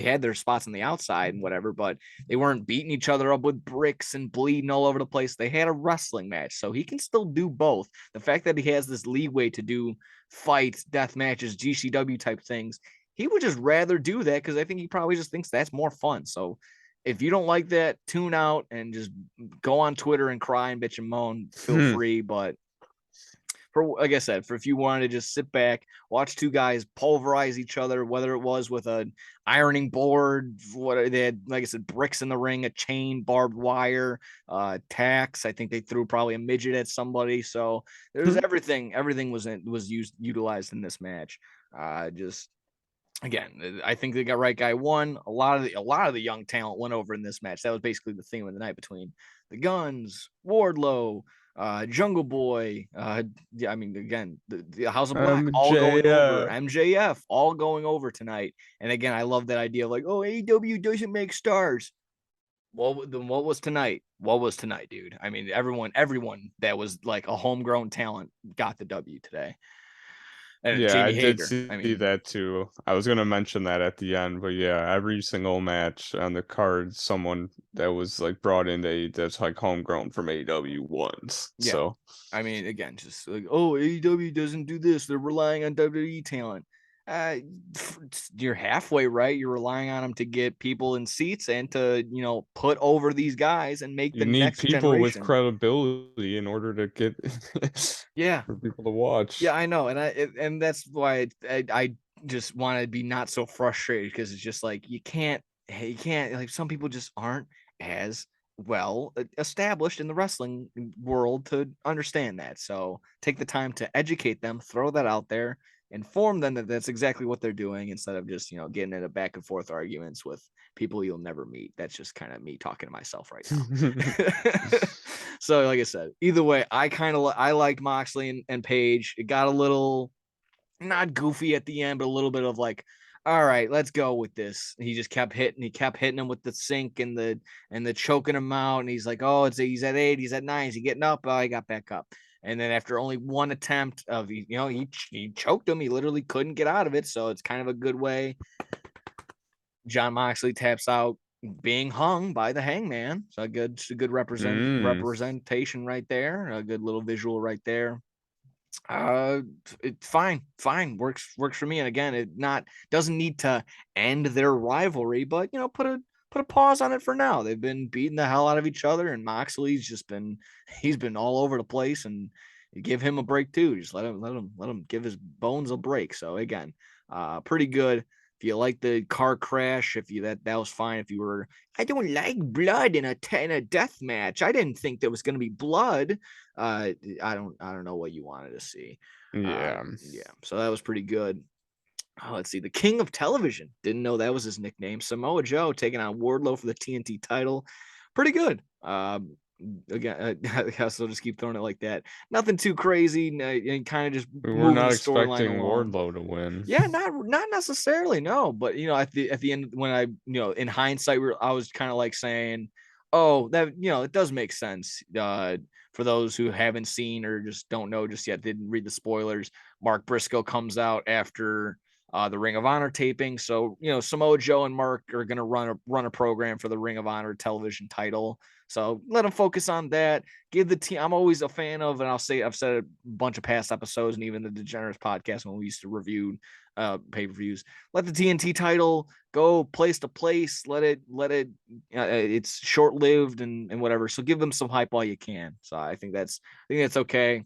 had their spots on the outside and whatever, but they weren't beating each other up with bricks and bleeding all over the place. They had a wrestling match, so he can still do both. The fact that he has this leeway to do fights, death matches, GCW type things, he would just rather do that because I think he probably just thinks that's more fun. So if you don't like that, tune out and just go on Twitter and cry and bitch and moan. Feel free. But for, like I said, for if you wanted to just sit back, watch two guys pulverize each other, whether it was with an ironing board, what they had, like I said, bricks in the ring, a chain, barbed wire, tacks. I think they threw probably a midget at somebody. So there's everything. Everything was utilized in this match. Just again, I think the right guy won. A lot of the young talent went over in this match. That was basically the theme of the night between the Guns, Wardlow, Jungle Boy. Yeah, I mean, again, the House of Black all going over. MJF all going over tonight. And again, I love that idea of like, oh, AEW doesn't make stars. Well, then what was tonight? What was tonight, dude? I mean, everyone that was like a homegrown talent got the W today. And yeah, I Jamie did Hager. see I mean, that too. I was gonna mention that at the end, but yeah, every single match on the card, someone that was like brought in that's like homegrown from AEW once. yeah. So I mean, again, just like, oh, AEW doesn't do this. They're relying on WWE talent. Uh, you're halfway right. You're relying on them to get people in seats and to, put over these guys and make the you need next people with generation. credibility in order to get Yeah. for people to Yeah, watch. I know. And that's why I just want to be not so frustrated because it's just like, you can't, like, some people just aren't as well established in the wrestling world to understand that. So take the time to educate them, throw that out there, inform them that that's exactly what they're doing instead of just, getting into back and forth arguments with people you'll never meet. That's just kind of me talking to myself right now. So like I said, either way, I liked Moxley and Page. It got a little not goofy at the end, but a little bit of like, all right, let's go with this. He just kept hitting. He kept hitting him with the sink and the choking him out. And he's like, oh, he's at 8, he's at 9, is he getting up? Oh, he got back up. And then after only one attempt of, he choked him. He literally couldn't get out of it. So it's kind of a good way. John Moxley taps out being hung by the Hangman. So a good Mm. representation right there. A good little visual right there. Fine, works for me. And again, it not doesn't need to end their rivalry, but put a pause on it for now. They've been beating the hell out of each other, and Moxley's just been he's been all over the place, and you give him a break too. Just let him give his bones a break. So again, pretty good. If you like the car crash, if you that was fine. If you were, I don't like blood in a death match. I didn't think there was going to be blood. I don't know what you wanted to see. Yeah. Yeah. So that was pretty good. Let's see. The King of Television. Didn't know that was his nickname. Samoa Joe taking on Wardlow for the TNT title. Pretty good. Again, I guess I'll just keep throwing it like that. Nothing too crazy, and kind of just We're moving not the storyline expecting along. Wardlow to win. Yeah, not necessarily, no. But at the end, when in hindsight, I was kind of like saying, oh, that it does make sense. For those who haven't seen or just don't know just yet, didn't read the spoilers. Mark Briscoe comes out after the Ring of Honor taping, so Samoa Joe and Mark are gonna run a program for the Ring of Honor television title. So let them focus on that. Give the team. I'm always a fan of, and I've said it a bunch of past episodes, and even the Degenerates podcast when we used to review pay-per-views. Let the TNT title go place to place. Let it it's short-lived and whatever. So give them some hype while you can. So I think that's okay.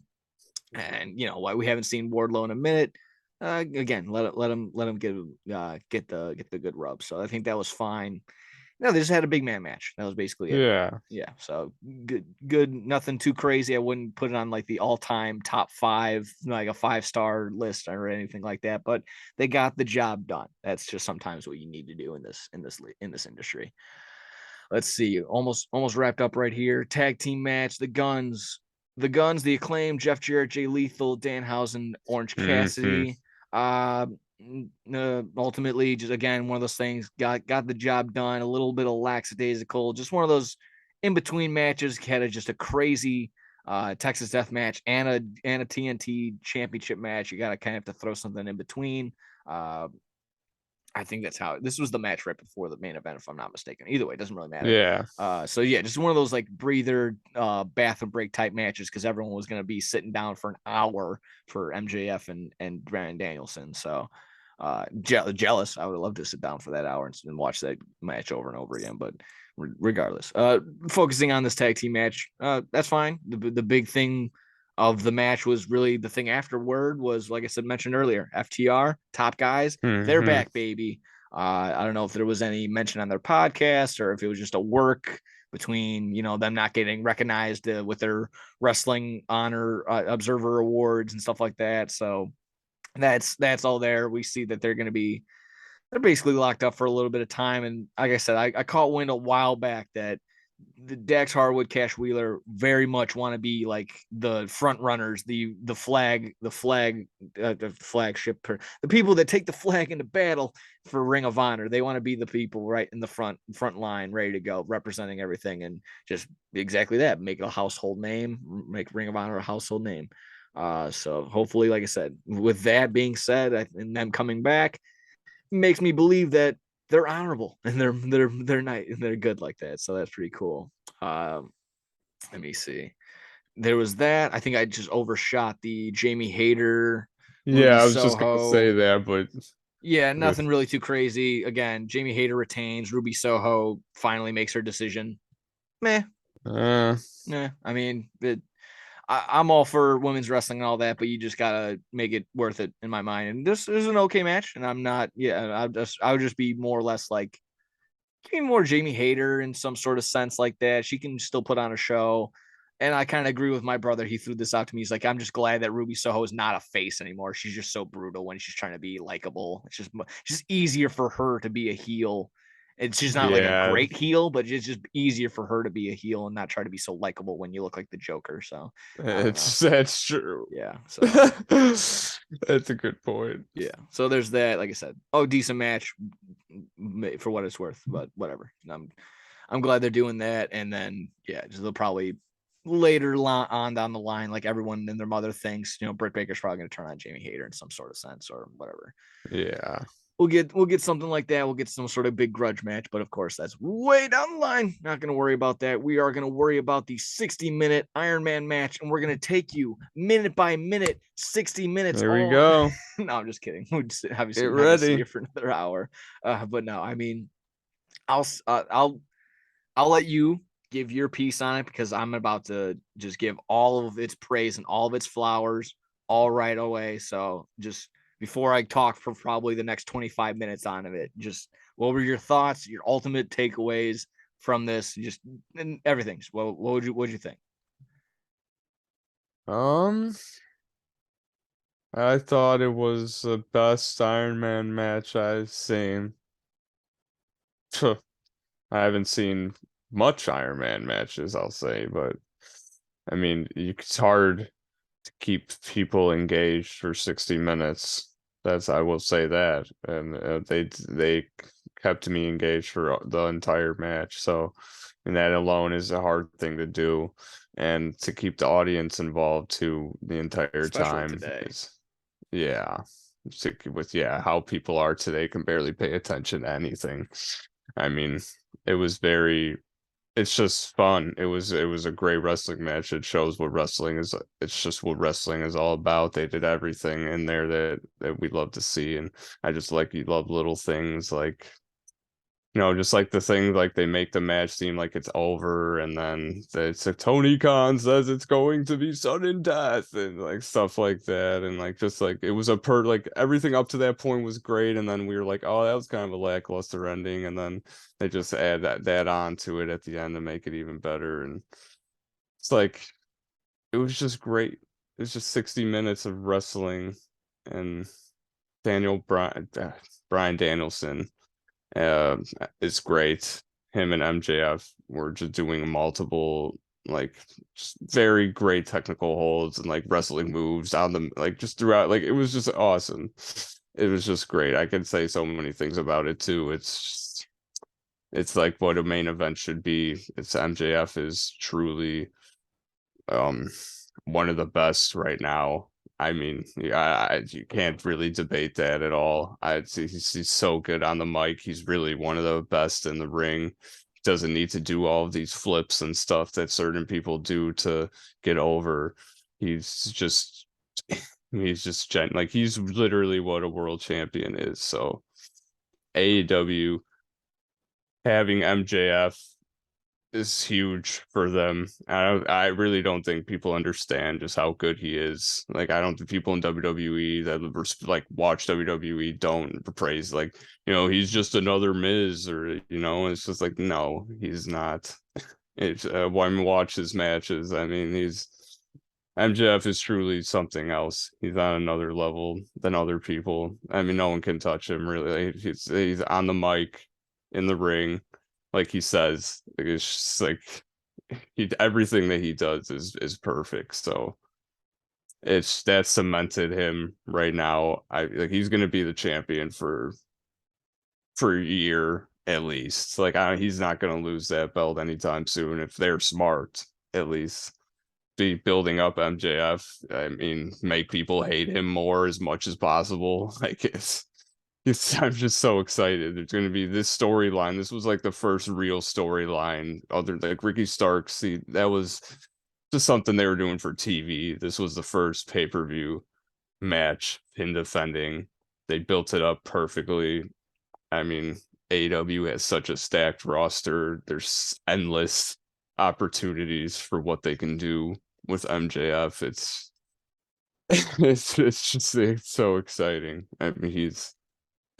And why we haven't seen Wardlow in a minute. Again, let him get the good rub. So I think that was fine. No, they just had a big man match. That was basically it. Yeah. Yeah. So good. Nothing too crazy. I wouldn't put it on like the all-time top 5, like a 5-star list or anything like that. But they got the job done. That's just sometimes what you need to do in this industry. Let's see. Almost wrapped up right here. Tag team match. The Acclaim, Jeff Jarrett, Jay Lethal, Danhausen, Orange Mm-hmm. Cassidy. Uh, Ultimately, just again, one of those things got the job done. A little bit of lackadaisical, just one of those in between matches. Had just a crazy Texas Death Match and a TNT Championship match. You got to kind of have to throw something in between. I think that's how this was the match right before the main event, if I'm not mistaken. Either way, it doesn't really matter. Yeah. So yeah, just one of those like breather, bathroom break type matches because everyone was going to be sitting down for an hour for MJF and Brandon Danielson. So jealous. I would love to sit down for that hour and watch that match over and over again. But regardless, focusing on this tag team match, that's fine. The big thing of the match was really the thing afterward was, like I said, mentioned earlier, FTR, top guys, they're Mm-hmm. back, baby. I don't know if there was any mention on their podcast or if it was just a work between them not getting recognized with their wrestling honor observer awards and stuff like that. So that's all there. We see that they're basically locked up for a little bit of time. And like I said, I caught wind a while back that the Dax Harwood, Cash Wheeler very much want to be like the front runners, the flagship, the people that take the flag into battle for Ring of Honor. They want to be the people right in the front line, ready to go, representing everything, and just exactly that, make it a household name, make Ring of Honor a household name. So hopefully, like I said, with that being said, and them coming back, makes me believe that they're honorable and they're nice and they're good like that. So that's pretty cool. Let me see. There was that. I think I just overshot the Jamie Hayter, Yeah, Ruby I was just gonna say Soho. that, but Yeah, with nothing really too crazy. Again, Jamie Hayter retains. Ruby Soho finally makes her decision. Meh. uh I mean, I'm all for women's wrestling and all that, but you just gotta make it worth it in my mind. And this is an okay match, and I'm not. Yeah, I would just be more or less like, give me more Jamie Hayter in some sort of sense like that. She can still put on a show. And I kind of agree with my brother. He threw this out to me. He's like, I'm just glad that Ruby Soho is not a face anymore. She's just so brutal when she's trying to be likable. It's just easier for her to be a heel. And she's not like a yeah, great heel, but it's just easier for her to be a heel and not try to be so likable when you look like the Joker. So I don't know. that's true. Yeah. So That's a good point. yeah. So there's that. Like I said, oh, decent match for what it's worth, but whatever. I'm glad they're doing that. And then yeah, they'll probably later on down the line, like everyone and their mother thinks, Britt Baker's probably going to turn on Jamie Hayter in some sort of sense or whatever. Yeah. we'll get something like that. We'll get some sort of big grudge match, but of course that's way down the line. Not going to worry about that. We are going to worry about the 60-minute Iron Man match, and we're going to take you minute by minute, 60 minutes. There we All go. no, I'm just kidding. We just obviously Get not going to see ready. it for another hour. But no, I mean, I'll uh, I'll I'll let you give your piece on it because I'm about to just give all of its praise and all of its flowers all right away. So just before I talk for probably the next 25 minutes on of it, just what were your thoughts, your ultimate takeaways from this, just and everything. Just what would you think? Um, I thought it was the best Iron Man match I've seen. I haven't seen much Iron Man matches, I'll say, but I mean, it's hard to keep people engaged for 60 minutes. I will say that, and they kept me engaged for the entire match. So, and that alone is a hard thing to do, and to keep the audience involved too the entire Especially time today. is, yeah, with how people are today can barely pay attention to anything. I mean, it was very it's just fun. It was a great wrestling match. It shows what wrestling is. It's just what wrestling is all about. They did everything in there that we love to see, and I just like you love little things like just like the thing like they make the match seem like it's over, and then it's a Tony Khan says it's going to be sudden death and like stuff like that, and like just like it was like everything up to that point was great, and then we were like, oh, that was kind of a lackluster ending, and then they just add that on to it at the end to make it even better, and it's like it was just great. It was just 60 minutes of wrestling, and Brian Danielson uh, is great. Him and MJF were just doing multiple like just very great technical holds and like wrestling moves on them like just throughout. Like it was just awesome. It was just great. I can say so many things about it too. It's like what a main event should be. It's MJF is truly um one of the best right now. I mean, you can't really debate that at all. He's so good on the mic. He's really one of the best in the ring. He doesn't need to do all of these flips and stuff that certain people do to get over. He's just like he's literally what a world champion is. So AEW having MJF is huge for them. I really don't think people understand just how good he is. Like I don't think people in WWE that like watch WWE don't praise like he's just another Miz or it's just like no he's not. It's when watch his matches. I mean he's MJF is truly something else. He's on another level than other people. I mean no one can touch him really. Like, he's on the mic in the ring like he says, like it's just like everything that he does is perfect. So it's that cemented him right now. I like he's gonna be the champion for a year at least. Like he's not gonna lose that belt anytime soon if they're smart. At least be building up MJF. I mean, make people hate him more as much as possible. Like I'm just so excited. There's going to be this storyline. This was like the first real storyline, other like Ricky Starks. See, that was just something they were doing for TV. This was the first pay-per-view match in defending. They built it up perfectly. I mean, AEW has such a stacked roster. There's endless opportunities for what they can do with MJF. It's so exciting. I mean,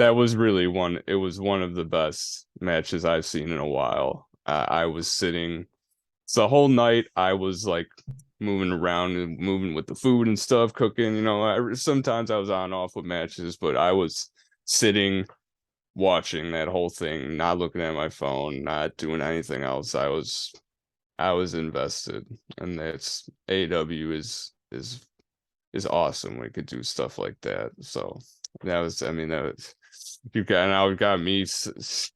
that was really it was one of the best matches I've seen in a while. I was sitting so the whole night I was like moving around and moving with the food and stuff, cooking, sometimes I was on and off with matches, but I was sitting watching that whole thing, not looking at my phone, not doing anything else. I was invested, and that's AW is awesome when it could do stuff like that. So I mean, got me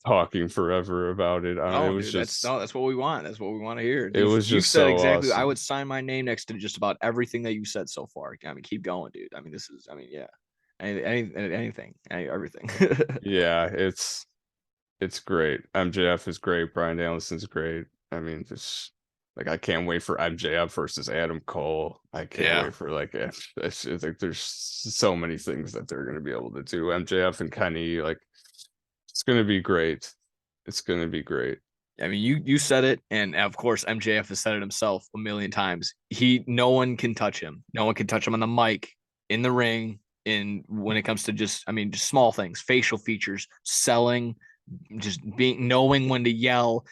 talking forever about it. It No, was dude, that's just, no, that's what we want. That's what we want to hear. it was You've just said so exactly. I awesome. would sign my name next to just about everything that you said so far. I mean, keep going, dude. I mean, yeah. everything. Yeah, it's great. MJF is great. Bryan Danielson's great. I mean, just like I can't wait for MJF versus Adam Cole. I can't Yeah. wait for like it's like there's so many things that they're gonna be able to do. MJF and Kenny, like it's gonna be great. It's gonna be great. I mean, you said it, and of course MJF has said it himself a million times. No one can touch him. No one can touch him on the mic, in the ring, in when it comes to just small things, facial features, selling, just being knowing when to yell,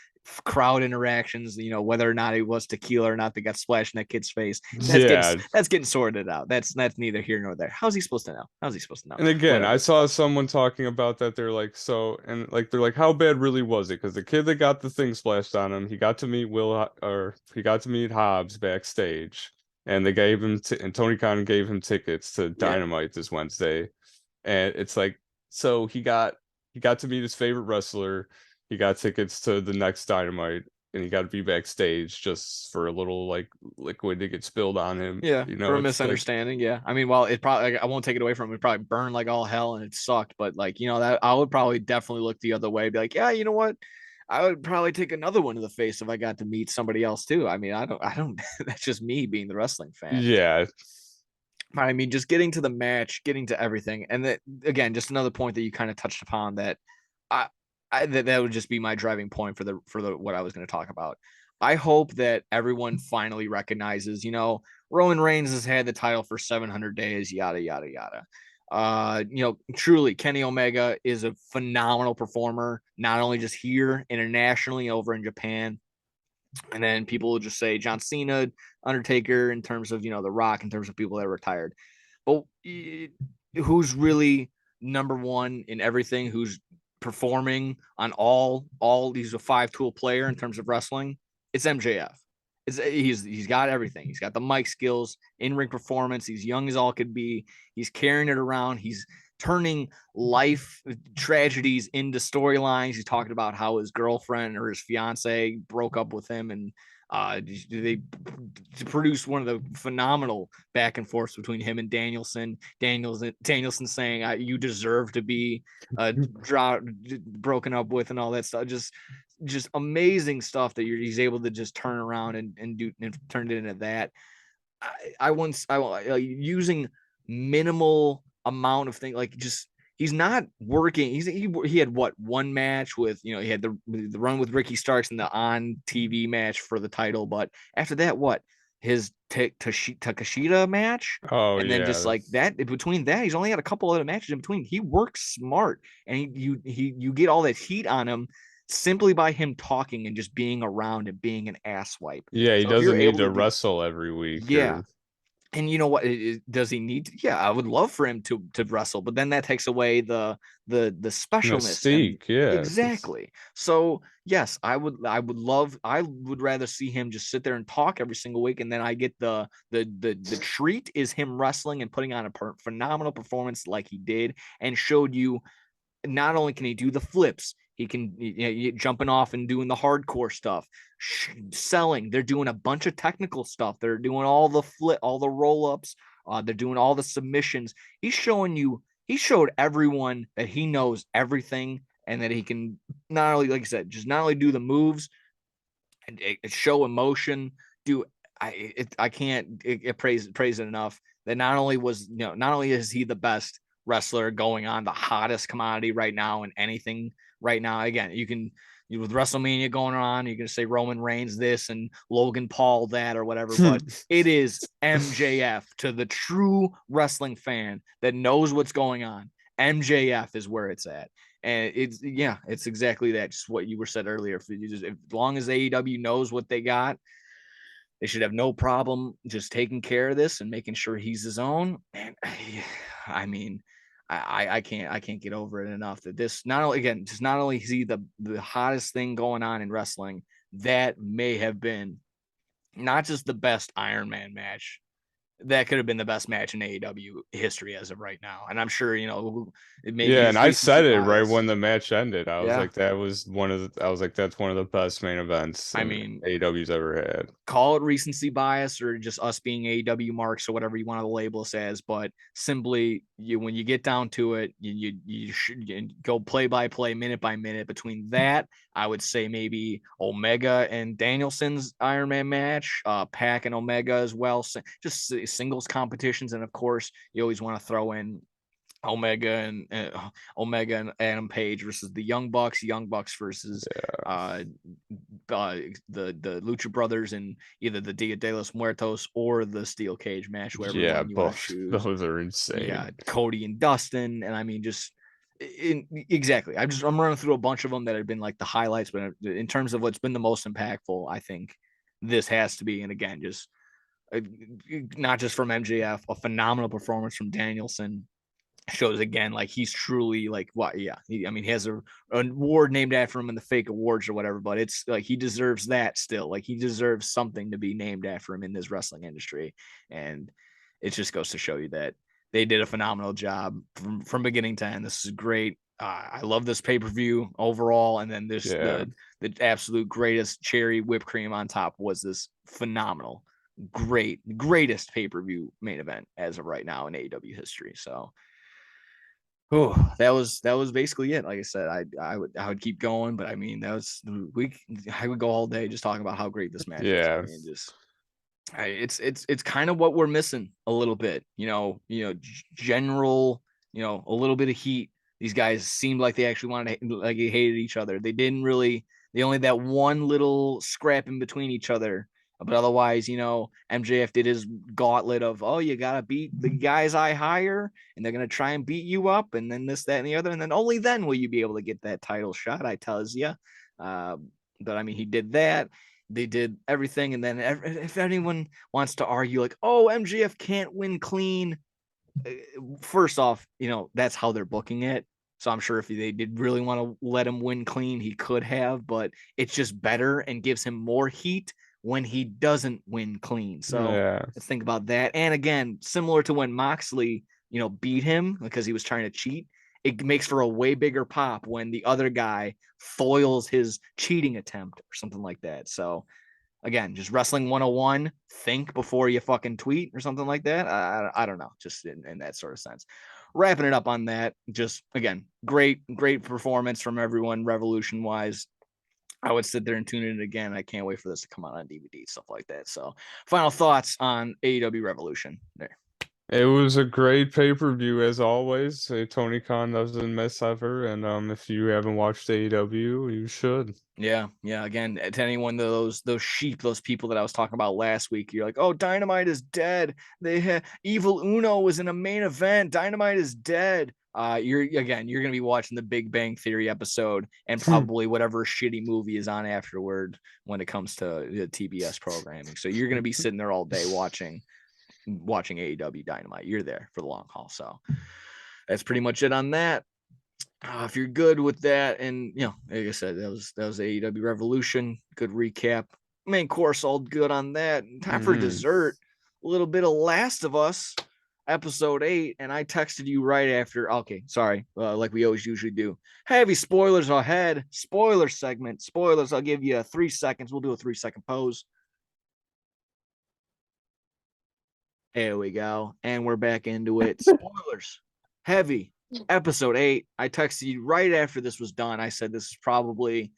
crowd interactions, whether or not it was tequila or not that got splashed in that kid's face. Yeah. That's getting sorted out. That's neither here nor there. How's he supposed to know? How's he supposed to know? And again, I Whatever. saw someone talking about that. They're like, so, and like, they're like, how bad really was it? Because the kid that got the thing splashed on him, he got to meet or he got to meet Hobbs backstage, and they gave him, and Tony Khan gave him tickets to Yeah. Dynamite this Wednesday, and it's like, so he got to meet his favorite wrestler, he got tickets to the next Dynamite, and he got to be backstage just for a little like liquid to get spilled on him. Yeah, You for know, a it's like, misunderstanding. Yeah, I mean, well, it probably I won't take it away from him. It probably burned like all hell and it sucked. But like that I would probably definitely look the other way. Be like, yeah, you know what? I would probably take another one to the face if I got to meet somebody else too. I mean, I don't. That's just me being the wrestling fan. yeah, But I mean, just getting to the match, getting to everything, and that again, just another point that you kind of touched upon that I, that would just be my driving point for the what I was going to talk about. I hope that everyone finally recognizes, Roman Reigns has had the title for 700 days, yada yada yada. Truly, Kenny Omega is a phenomenal performer, not only just here, internationally, over in Japan. And then people will just say John Cena, Undertaker, in terms of, The Rock, in terms of people that are retired. But who's really number one in everything? Who's performing on all these a five tool player in terms of wrestling? It's MJF. He's got everything. He's got the mic skills, in ring performance. He's young as all could be. He's carrying it around. He's turning life tragedies into storylines. He's talking about how his girlfriend or his fiance broke up with him, and they produced one of the phenomenal back and forths between him and Danielson. Danielson saying, "You deserve to be broken up with," and all that stuff. Just amazing stuff that he's able to just turn around and do and turn it into that. I using minimal amount of things, like just he's not working. He had what, one match with, he had the run with Ricky Starks in the on TV match for the title, but after that, what, his Takashita match, oh and then yeah, just like that, between that, he's only had a couple other matches in between. He works smart, and you get all that heat on him simply by him talking and just being around and being an asswipe. yeah, he So if you're doesn't need able to to do, wrestle every week yeah, or and you know what? Does he need to? Yeah, I would love for him to wrestle, but then that takes away the specialness and mystique. Yeah, exactly. So yes, I would rather see him just sit there and talk every single week, and then I get the treat is him wrestling and putting on a phenomenal performance like he did and showed you. Not only can he do the flips, he can jumping off and doing the hardcore stuff, selling. They're doing a bunch of technical stuff. They're doing all the roll ups. They're doing all the submissions. He's showing you. He showed everyone that he knows everything and that he can not only, like I said, just not only do the moves and show emotion. Do I can't praise it enough that not only not only is he the best wrestler going on, the hottest commodity right now, and anything right now. Again, with WrestleMania going on, you can say Roman Reigns this and Logan Paul that or whatever, but it is MJF to the true wrestling fan that knows what's going on. MJF is where it's at. And it's exactly that. Just what you were said earlier. As long as AEW knows what they got, they should have no problem just taking care of this and making sure he's his own. And I mean, I can't get over it enough that this not only is he the hottest thing going on in wrestling, that may have been not just the best Iron Man match that could have been the best match in AEW history as of right now. And I'm sure, it maybe Yeah, is and I recency said it right bias. when the match ended. I was Yeah. like, that's one of the best main events I in mean, AEW's ever had. call it recency bias or just us being AEW marks or whatever you want to label us as, but simply when you get down to it, you should go play by play, minute by minute. Between that, I would say maybe Omega and Danielson's Iron Man match, Pac and Omega as well, just singles competitions, and of course you always want to throw in Omega and Adam Page versus the Young Bucks versus uh, the Lucha Brothers in either the Dia de los Muertos or the Steel Cage match, whatever Yeah, one you want to both choose. those are You insane. got Cody and Dustin, and I mean, exactly. I'm running through a bunch of them that have been like the highlights, but in terms of what's been the most impactful, I think this has to be. And again, just not just from MJF, a phenomenal performance from Danielson shows again like he's truly like what I mean he has an award named after him in the fake awards or whatever, but it's like he deserves that still, like he deserves something to be named after him in this wrestling industry. And it just goes to show you that they did a phenomenal job from beginning to end. This is great. I love this pay-per-view overall, and then this Yeah. the absolute greatest cherry whipped cream on top was this phenomenal greatest pay-per-view main event as of right now in AEW history. So that was basically it. Like I said, I would keep going, but I mean I would go all day just talking about how great this match is. I Yeah. mean, it's kind of what we're missing a little bit. General, a little bit of heat. These guys seemed like they actually wanted to, like they hated each other. They didn't really. They only that one little scrap in between each other. But otherwise, MJF did his gauntlet of, oh, you gotta beat the guys I hire, and they're gonna try and beat you up, and then this, that, and the other, and then only then will you be able to get that title shot. I tells you. But I mean, he did that. They did everything, and then if anyone wants to argue like, oh, MJF can't win clean, first off, that's how they're booking it. So I'm sure if they did really want to let him win clean, he could have, but it's just better and gives him more heat when he doesn't win clean. So Yeah. let's think about that. And again, similar to when Moxley, beat him because he was trying to cheat, it makes for a way bigger pop when the other guy foils his cheating attempt or something like that. So again, just wrestling 101, think before you fucking tweet or something like that. I don't know, just in that sort of sense. Wrapping it up on that, just again, great performance from everyone revolution wise. I would sit there and tune in again. I can't wait for this to come out on DVD, stuff like that. So final thoughts on AEW Revolution there. It was a great pay-per-view as always. Tony Khan doesn't miss ever, and if you haven't watched AEW, you should. Yeah. Again, to anyone those sheep, those people that I was talking about last week, you're like, oh, Dynamite is dead. Evil Uno was in a main event. Dynamite is dead. You're gonna be watching the Big Bang Theory episode and probably whatever shitty movie is on afterward when it comes to the TBS programming. So you're gonna be sitting there all day watching AEW Dynamite. You're there for the long haul. So that's pretty much it on that. If you're good with that, and like I said, that was AEW Revolution. Good recap. Main course, all good on that. Time for dessert. A little bit of Last of Us, episode 8, and I texted you right after. Okay, sorry, like we always usually do. Heavy spoilers ahead. Spoiler segment. Spoilers. I'll give you 3 seconds. We'll do a 3-second pause. There we go, and we're back into it. Spoilers. Heavy. Episode 8. I texted you right after this was done. I said this is probably,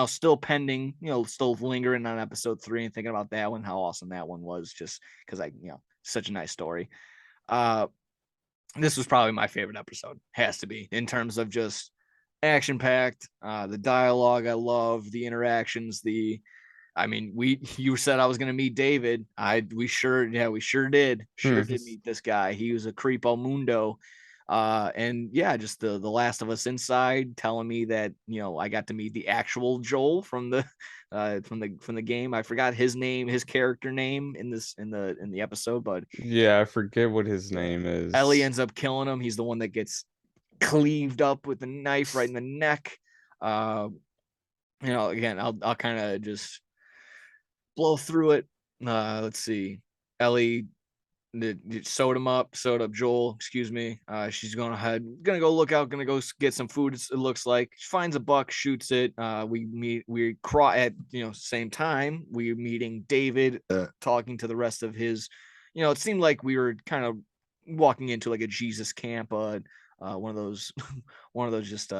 still pending, still lingering on episode 3 and thinking about that one, how awesome that one was, just because such a nice story. This was probably my favorite episode. Has to be, in terms of just action packed, the dialogue I love, the interactions, you said I was gonna meet David. We sure did. Sure did meet this guy. He was a creepo mundo. And yeah, just the Last of Us inside telling me that I got to meet the actual Joel from the from the game. I forgot his name, his character name in the episode, but Yeah, I forget what his name Ellie is. ends up killing him. He's the one that gets cleaved up with the knife right in the neck. Again, I'll kind of just blow through it. Let's see. Ellie sewed up Joel, excuse me. She's gonna go look out, gonna go get some food. It looks like she finds a buck, shoots it. We crawl at same time. We're meeting David, talking to the rest of his. It seemed like we were kind of walking into like a Jesus camp, one of those, just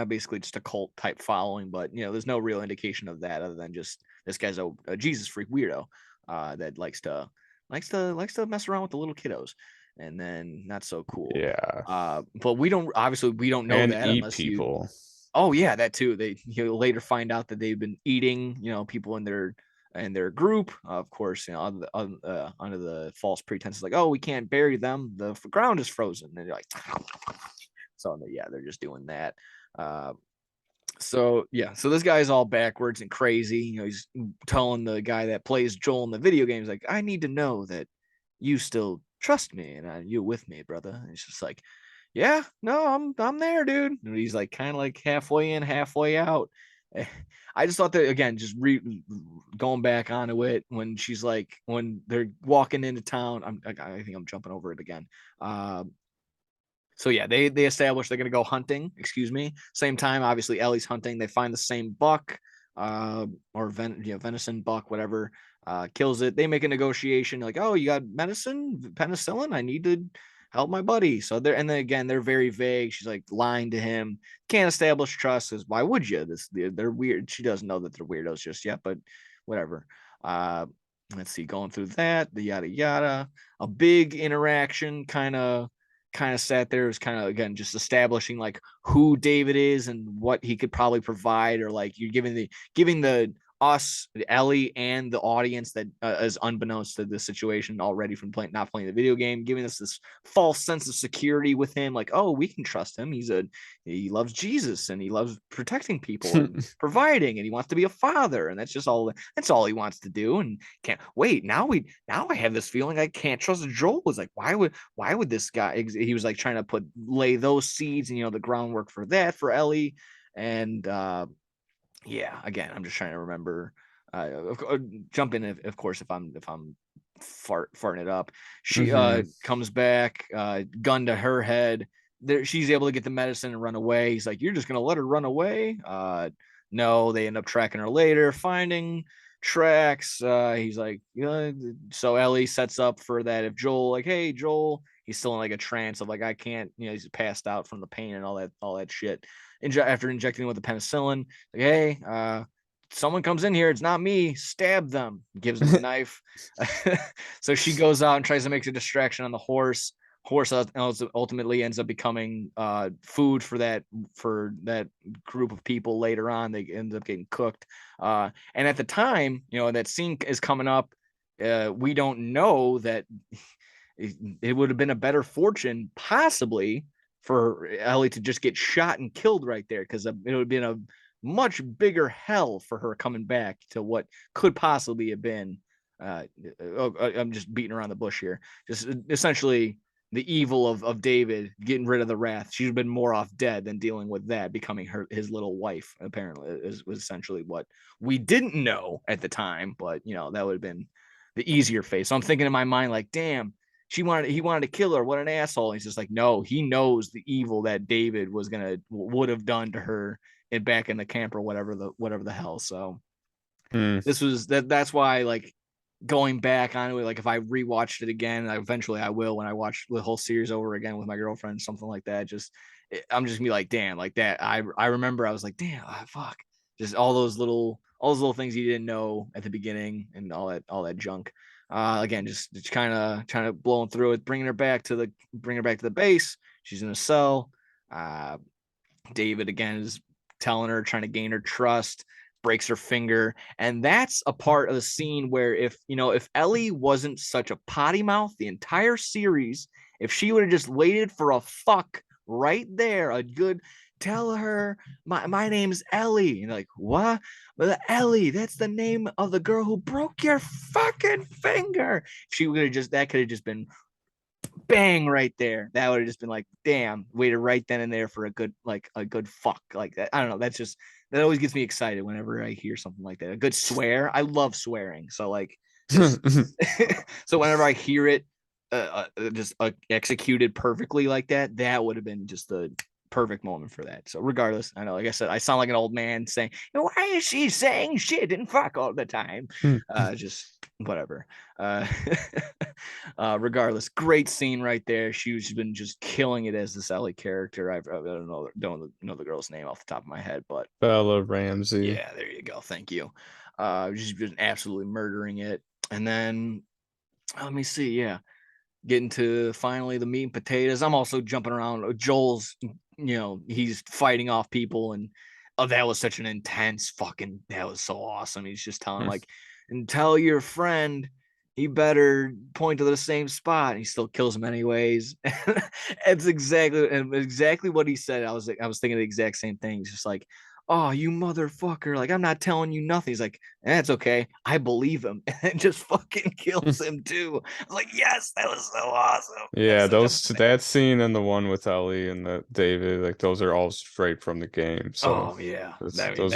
basically just a cult type following. But there's no real indication of that other than just this guy's a Jesus freak weirdo that likes to mess around with the little kiddos, and then not so cool. Yeah. But we don't know And that eat unless people. Oh yeah, that too. They later find out that they've been eating people in their group. Of course, under the false pretense, like, oh, we can't bury them. The ground is frozen. And they're like, so yeah, they're just doing that. So this guy's all backwards and crazy. He's telling the guy that plays Joel in the video games, like, I need to know that you still trust me and you with me, brother. And he's just like, yeah, no, I'm there, dude. And he's like kind of like halfway in, halfway out. I just thought that again, just going back onto it when she's like, when they're walking into town. I think I'm jumping over it again. So yeah, they establish they're gonna go hunting. Excuse me. Same time, obviously Ellie's hunting. They find the same buck, or venison buck, whatever. Kills it. They make a negotiation like, oh, you got medicine, penicillin. I need to help my buddy. So they're very vague. She's like lying to him. Can't establish trust. Because why would you? They're weird. She doesn't know that they're weirdos just yet, but whatever. Let's see. Going through that, the yada yada. A big interaction, kind of sat there. It was kind of again just establishing like who David is and what he could probably provide, or like you're giving the us, Ellie, and the audience that is unbeknownst to the situation already from not playing the video game, giving us this false sense of security with him, like, oh, we can trust him. He loves Jesus and he loves protecting people and providing, and he wants to be a father, and that's all he wants to do. And can't wait. Now I have this feeling I can't trust Joel. Was like, why would this guy? He was like trying to lay those seeds and the groundwork for that for Ellie. And yeah, again, I'm just trying to remember. Jump in of course if I'm farting it up. She comes back, gun to her head. She's able to get the medicine and run away. He's like, you're just gonna let her run away? No, they end up tracking her later, finding tracks. He's like, so Ellie sets up for that. If Joel, like, hey Joel, he's still in like a trance of like, I can't, he's passed out from the pain and all that shit. After injecting him with the penicillin, like, hey, someone comes in here, it's not me, stab them. Gives him a knife. So she goes out and tries to make a distraction on the horse. Ultimately ends up becoming food for that group of people later on. They end up getting cooked. And at the time, that scene is coming up. We don't know that it would have been a better fortune possibly for Ellie to just get shot and killed right there, because it would have been a much bigger hell for her coming back to what could possibly have been. I'm just beating around the bush here. Just essentially the evil of David getting rid of the wrath. She's been more off dead than dealing with that, becoming his little wife. Apparently, was essentially what we didn't know at the time. But that would have been the easier face. So I'm thinking in my mind, like, damn, he wanted to kill her. What an asshole. And he's just like, no, he knows the evil that David would have done to her back in the camp or whatever the hell. So this was that's why, like, going back on it, like if I rewatched it again, eventually I will, when I watch the whole series over again with my girlfriend, something like that, I'm just gonna be like, damn, like that. I remember I was like, damn, fuck, just all those little things you didn't know at the beginning and all that junk. Again, just kind of trying to blowing through it, bringing her back to the base. She's in a cell. David again is telling her, trying to gain her trust, breaks her finger. And that's a part of the scene where if Ellie wasn't such a potty mouth the entire series, if she would have just waited for a fuck right there, a good tell her my name's Ellie. And like, what? But Ellie, that's the name of the girl who broke your fucking finger. She would have that could have just been bang right there. That would have just been like, damn, waited right then and there for a good fuck like that. I don't know. That always gets me excited whenever I hear something like that. A good swear. I love swearing. So like just so whenever I hear it just executed perfectly like that, that would have been just the perfect moment for that. So regardless, I know, like I said, I sound like an old man saying, why is she saying shit and fuck all the time? Just whatever. Uh, regardless, great scene right there. She's been just killing it as this Ellie character. I don't know the girl's name off the top of my head, but Bella Ramsey. yeah, there you go. Thank you. She's been absolutely murdering it. And then let me see. Yeah, getting to finally the meat and potatoes. I'm also jumping around. Joel's, he's fighting off people, and that was such an intense fucking. That was so awesome. He's just telling him, like, and tell your friend he better point to the same spot. And he still kills him anyways. It's exactly what he said. I was thinking the exact same thing. He's just like, oh, you motherfucker. Like, I'm not telling you nothing. He's like, that's okay. I believe him. And just fucking kills him too. I was like, yes, that was so awesome. Yeah, that scene and the one with Ellie and the David, like those are all straight from the game. So Oh yeah. I mean, those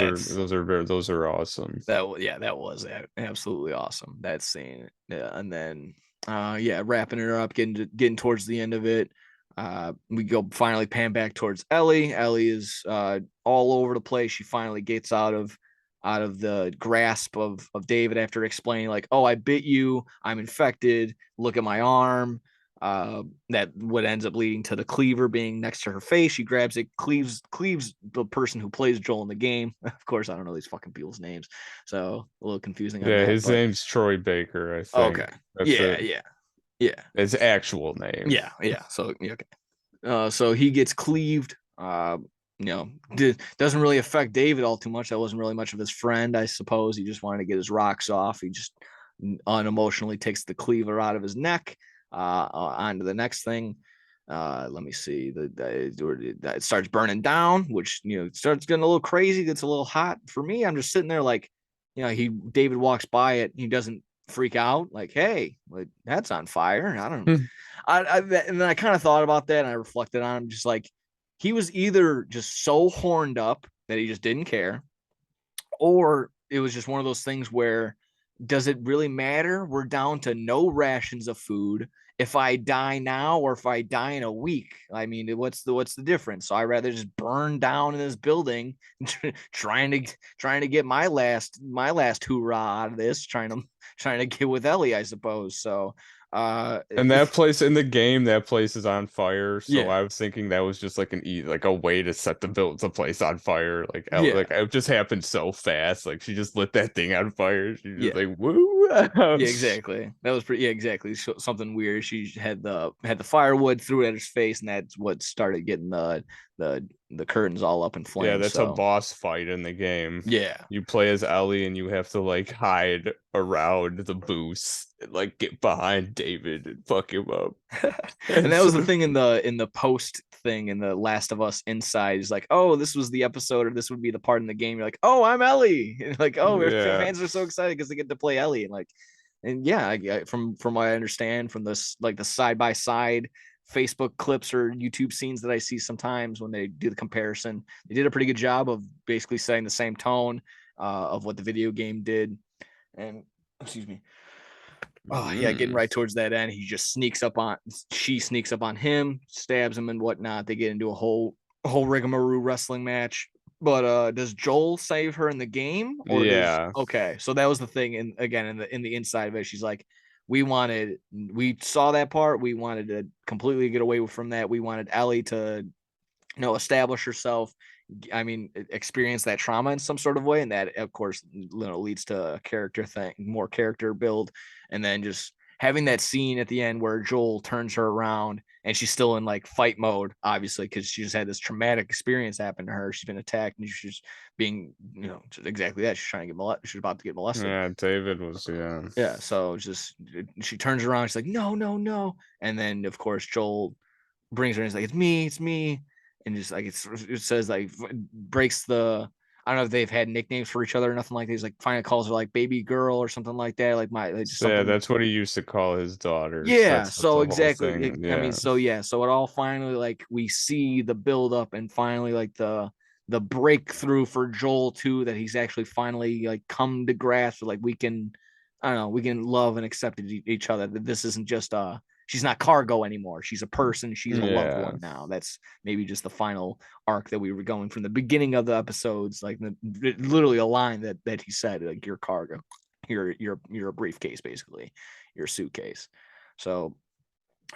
are awesome. that was absolutely awesome. That scene. Yeah. And then wrapping it up, getting towards the end of it. We go finally pan back towards Ellie. Ellie is all over the place. She finally gets out of the grasp of David after explaining, like, oh, I bit you, I'm infected, look at my arm. That what ends up leading to the cleaver being next to her face. She grabs it, cleaves the person who plays Joel in the game. Of course, I don't know these fucking people's names, so a little confusing on Yeah, that. his name's Troy Baker, I think. Okay. That's Yeah. his actual name. Yeah. So okay. So he gets cleaved. Doesn't really affect David all too much. That wasn't really much of his friend, I suppose. He just wanted to get his rocks off. He just unemotionally takes the cleaver out of his neck. On to the next thing. Let me see. It starts burning down, which starts getting a little crazy. Gets a little hot for me. I'm just sitting there like, David walks by it. He doesn't freak out. Like, hey, like, that's on fire. I don't. And then I kind of thought about that, and I reflected on him. Just like he was either just so horned up that he just didn't care, or it was just one of those things where, does it really matter? We're down to no rations of food. If I die now or if I die in a week, I mean, what's the difference? So I rather just burn down in this building, trying to get my last hoorah out of this, trying to get with Ellie, I suppose. So And that place in the game, that place is on fire. So yeah, I was thinking that was just like like a way to set the place on fire. yeah. Like it just happened so fast. Like she just lit that thing on fire. She just Yeah. like woo. Yeah, exactly. That was pretty. Yeah, exactly. Something weird. She had the firewood, threw it at his face, and that's what started getting the curtains all up in Yeah, flames. that's a So boss fight in the game. yeah, You play as Ellie and you have to like hide around the booth and like get behind David and fuck him up. and And that was so the thing in the post thing in the Last of Us Inside. Is like, oh, this was the episode, or this would be the part in the game. You're like, oh, I'm Ellie. And like, oh, yeah. fans are so excited because they get to play Ellie, and like, and yeah, from what I understand from this, like the side by side Facebook clips or YouTube scenes that I see sometimes when they do the comparison, they did a pretty good job of basically setting the same tone of what the video game did. And excuse me. Oh yeah, getting Mm. right towards that end, she sneaks up on him, stabs him and whatnot. They get into a whole rigmarole wrestling match. But does Joel save her in the game, or does Yeah. okay? So that was the thing, and again in the inside of it, she's like, we saw that part, we wanted to completely get away from that. We wanted Ellie to establish herself. I mean, experience that trauma in some sort of way, and that, of course, leads to a character thing, more character build, and then just having that scene at the end where Joel turns her around and she's still in like fight mode, obviously, because she just had this traumatic experience happen to her. She's been attacked, and she's being, just exactly that. She's trying to she's about to get molested. Yeah, David was yeah. Yeah, so just she turns around, she's like, no, no, no, and then of course Joel brings her in. He's like, it's me, and just like it says like breaks the. I don't know if they've had nicknames for each other or nothing like that. He's like finally calls her like baby girl or something like that. Like just Yeah, something. that's what he used to call his daughters. Yeah. That's So the whole exactly. thing. I mean, Yeah. so yeah. So it all finally, like, we see the build up and finally like the breakthrough for Joel too, that he's actually finally like come to grasp, like we can I don't know, we can love and accept each other. That this isn't just she's not cargo anymore. She's a person. She's a loved Yeah. one now. That's maybe just the final arc that we were going from the beginning of the episodes, like literally a line that he said, like, your cargo, you're a briefcase, basically, your suitcase. So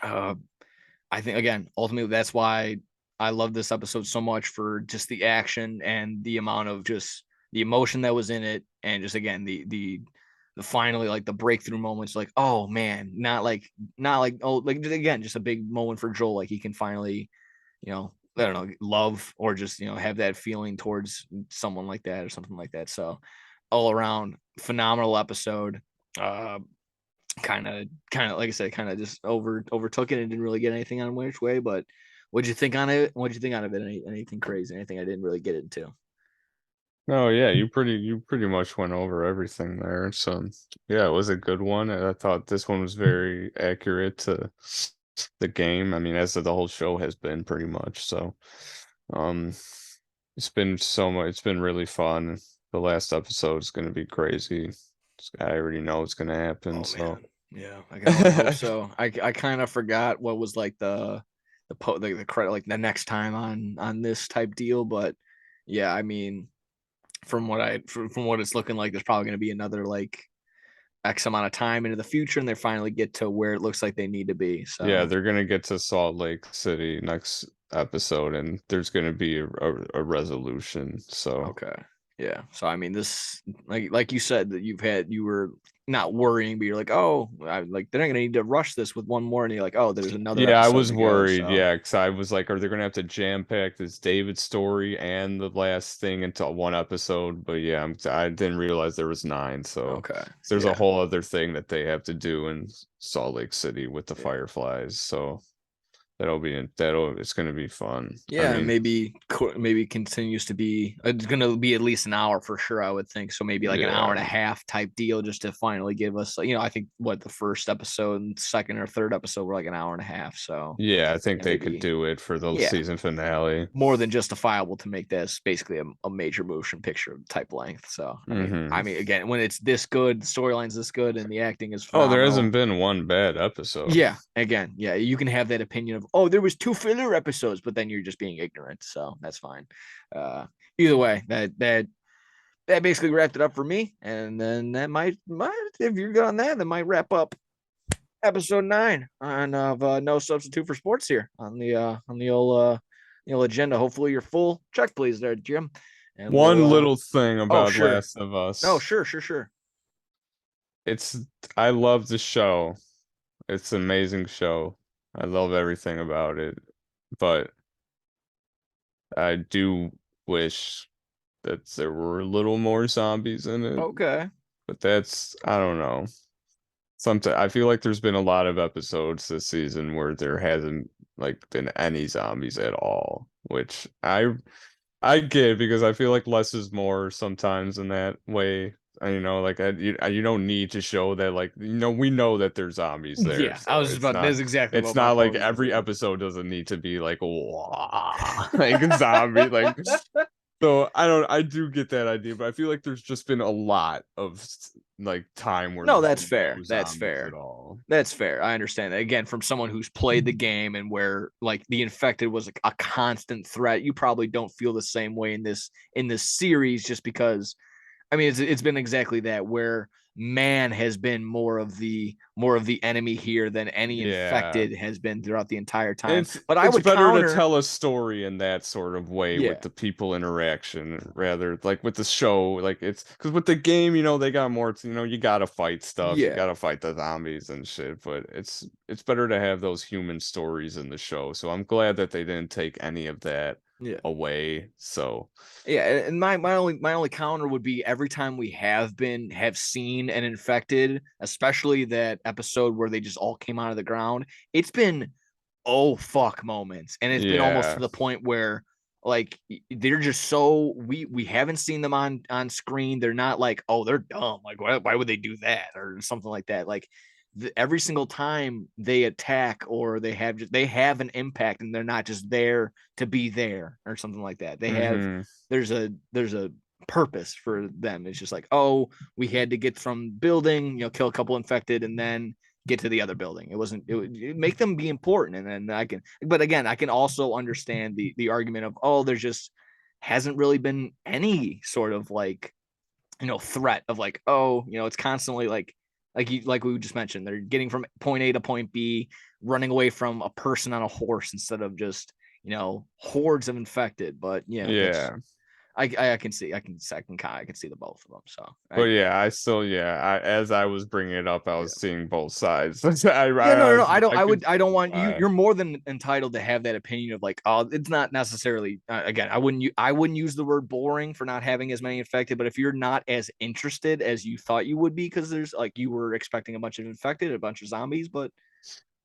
I think, again, ultimately that's why I love this episode so much, for just the action and the amount of just the emotion that was in it, and just, again, the finally, like, the breakthrough moments, like, oh man, not like oh, like, again, just a big moment for Joel, like he can finally, I don't know, love, or just, have that feeling towards someone like that, or something like that. So all around phenomenal episode. Uh kind of like I said, kind of just overtook it and didn't really get anything on which way. But what'd you think on it? What'd you think on it? Anything crazy? Anything I didn't really get into? No, yeah, you pretty much went over everything there. So yeah, it was a good one. And I thought this one was very accurate to the game. I mean, as the whole show has been pretty much. So um it's been so much, it's been really fun. The last episode is gonna be crazy. I already know it's gonna happen, Oh so man, yeah, I can only hope so. I kind of forgot what was like the credit, like the next time on this type deal. But yeah, I mean, from what it's looking like, there's probably going to be another, like, X amount of time into the future, and they finally get to where it looks like they need to be. yeah, So they're gonna get to Salt Lake City next episode, and there's gonna be a resolution. So okay. Yeah. So I mean, this, like you said, that you were not worrying, but you're like, oh, like, they're not gonna need to rush this with one more, and you're like, oh, there's another yeah, I episode was to go. worried. So Yeah, because I was like, are they gonna have to jam pack this David story and the last thing into one episode? But yeah, I didn't realize there was nine. So okay. there's a Yeah. whole other thing that they have to do in Salt Lake City with the Yeah. Fireflies. So it's gonna be fun. I Yeah, mean, maybe continues to be, it's going to be at least an hour for sure, I would think. So maybe like an hour and a yeah, half type deal, just to finally give us, I think, what, the first episode and second or third episode were like an hour and a half. So yeah, I think yeah, they could maybe, do it for the yeah, season finale. more than justifiable to make this basically a major motion picture type length. So Hmm. I mean, again, when it's this good, the storyline's this good, and the acting is Oh, there phenomenal. hasn't been one bad episode. Yeah, again, yeah, you can have that opinion of, oh, there was two filler episodes, but then you're just being ignorant, so that's fine. Uh, Either way, that basically wrapped it up for me, and then that might, if you're good on that, that might wrap up episode 9 on of No Substitute for Sports here on the old agenda. Hopefully you're full. Check please there, Jim, and we'll One little thing oh, about sure. Last of Oh, Us. sure. It's I love the show. It's an amazing show. I love everything about it. But I do wish that there were a little more zombies in it. Okay. But I don't know. Sometimes I feel like there's been a lot of episodes this season where there hasn't like been any zombies at all, which I get, because I feel like less is more sometimes in that way. Like you don't need to show that, like, we know that there's zombies there, Yeah, I so was just about, that's exactly it's what my not like point was. every Yeah. episode doesn't need to be like, "Wah," like a zombie, like. So I do get that idea, but I feel like there's just been a lot of like time where No, there's that's been fair. no That's zombies at fair. all. That's fair. I understand that. Again, from someone who's played the Mhm. game, and where, like, the infected was a constant threat, you probably don't feel the same way in this series, just because, I mean, it's been exactly that, where man has been more of the enemy here than any Yeah. infected has been throughout the entire time. It's But I it's would better to counter, tell a story in that sort of way with yeah, the people interaction, rather like with the show. Like, it's because with the game, they got more, you gotta fight stuff, you yeah, gotta fight the zombies and shit, but it's better to have those human stories in the show. So I'm glad that they didn't take any of that yeah. away. So Yeah, and my only counter would be, every time we have seen an infected, especially that episode where they just all came out of the ground, it's been, oh fuck moments, and it's been almost to yeah. the point where, like, they're just so, we haven't seen them on screen. They're not like, oh, they're dumb, like, why would they do that or something like that. Like, every single time they attack, or they have an impact, and they're not just there to be there or something like that. They have Hmm. there's a purpose for them. It's just like, oh, we had to get from building, kill a couple infected and then get to the other building. It would make them be important. And then but again, I can also understand the argument of, oh, there's just hasn't really been any sort of like, threat of like, oh, it's constantly like we just mentioned, they're getting from point A to point B, running away from a person on a horse instead of just, hordes of infected. But Yeah. I can see the both of them. So, But yeah, as I was bringing it up, I was seeing both sides. No. I don't want you. You're more than entitled to have that opinion of like, oh, it's not necessarily. Again, I wouldn't use the word boring for not having as many infected. But if you're not as interested as you thought you would be, because there's like you were expecting a bunch of infected, a bunch of zombies, but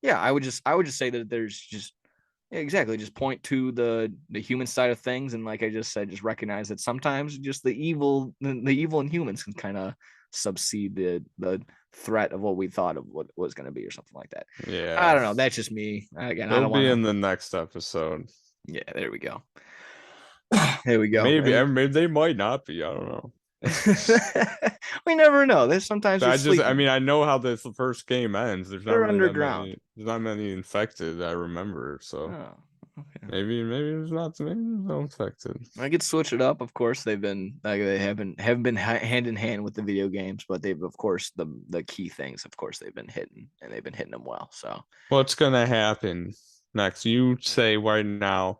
yeah, I would just say that there's just. Yeah, exactly. Just point to the human side of things, and like I just said, just recognize that sometimes just the evil in humans can kind of subsede the threat of what we thought of what was going to be or something like that. Yeah, I don't know. That's just me. Again, I they'll don't be want in the next episode. Yeah, there we go. There we go. Maybe they might not be. I don't know. We never know. There's sometimes I know how this first game ends. They're underground. There's not many infected. I remember. So maybe there's no infected. I could switch it up. Of course, they haven't been hand in hand with the video games, but they've of course the key things. Of course, they've been hitting and they've been hitting them well. So what's gonna happen next? You say right now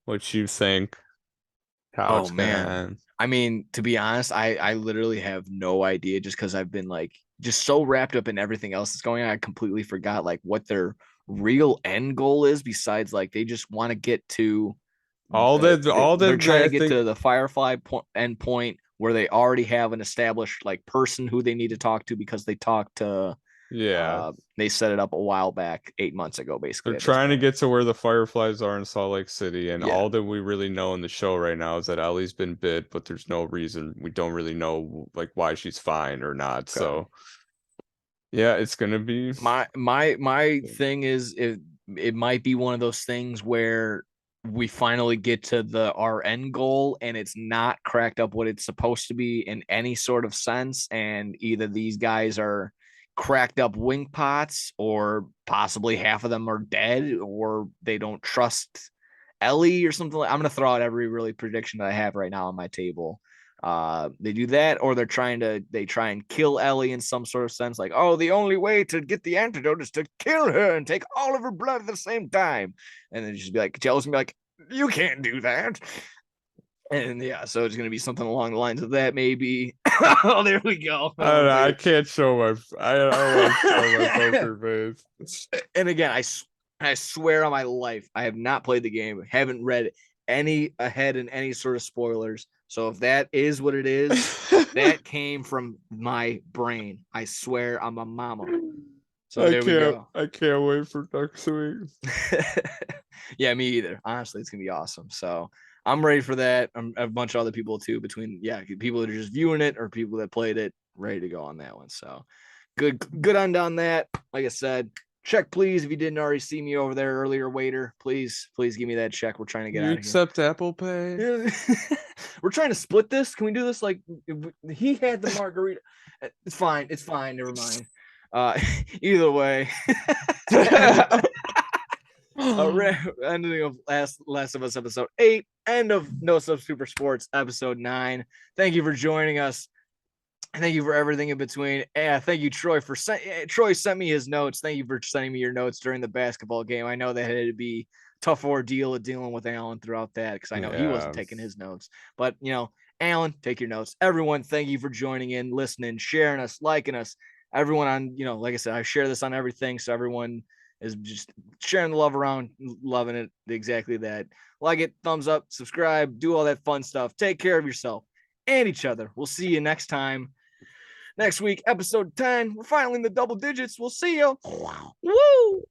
what you think. How it's gonna end. I mean, to be honest, I literally have no idea just because I've been like just so wrapped up in everything else that's going on. I completely forgot like what their real end goal is besides like they just want to get to they're trying to get to the Firefly end point where they already have an established like person who they need to talk to because they talked to they set it up a while back, 8 months ago, basically. They're trying to get to where the Fireflies are in Salt Lake City, and all that we really know in the show right now is that Ellie's been bit, but there's no reason. We don't really know like why she's fine or not. Okay. So yeah, it's gonna be my thing is it might be one of those things where we finally get to our end goal and it's not cracked up what it's supposed to be in any sort of sense, and either these guys are cracked up wing pots or possibly half of them are dead or they don't trust Ellie or something. I'm going to throw out every really prediction that I have right now on my table. They do that, or they try and kill Ellie in some sort of sense. Like, oh, the only way to get the antidote is to kill her and take all of her blood at the same time. And then just be like, jealous and be like, you can't do that. And yeah, so it's going to be something along the lines of that, maybe. Oh, there we go. I can't show my poker face. And again, I swear on my life, I have not played the game, haven't read any ahead in any sort of spoilers. So if that is what it is, that came from my brain. I swear I'm a mama. So there we go. I can't wait for next week. Yeah, me either. Honestly, it's going to be awesome. So I'm ready for that. A bunch of other people too, between people that are just viewing it or people that played it, ready to go on that one. So good on that. Like I said, check please if you didn't already see me over there earlier, waiter. Please give me that check. We're trying to get out of here. Accept Apple Pay. We're trying to split this. Can we do this like he had the margarita? It's fine. Never mind. Either way. Ending of Last of Us episode 8, end of No Sub Super Sports episode 9. Thank you for joining us. Thank you for everything in between. Thank you, Troy. Troy sent me his notes. Thank you for sending me your notes during the basketball game. I know that had to be a tough ordeal of dealing with Alan throughout that because I know he wasn't taking his notes. But Alan, take your notes. Everyone, thank you for joining in, listening, sharing us, liking us. Everyone on, like I said, I share this on everything, so everyone is just sharing the love around, loving it, exactly that. Like it, thumbs up, subscribe, do all that fun stuff. Take care of yourself and each other. We'll see you next time. Next week, episode 10. We're finally in the double digits. We'll see you. Woo!